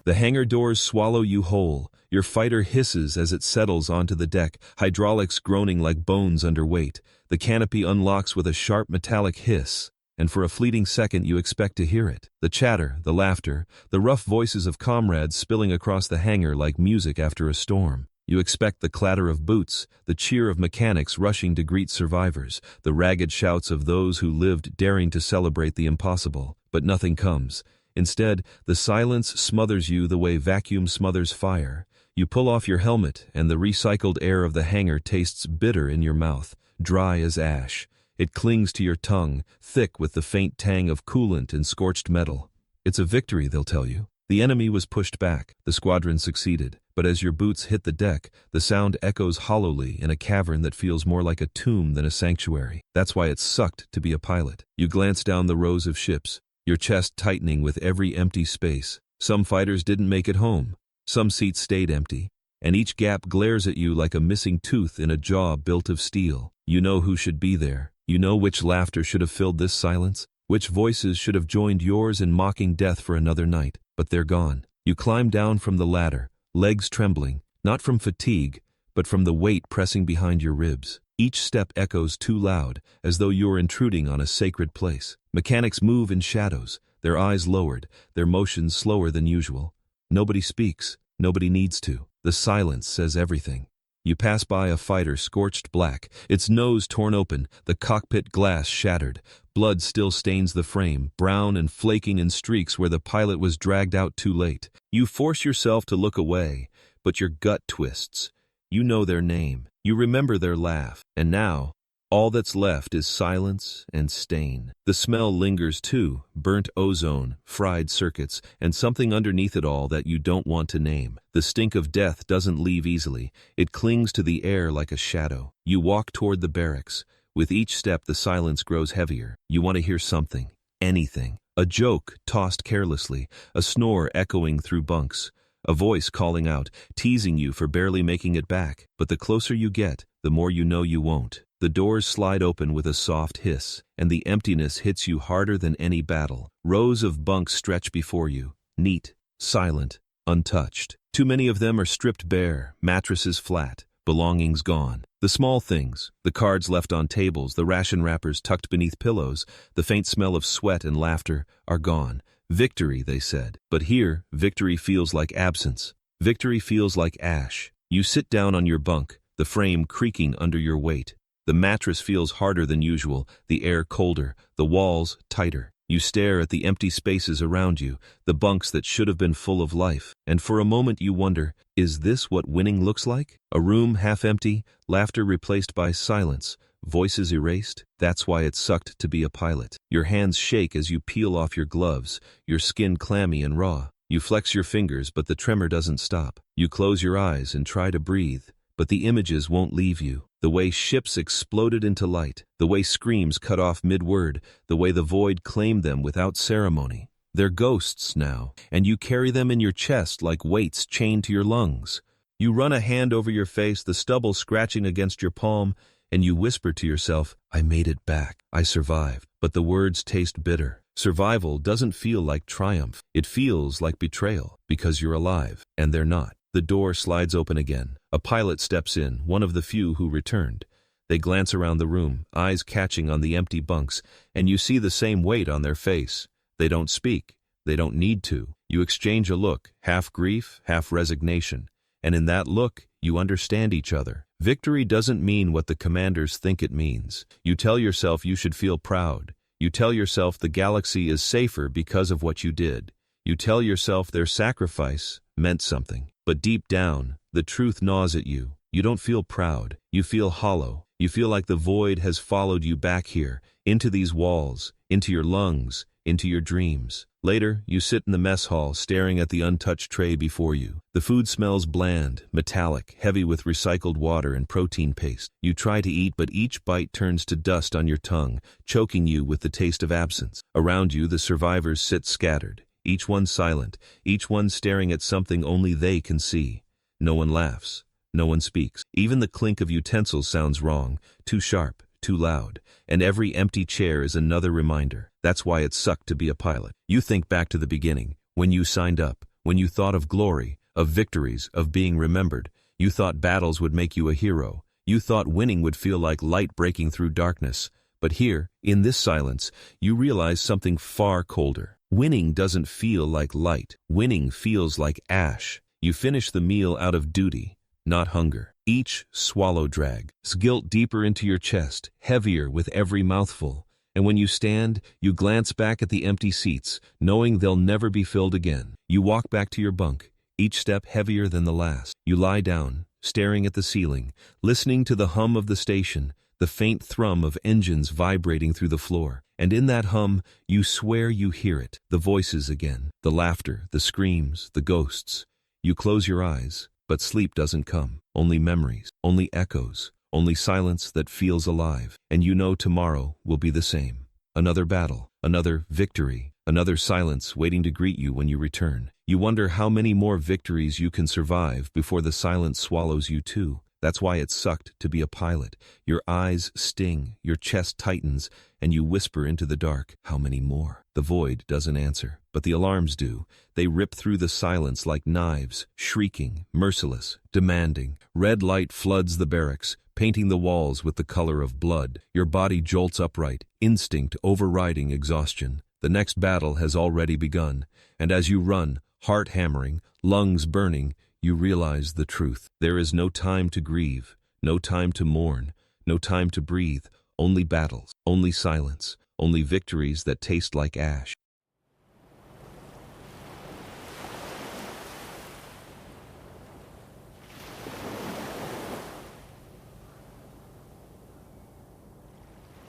The hangar doors swallow you whole. Your fighter hisses as it settles onto the deck, hydraulics groaning like bones under weight. The canopy unlocks with a sharp metallic hiss, and for a fleeting second you expect to hear it. The chatter, the laughter, the rough voices of comrades spilling across the hangar like music after a storm. You expect the clatter of boots, the cheer of mechanics rushing to greet survivors, the ragged shouts of those who lived daring to celebrate the impossible. But nothing comes. Instead, the silence smothers you the way vacuum smothers fire. You pull off your helmet, and the recycled air of the hangar tastes bitter in your mouth, dry as ash. It clings to your tongue, thick with the faint tang of coolant and scorched metal. It's a victory, they'll tell you. The enemy was pushed back, the squadron succeeded. But as your boots hit the deck, the sound echoes hollowly in a cavern that feels more like a tomb than a sanctuary. That's why it sucked to be a pilot. You glance down the rows of ships, your chest tightening with every empty space. Some fighters didn't make it home. Some seats stayed empty, and each gap glares at you like a missing tooth in a jaw built of steel. You know who should be there. You know which laughter should have filled this silence, which voices should have joined yours in mocking death for another night. But they're gone. You climb down from the ladder, legs trembling, not from fatigue, but from the weight pressing behind your ribs. Each step echoes too loud, as though you're intruding on a sacred place. Mechanics move in shadows, their eyes lowered, their motions slower than usual. Nobody speaks, nobody needs to. The silence says everything. You pass by a fighter scorched black, its nose torn open, the cockpit glass shattered. Blood still stains the frame, brown and flaking in streaks where the pilot was dragged out too late. You force yourself to look away, but your gut twists. You know their name. You remember their laugh. And now, all that's left is silence and stain. The smell lingers too, burnt ozone, fried circuits, and something underneath it all that you don't want to name. The stink of death doesn't leave easily. It clings to the air like a shadow. You walk toward the barracks. With each step, the silence grows heavier. You want to hear something, anything. A joke tossed carelessly, a snore echoing through bunks, a voice calling out, teasing you for barely making it back. But the closer you get, the more you know you won't. The doors slide open with a soft hiss, and the emptiness hits you harder than any battle. Rows of bunks stretch before you, neat, silent, untouched. Too many of them are stripped bare, mattresses flat, belongings gone. The small things, the cards left on tables, the ration wrappers tucked beneath pillows, the faint smell of sweat and laughter, are gone. Victory, they said. But here, victory feels like absence. Victory feels like ash. You sit down on your bunk, the frame creaking under your weight. The mattress feels harder than usual, the air colder, the walls tighter. You stare at the empty spaces around you, the bunks that should have been full of life. And for a moment you wonder, is this what winning looks like? A room half empty, laughter replaced by silence, voices erased? That's why it sucked to be a pilot. Your hands shake as you peel off your gloves, your skin clammy and raw. You flex your fingers, but the tremor doesn't stop. You close your eyes and try to breathe, but the images won't leave you. The way ships exploded into light, the way screams cut off mid-word, the way the void claimed them without ceremony. They're ghosts now, and you carry them in your chest like weights chained to your lungs. You run a hand over your face, the stubble scratching against your palm, and you whisper to yourself, "I made it back. I survived." But the words taste bitter. Survival doesn't feel like triumph. It feels like betrayal, because you're alive, and they're not. The door slides open again. A pilot steps in, one of the few who returned. They glance around the room, eyes catching on the empty bunks, and you see the same weight on their face. They don't speak. They don't need to. You exchange a look, half grief, half resignation. And in that look, you understand each other. Victory doesn't mean what the commanders think it means. You tell yourself you should feel proud. You tell yourself the galaxy is safer because of what you did. You tell yourself their sacrifice meant something. But deep down, the truth gnaws at you. You don't feel proud. You feel hollow. You feel like the void has followed you back here, into these walls, into your lungs, into your dreams. Later, you sit in the mess hall staring at the untouched tray before you. The food smells bland, metallic, heavy with recycled water and protein paste. You try to eat, but each bite turns to dust on your tongue, choking you with the taste of absence. Around you, the survivors sit scattered, each one silent, each one staring at something only they can see. No one laughs. No one speaks. Even the clink of utensils sounds wrong, too sharp, too loud, and every empty chair is another reminder. That's why it sucked to be a pilot. You think back to the beginning, when you signed up, when you thought of glory, of victories, of being remembered. You thought battles would make you a hero. You thought winning would feel like light breaking through darkness. But here, in this silence, you realize something far colder. Winning doesn't feel like light. Winning feels like ash. You finish the meal out of duty, not hunger. Each swallow drags guilt deeper into your chest, heavier with every mouthful. And when you stand, you glance back at the empty seats, knowing they'll never be filled again. You walk back to your bunk, each step heavier than the last. You lie down, staring at the ceiling, listening to the hum of the station, the faint thrum of engines vibrating through the floor. And in that hum, you swear you hear it, the voices again, the laughter, the screams, the ghosts. You close your eyes, but sleep doesn't come. Only memories, only echoes, only silence that feels alive. And you know tomorrow will be the same. Another battle, another victory, another silence waiting to greet you when you return. You wonder how many more victories you can survive before the silence swallows you too. That's why it sucked to be a pilot. Your eyes sting, your chest tightens, and you whisper into the dark, how many more? The void doesn't answer, but the alarms do. They rip through the silence like knives, shrieking, merciless, demanding. Red light floods the barracks, painting the walls with the color of blood. Your body jolts upright, instinct overriding exhaustion. The next battle has already begun, and as you run, heart hammering, lungs burning, you realize the truth. There is no time to grieve, no time to mourn, no time to breathe, only battles, only silence, only victories that taste like ash.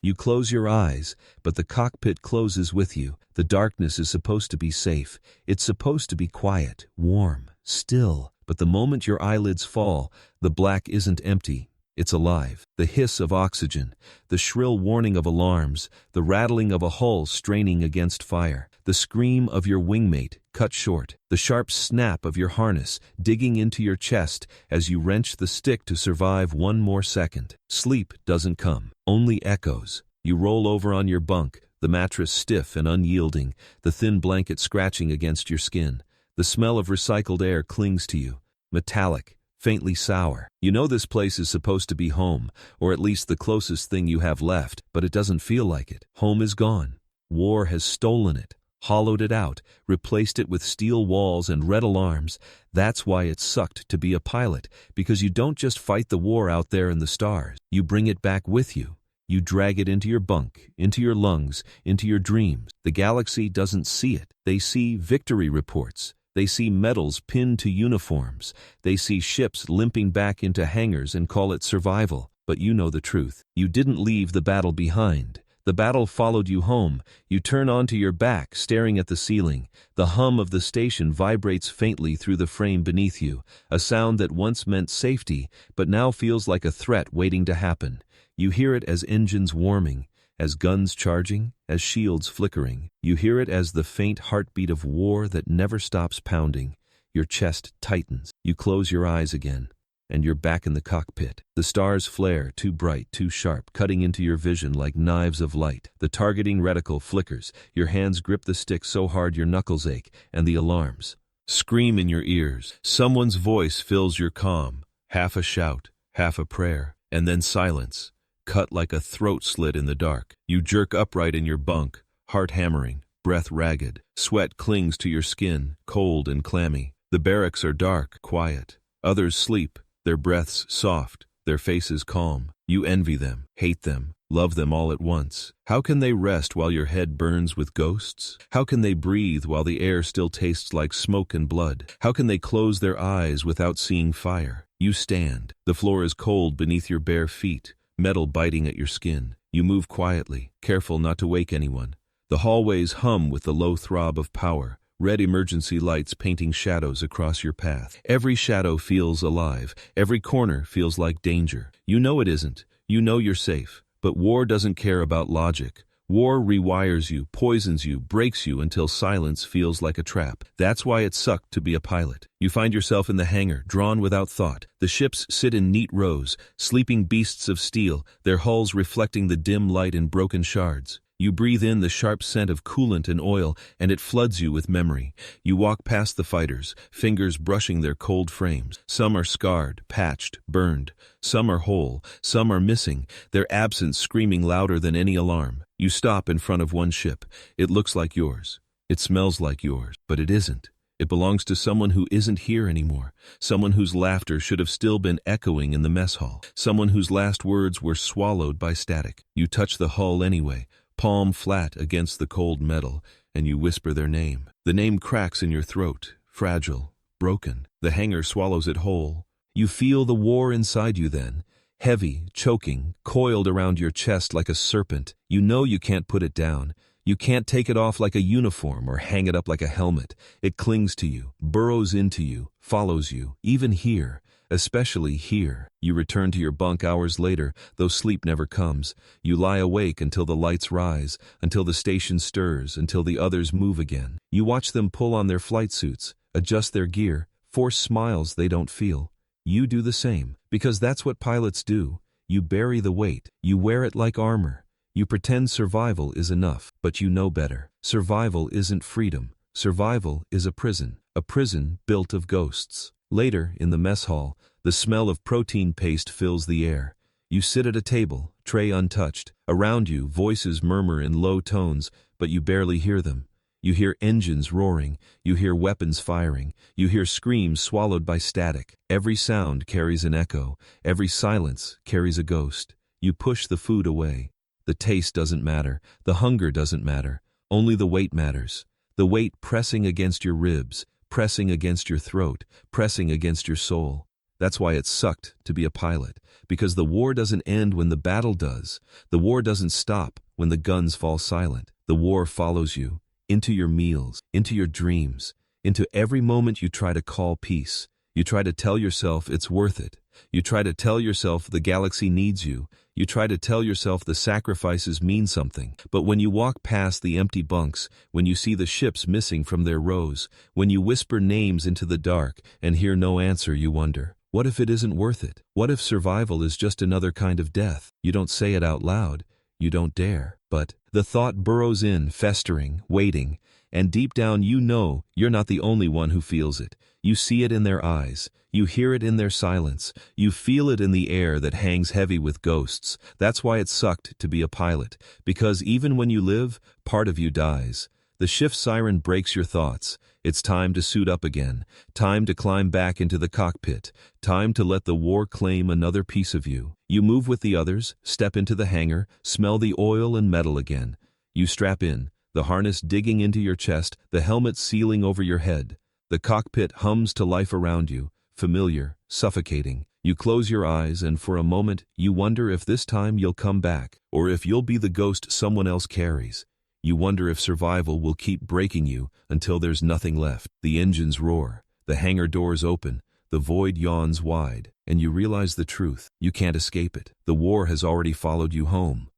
You close your eyes, but the cockpit closes with you. The darkness is supposed to be safe. It's supposed to be quiet, warm, still. But the moment your eyelids fall, the black isn't empty. It's alive. The hiss of oxygen, the shrill warning of alarms, the rattling of a hull straining against fire, the scream of your wingmate cut short, the sharp snap of your harness digging into your chest as you wrench the stick to survive one more second. Sleep doesn't come, only echoes. You roll over on your bunk, the mattress stiff and unyielding, the thin blanket scratching against your skin. The smell of recycled air clings to you, metallic, faintly sour. You know this place is supposed to be home, or at least the closest thing you have left, but it doesn't feel like it. Home is gone. War has stolen it, hollowed it out, replaced it with steel walls and red alarms. That's why it sucked to be a pilot, because you don't just fight the war out there in the stars. You bring it back with you. You drag it into your bunk, into your lungs, into your dreams. The galaxy doesn't see it. They see victory reports. They see medals pinned to uniforms. They see ships limping back into hangars and call it survival. But you know the truth. You didn't leave the battle behind. The battle followed you home. You turn onto your back, staring at the ceiling. The hum of the station vibrates faintly through the frame beneath you, a sound that once meant safety, but now feels like a threat waiting to happen. You hear it as engines warming, as guns charging, as shields flickering. You hear it as the faint heartbeat of war that never stops pounding. Your chest tightens. You close your eyes again, and you're back in the cockpit. The stars flare, too bright, too sharp, cutting into your vision like knives of light. The targeting reticle flickers. Your hands grip the stick so hard your knuckles ache, and the alarms. scream in your ears. Someone's voice fills your calm, half a shout, half a prayer, and then silence, cut like a throat slit in the dark. You jerk upright in your bunk, heart hammering, breath ragged. Sweat clings to your skin, cold and clammy. The barracks are dark, quiet. Others sleep, their breaths soft, their faces calm. You envy them, hate them, love them all at once. How can they rest while your head burns with ghosts? How can they breathe while the air still tastes like smoke and blood? How can they close their eyes without seeing fire? You stand. The floor is cold beneath your bare feet, metal biting at your skin. You move quietly, careful not to wake anyone. The hallways hum with the low throb of power, red emergency lights painting shadows across your path. Every shadow feels alive. Every corner feels like danger. You know it isn't. You know you're safe. But war doesn't care about logic. War rewires you, poisons you, breaks you until silence feels like a trap. That's why it sucked to be a pilot. You find yourself in the hangar, drawn without thought. The ships sit in neat rows, sleeping beasts of steel, their hulls reflecting the dim light in broken shards. You breathe in the sharp scent of coolant and oil, and it floods you with memory. You walk past the fighters, fingers brushing their cold frames. Some are scarred, patched, burned. Some are whole, some are missing, their absence screaming louder than any alarm. You stop in front of one ship. It looks like yours. It smells like yours, but it isn't. It belongs to someone who isn't here anymore, someone whose laughter should have still been echoing in the mess hall, someone whose last words were swallowed by static. You touch the hull anyway, palm flat against the cold metal, and you whisper their name. The name cracks in your throat, fragile, broken. The hangar swallows it whole. You feel the war inside you then, heavy, choking, coiled around your chest like a serpent. You know you can't put it down. You can't take it off like a uniform or hang it up like a helmet. It clings to you, burrows into you, follows you, even here. Especially here. You return to your bunk hours later, though sleep never comes. You lie awake until the lights rise, until the station stirs, until the others move again. You watch them pull on their flight suits, adjust their gear, force smiles they don't feel. You do the same, because that's what pilots do. You bury the weight. You wear it like armor. You pretend survival is enough, but you know better. Survival isn't freedom. Survival is a prison built of ghosts. Later, in the mess hall, the smell of protein paste fills the air. You sit at a table, tray untouched. Around you, voices murmur in low tones, but you barely hear them. You hear engines roaring. You hear weapons firing. You hear screams swallowed by static. Every sound carries an echo. Every silence carries a ghost. You push the food away. The taste doesn't matter. The hunger doesn't matter. Only the weight matters. The weight pressing against your ribs, pressing against your throat, pressing against your soul. That's why it sucked to be a pilot, because the war doesn't end when the battle does. The war doesn't stop when the guns fall silent. The war follows you, into your meals, into your dreams, into every moment you try to call peace. You try to tell yourself it's worth it. You try to tell yourself the galaxy needs you. You try to tell yourself the sacrifices mean something. But when you walk past the empty bunks, when you see the ships missing from their rows, when you whisper names into the dark and hear no answer, you wonder, what if it isn't worth it? What if survival is just another kind of death? You don't say it out loud. You don't dare. But the thought burrows in, festering, waiting, and deep down you know you're not the only one who feels it. You see it in their eyes. You hear it in their silence. You feel it in the air that hangs heavy with ghosts. That's why it sucked to be a pilot, because even when you live, part of you dies. The shift siren breaks your thoughts. It's time to suit up again, time to climb back into the cockpit, time to let the war claim another piece of you. You move with the others, step into the hangar, smell the oil and metal again. You strap in, the harness digging into your chest, the helmet sealing over your head. The cockpit hums to life around you, familiar, suffocating. You close your eyes and for a moment you wonder if this time you'll come back, or if you'll be the ghost someone else carries. You wonder if survival will keep breaking you until there's nothing left. The engines roar, the hangar doors open, the void yawns wide, and you realize the truth. You can't escape it. The war has already followed you home.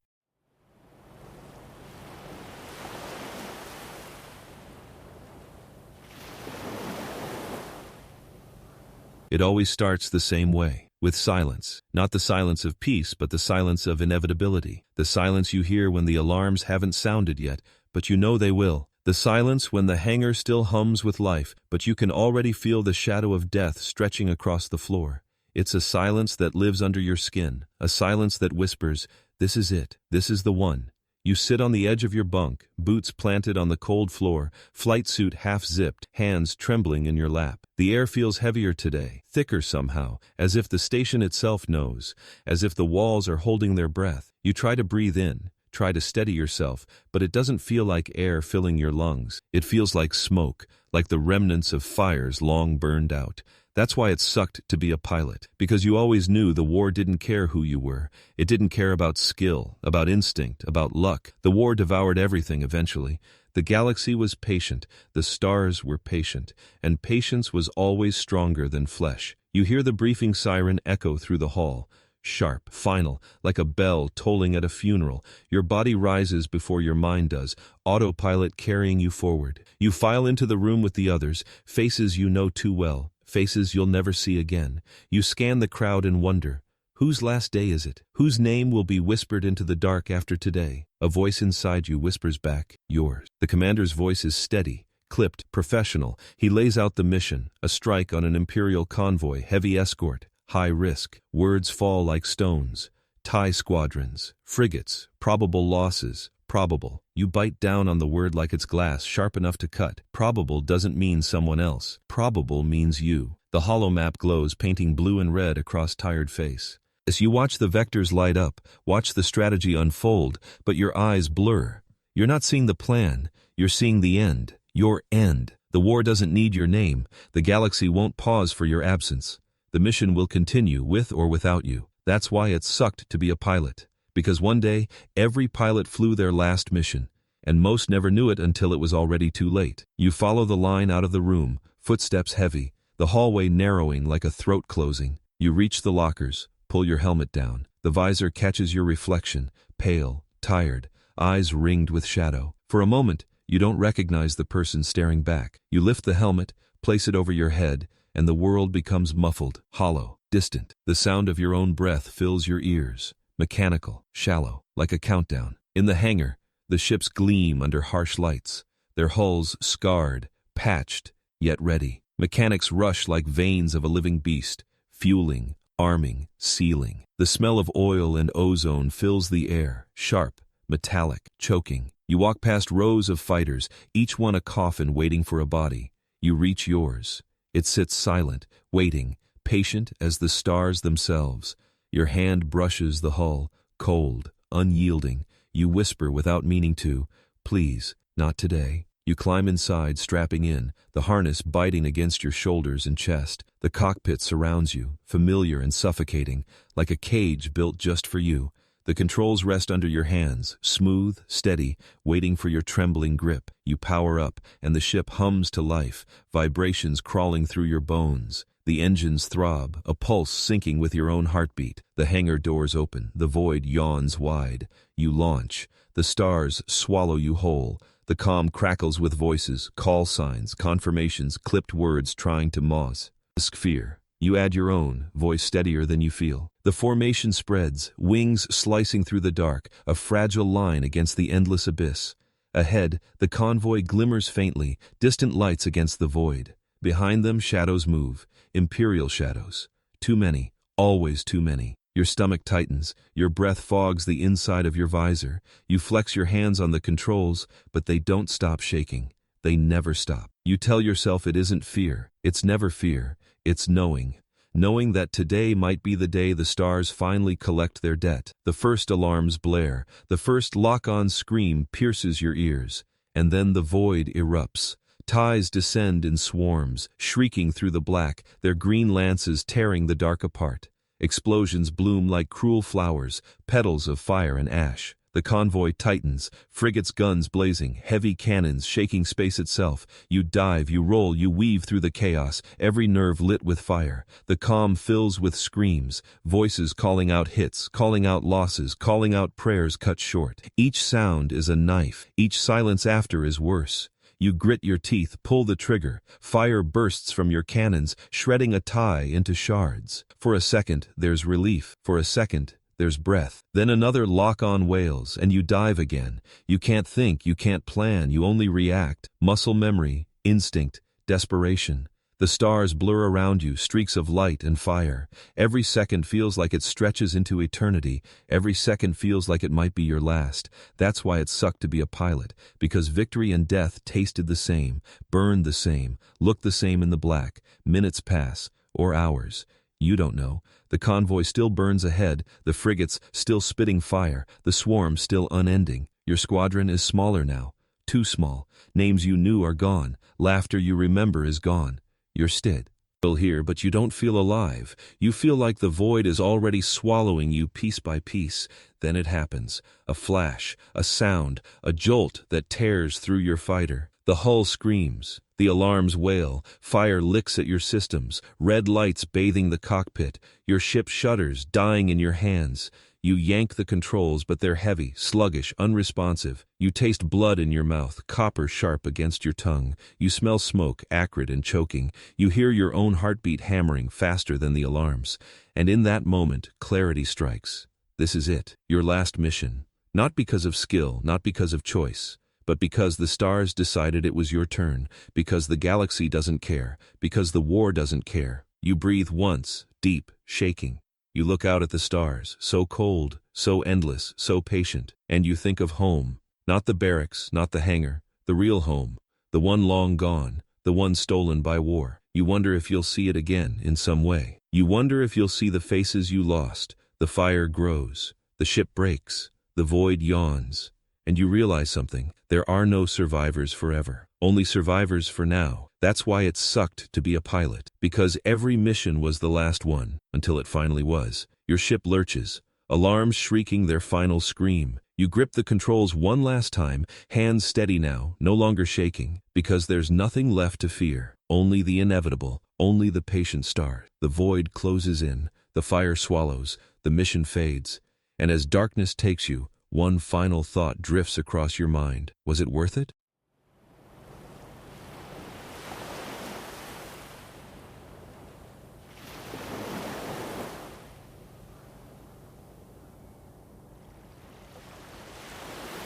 It always starts the same way, with silence. Not the silence of peace, but the silence of inevitability. The silence you hear when the alarms haven't sounded yet, but you know they will. The silence when the hangar still hums with life, but you can already feel the shadow of death stretching across the floor. It's a silence that lives under your skin, a silence that whispers, "This is it, this is the one." You sit on the edge of your bunk, boots planted on the cold floor, flight suit half-zipped, hands trembling in your lap. The air feels heavier today, thicker somehow, as if the station itself knows, as if the walls are holding their breath. You try to breathe in, try to steady yourself, but it doesn't feel like air filling your lungs. It feels like smoke, like the remnants of fires long burned out. That's why it sucked to be a pilot, because you always knew the war didn't care who you were. It didn't care about skill, about instinct, about luck. The war devoured everything eventually. The galaxy was patient, the stars were patient, and patience was always stronger than flesh. You hear the briefing siren echo through the hall. Sharp, final, like a bell tolling at a funeral. Your body rises before your mind does, autopilot carrying you forward. You file into the room with the others, faces you know too well, faces you'll never see again. You scan the crowd and wonder, whose last day is it? Whose name will be whispered into the dark after today? A voice inside you whispers back, yours. The commander's voice is steady, clipped, professional. He lays out the mission, a strike on an Imperial convoy, heavy escort. High risk. Words fall like stones. TIE squadrons, frigates, probable losses, probable. You bite down on the word like it's glass, sharp enough to cut. Probable doesn't mean someone else. Probable means you. The holomap glows, painting blue and red across tired face. As you watch the vectors light up, watch the strategy unfold, but your eyes blur. You're not seeing the plan, you're seeing the end. Your end. The war doesn't need your name. The galaxy won't pause for your absence. The mission will continue with or without you. That's why it sucked to be a pilot. Because one day, every pilot flew their last mission, and most never knew it until it was already too late. You follow the line out of the room, footsteps heavy, the hallway narrowing like a throat closing. You reach the lockers, pull your helmet down. The visor catches your reflection, pale, tired, eyes ringed with shadow. For a moment, you don't recognize the person staring back. You lift the helmet, place it over your head, and the world becomes muffled, hollow, distant. The sound of your own breath fills your ears, mechanical, shallow, like a countdown. In the hangar, the ships gleam under harsh lights, their hulls scarred, patched, yet ready. Mechanics rush like veins of a living beast, fueling, arming, sealing. The smell of oil and ozone fills the air, sharp, metallic, choking. You walk past rows of fighters, each one a coffin waiting for a body. You reach yours. It sits silent, waiting, patient as the stars themselves. Your hand brushes the hull, cold, unyielding. You whisper without meaning to, "Please, not today." You climb inside, strapping in, the harness biting against your shoulders and chest. The cockpit surrounds you, familiar and suffocating, like a cage built just for you. The controls rest under your hands, smooth, steady, waiting for your trembling grip. You power up, and the ship hums to life, vibrations crawling through your bones. The engines throb, a pulse syncing with your own heartbeat. The hangar doors open, the void yawns wide. You launch. The stars swallow you whole. The comm crackles with voices, call signs, confirmations, clipped words trying to moss. Fear. You add your own, voice steadier than you feel. The formation spreads, wings slicing through the dark, a fragile line against the endless abyss. Ahead, the convoy glimmers faintly, distant lights against the void. Behind them, shadows move, imperial shadows. Too many, always too many. Your stomach tightens, your breath fogs the inside of your visor. You flex your hands on the controls, but they don't stop shaking. They never stop. You tell yourself it isn't fear. It's never fear. It's knowing. Knowing that today might be the day the stars finally collect their debt. The first alarms blare. The first lock-on scream pierces your ears. And then the void erupts. TIEs descend in swarms, shrieking through the black, their green lances tearing the dark apart. Explosions bloom like cruel flowers, petals of fire and ash. The convoy tightens, frigates' guns blazing, heavy cannons shaking space itself. You dive, you roll, you weave through the chaos, every nerve lit with fire. The comm fills with screams, voices calling out hits, calling out losses, calling out prayers cut short. Each sound is a knife, each silence after is worse. You grit your teeth, pull the trigger. Fire bursts from your cannons, shredding a TIE into shards. For a second, there's relief. For a second, there's breath. Then another lock-on wails, and you dive again. You can't think, you can't plan, you only react. Muscle memory, instinct, desperation. The stars blur around you, streaks of light and fire. Every second feels like it stretches into eternity. Every second feels like it might be your last. That's why it sucked to be a pilot, because victory and death tasted the same, burned the same, looked the same in the black. Minutes pass, or hours. You don't know. The convoy still burns ahead, the frigates still spitting fire, the swarm still unending. Your squadron is smaller now, too small. Names you knew are gone, laughter you remember is gone. You're still here, but you don't feel alive. You feel like the void is already swallowing you piece by piece. Then it happens. A flash, a sound, a jolt that tears through your fighter. The hull screams. The alarms wail. Fire licks at your systems. Red lights bathing the cockpit. Your ship shudders, dying in your hands. You yank the controls, but they're heavy, sluggish, unresponsive. You taste blood in your mouth, copper sharp against your tongue. You smell smoke, acrid and choking. You hear your own heartbeat hammering faster than the alarms. And in that moment, clarity strikes. This is it, your last mission. Not because of skill, not because of choice, but because the stars decided it was your turn, because the galaxy doesn't care, because the war doesn't care. You breathe once, deep, shaking. You look out at the stars, so cold, so endless, so patient, and you think of home. Not the barracks, not the hangar, the real home, the one long gone, the one stolen by war. You wonder if you'll see it again in some way. You wonder if you'll see the faces you lost. The fire grows, the ship breaks, the void yawns, and you realize something. There are no survivors forever, only survivors for now. That's why it sucked to be a pilot, because every mission was the last one, until it finally was. Your ship lurches, alarms shrieking their final scream. You grip the controls one last time, hands steady now, no longer shaking, because there's nothing left to fear, only the inevitable, only the patient star. The void closes in, the fire swallows, the mission fades, and as darkness takes you, one final thought drifts across your mind. Was it worth it?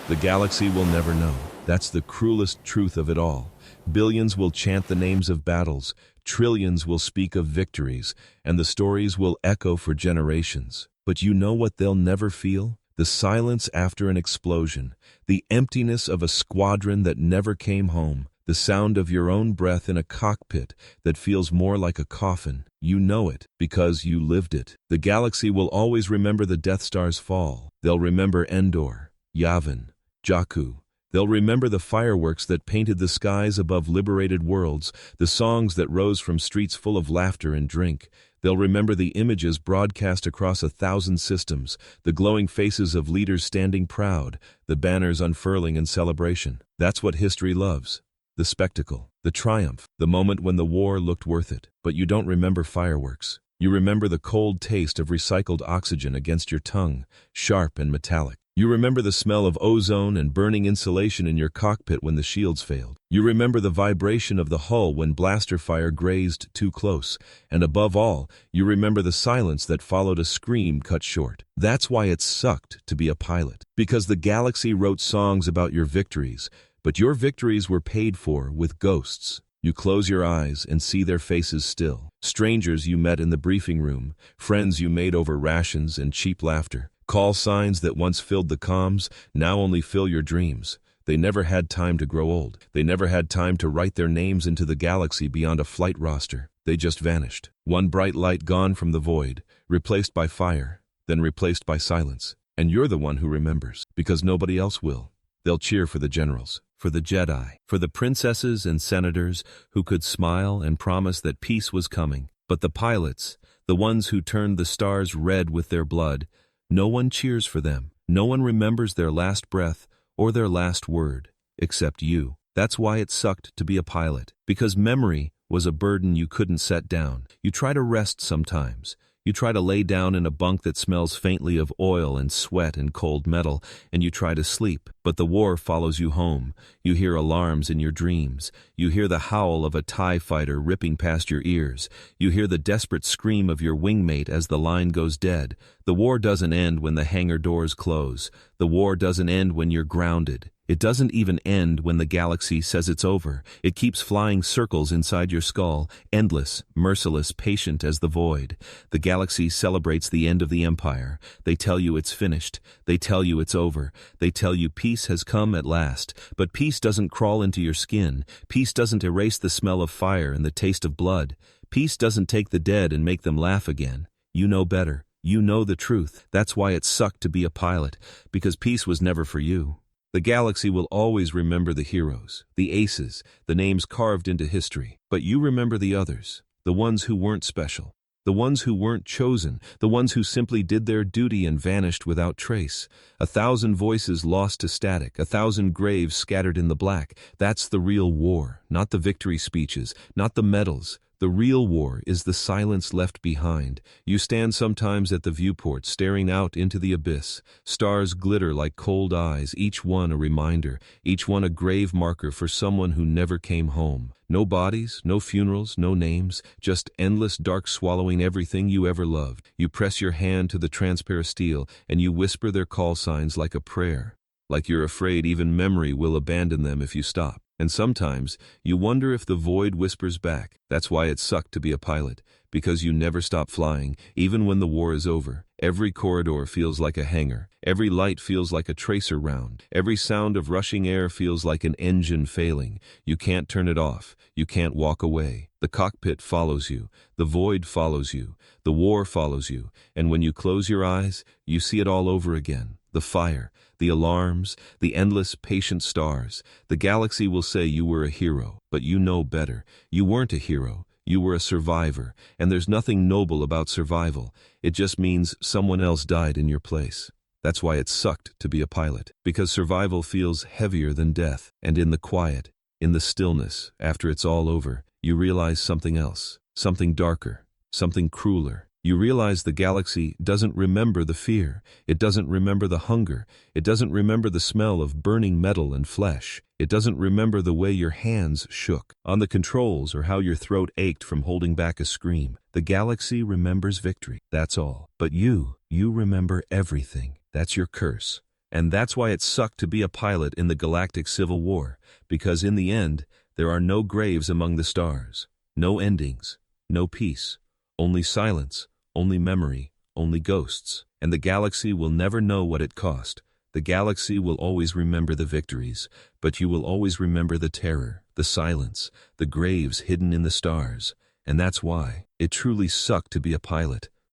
The galaxy will never know. That's the cruelest truth of it all. Billions will chant the names of battles, trillions will speak of victories, and the stories will echo for generations. But you know what they'll never feel? The silence after an explosion, the emptiness of a squadron that never came home, the sound of your own breath in a cockpit that feels more like a coffin. You know it because you lived it. The galaxy will always remember the Death Star's fall. They'll remember Endor, Yavin, Jakku. They'll remember the fireworks that painted the skies above liberated worlds, the songs that rose from streets full of laughter and drink. They'll remember the images broadcast across 1,000 systems, the glowing faces of leaders standing proud, the banners unfurling in celebration. That's what history loves. The spectacle, the triumph, the moment when the war looked worth it. But you don't remember fireworks. You remember the cold taste of recycled oxygen against your tongue, sharp and metallic. You remember the smell of ozone and burning insulation in your cockpit when the shields failed. You remember the vibration of the hull when blaster fire grazed too close. And above all, you remember the silence that followed a scream cut short. That's why it sucked to be a pilot. Because the galaxy wrote songs about your victories, but your victories were paid for with ghosts. You close your eyes and see their faces still. Strangers you met in the briefing room, friends you made over rations and cheap laughter. Call signs that once filled the comms, now only fill your dreams. They never had time to grow old. They never had time to write their names into the galaxy beyond a flight roster. They just vanished. One bright light gone from the void, replaced by fire, then replaced by silence. And you're the one who remembers, because nobody else will. They'll cheer for the generals, for the Jedi, for the princesses and senators who could smile and promise that peace was coming. But the pilots, the ones who turned the stars red with their blood, no one cheers for them. No one remembers their last breath or their last word, except you. That's why it sucked to be a pilot, because memory was a burden you couldn't set down. You try to rest sometimes. You try to lay down in a bunk that smells faintly of oil and sweat and cold metal, and you try to sleep, but the war follows you home. You hear alarms in your dreams. You hear the howl of a TIE fighter ripping past your ears. You hear the desperate scream of your wingmate as the line goes dead. The war doesn't end when the hangar doors close. The war doesn't end when you're grounded. It doesn't even end when the galaxy says it's over. It keeps flying circles inside your skull, endless, merciless, patient as the void. The galaxy celebrates the end of the empire. They tell you it's finished. They tell you it's over. They tell you peace has come at last. But peace doesn't crawl into your skin. Peace doesn't erase the smell of fire and the taste of blood. Peace doesn't take the dead and make them laugh again. You know better. You know the truth. That's why it sucked to be a pilot, because peace was never for you. The galaxy will always remember the heroes, the aces, the names carved into history. But you remember the others, the ones who weren't special, the ones who weren't chosen, the ones who simply did their duty and vanished without trace. 1,000 voices lost to static, 1,000 graves scattered in the black. That's the real war, not the victory speeches, not the medals. The real war is the silence left behind. You stand sometimes at the viewport, staring out into the abyss. Stars glitter like cold eyes, each one a reminder, each one a grave marker for someone who never came home. No bodies, no funerals, no names, just endless dark swallowing everything you ever loved. You press your hand to the transparent steel, and you whisper their call signs like a prayer. Like you're afraid even memory will abandon them if you stop. And sometimes, you wonder if the void whispers back. That's why it sucked to be a pilot, because you never stop flying, even when the war is over. Every corridor feels like a hangar. Every light feels like a tracer round. Every sound of rushing air feels like an engine failing. You can't turn it off. You can't walk away. The cockpit follows you. The void follows you. The war follows you. And when you close your eyes, you see it all over again. The fire, the alarms, the endless, patient stars. The galaxy will say you were a hero, but you know better. You weren't a hero. You were a survivor, and there's nothing noble about survival. It just means someone else died in your place. That's why it sucked to be a pilot, because survival feels heavier than death. And in the quiet, in the stillness, after it's all over, you realize something else, something darker, something crueler. You realize the galaxy doesn't remember the fear. It doesn't remember the hunger. It doesn't remember the smell of burning metal and flesh. It doesn't remember the way your hands shook on the controls or how your throat ached from holding back a scream. The galaxy remembers victory, that's all. But you remember everything. That's your curse. And that's why it sucked to be a pilot in the Galactic Civil War, because in the end, there are no graves among the stars, no endings, no peace, only silence. Only memory, only ghosts. And the galaxy will never know what it cost. The galaxy will always remember the victories, but you will always remember the terror, the silence, the graves hidden in the stars. And that's why it truly sucked to be a pilot.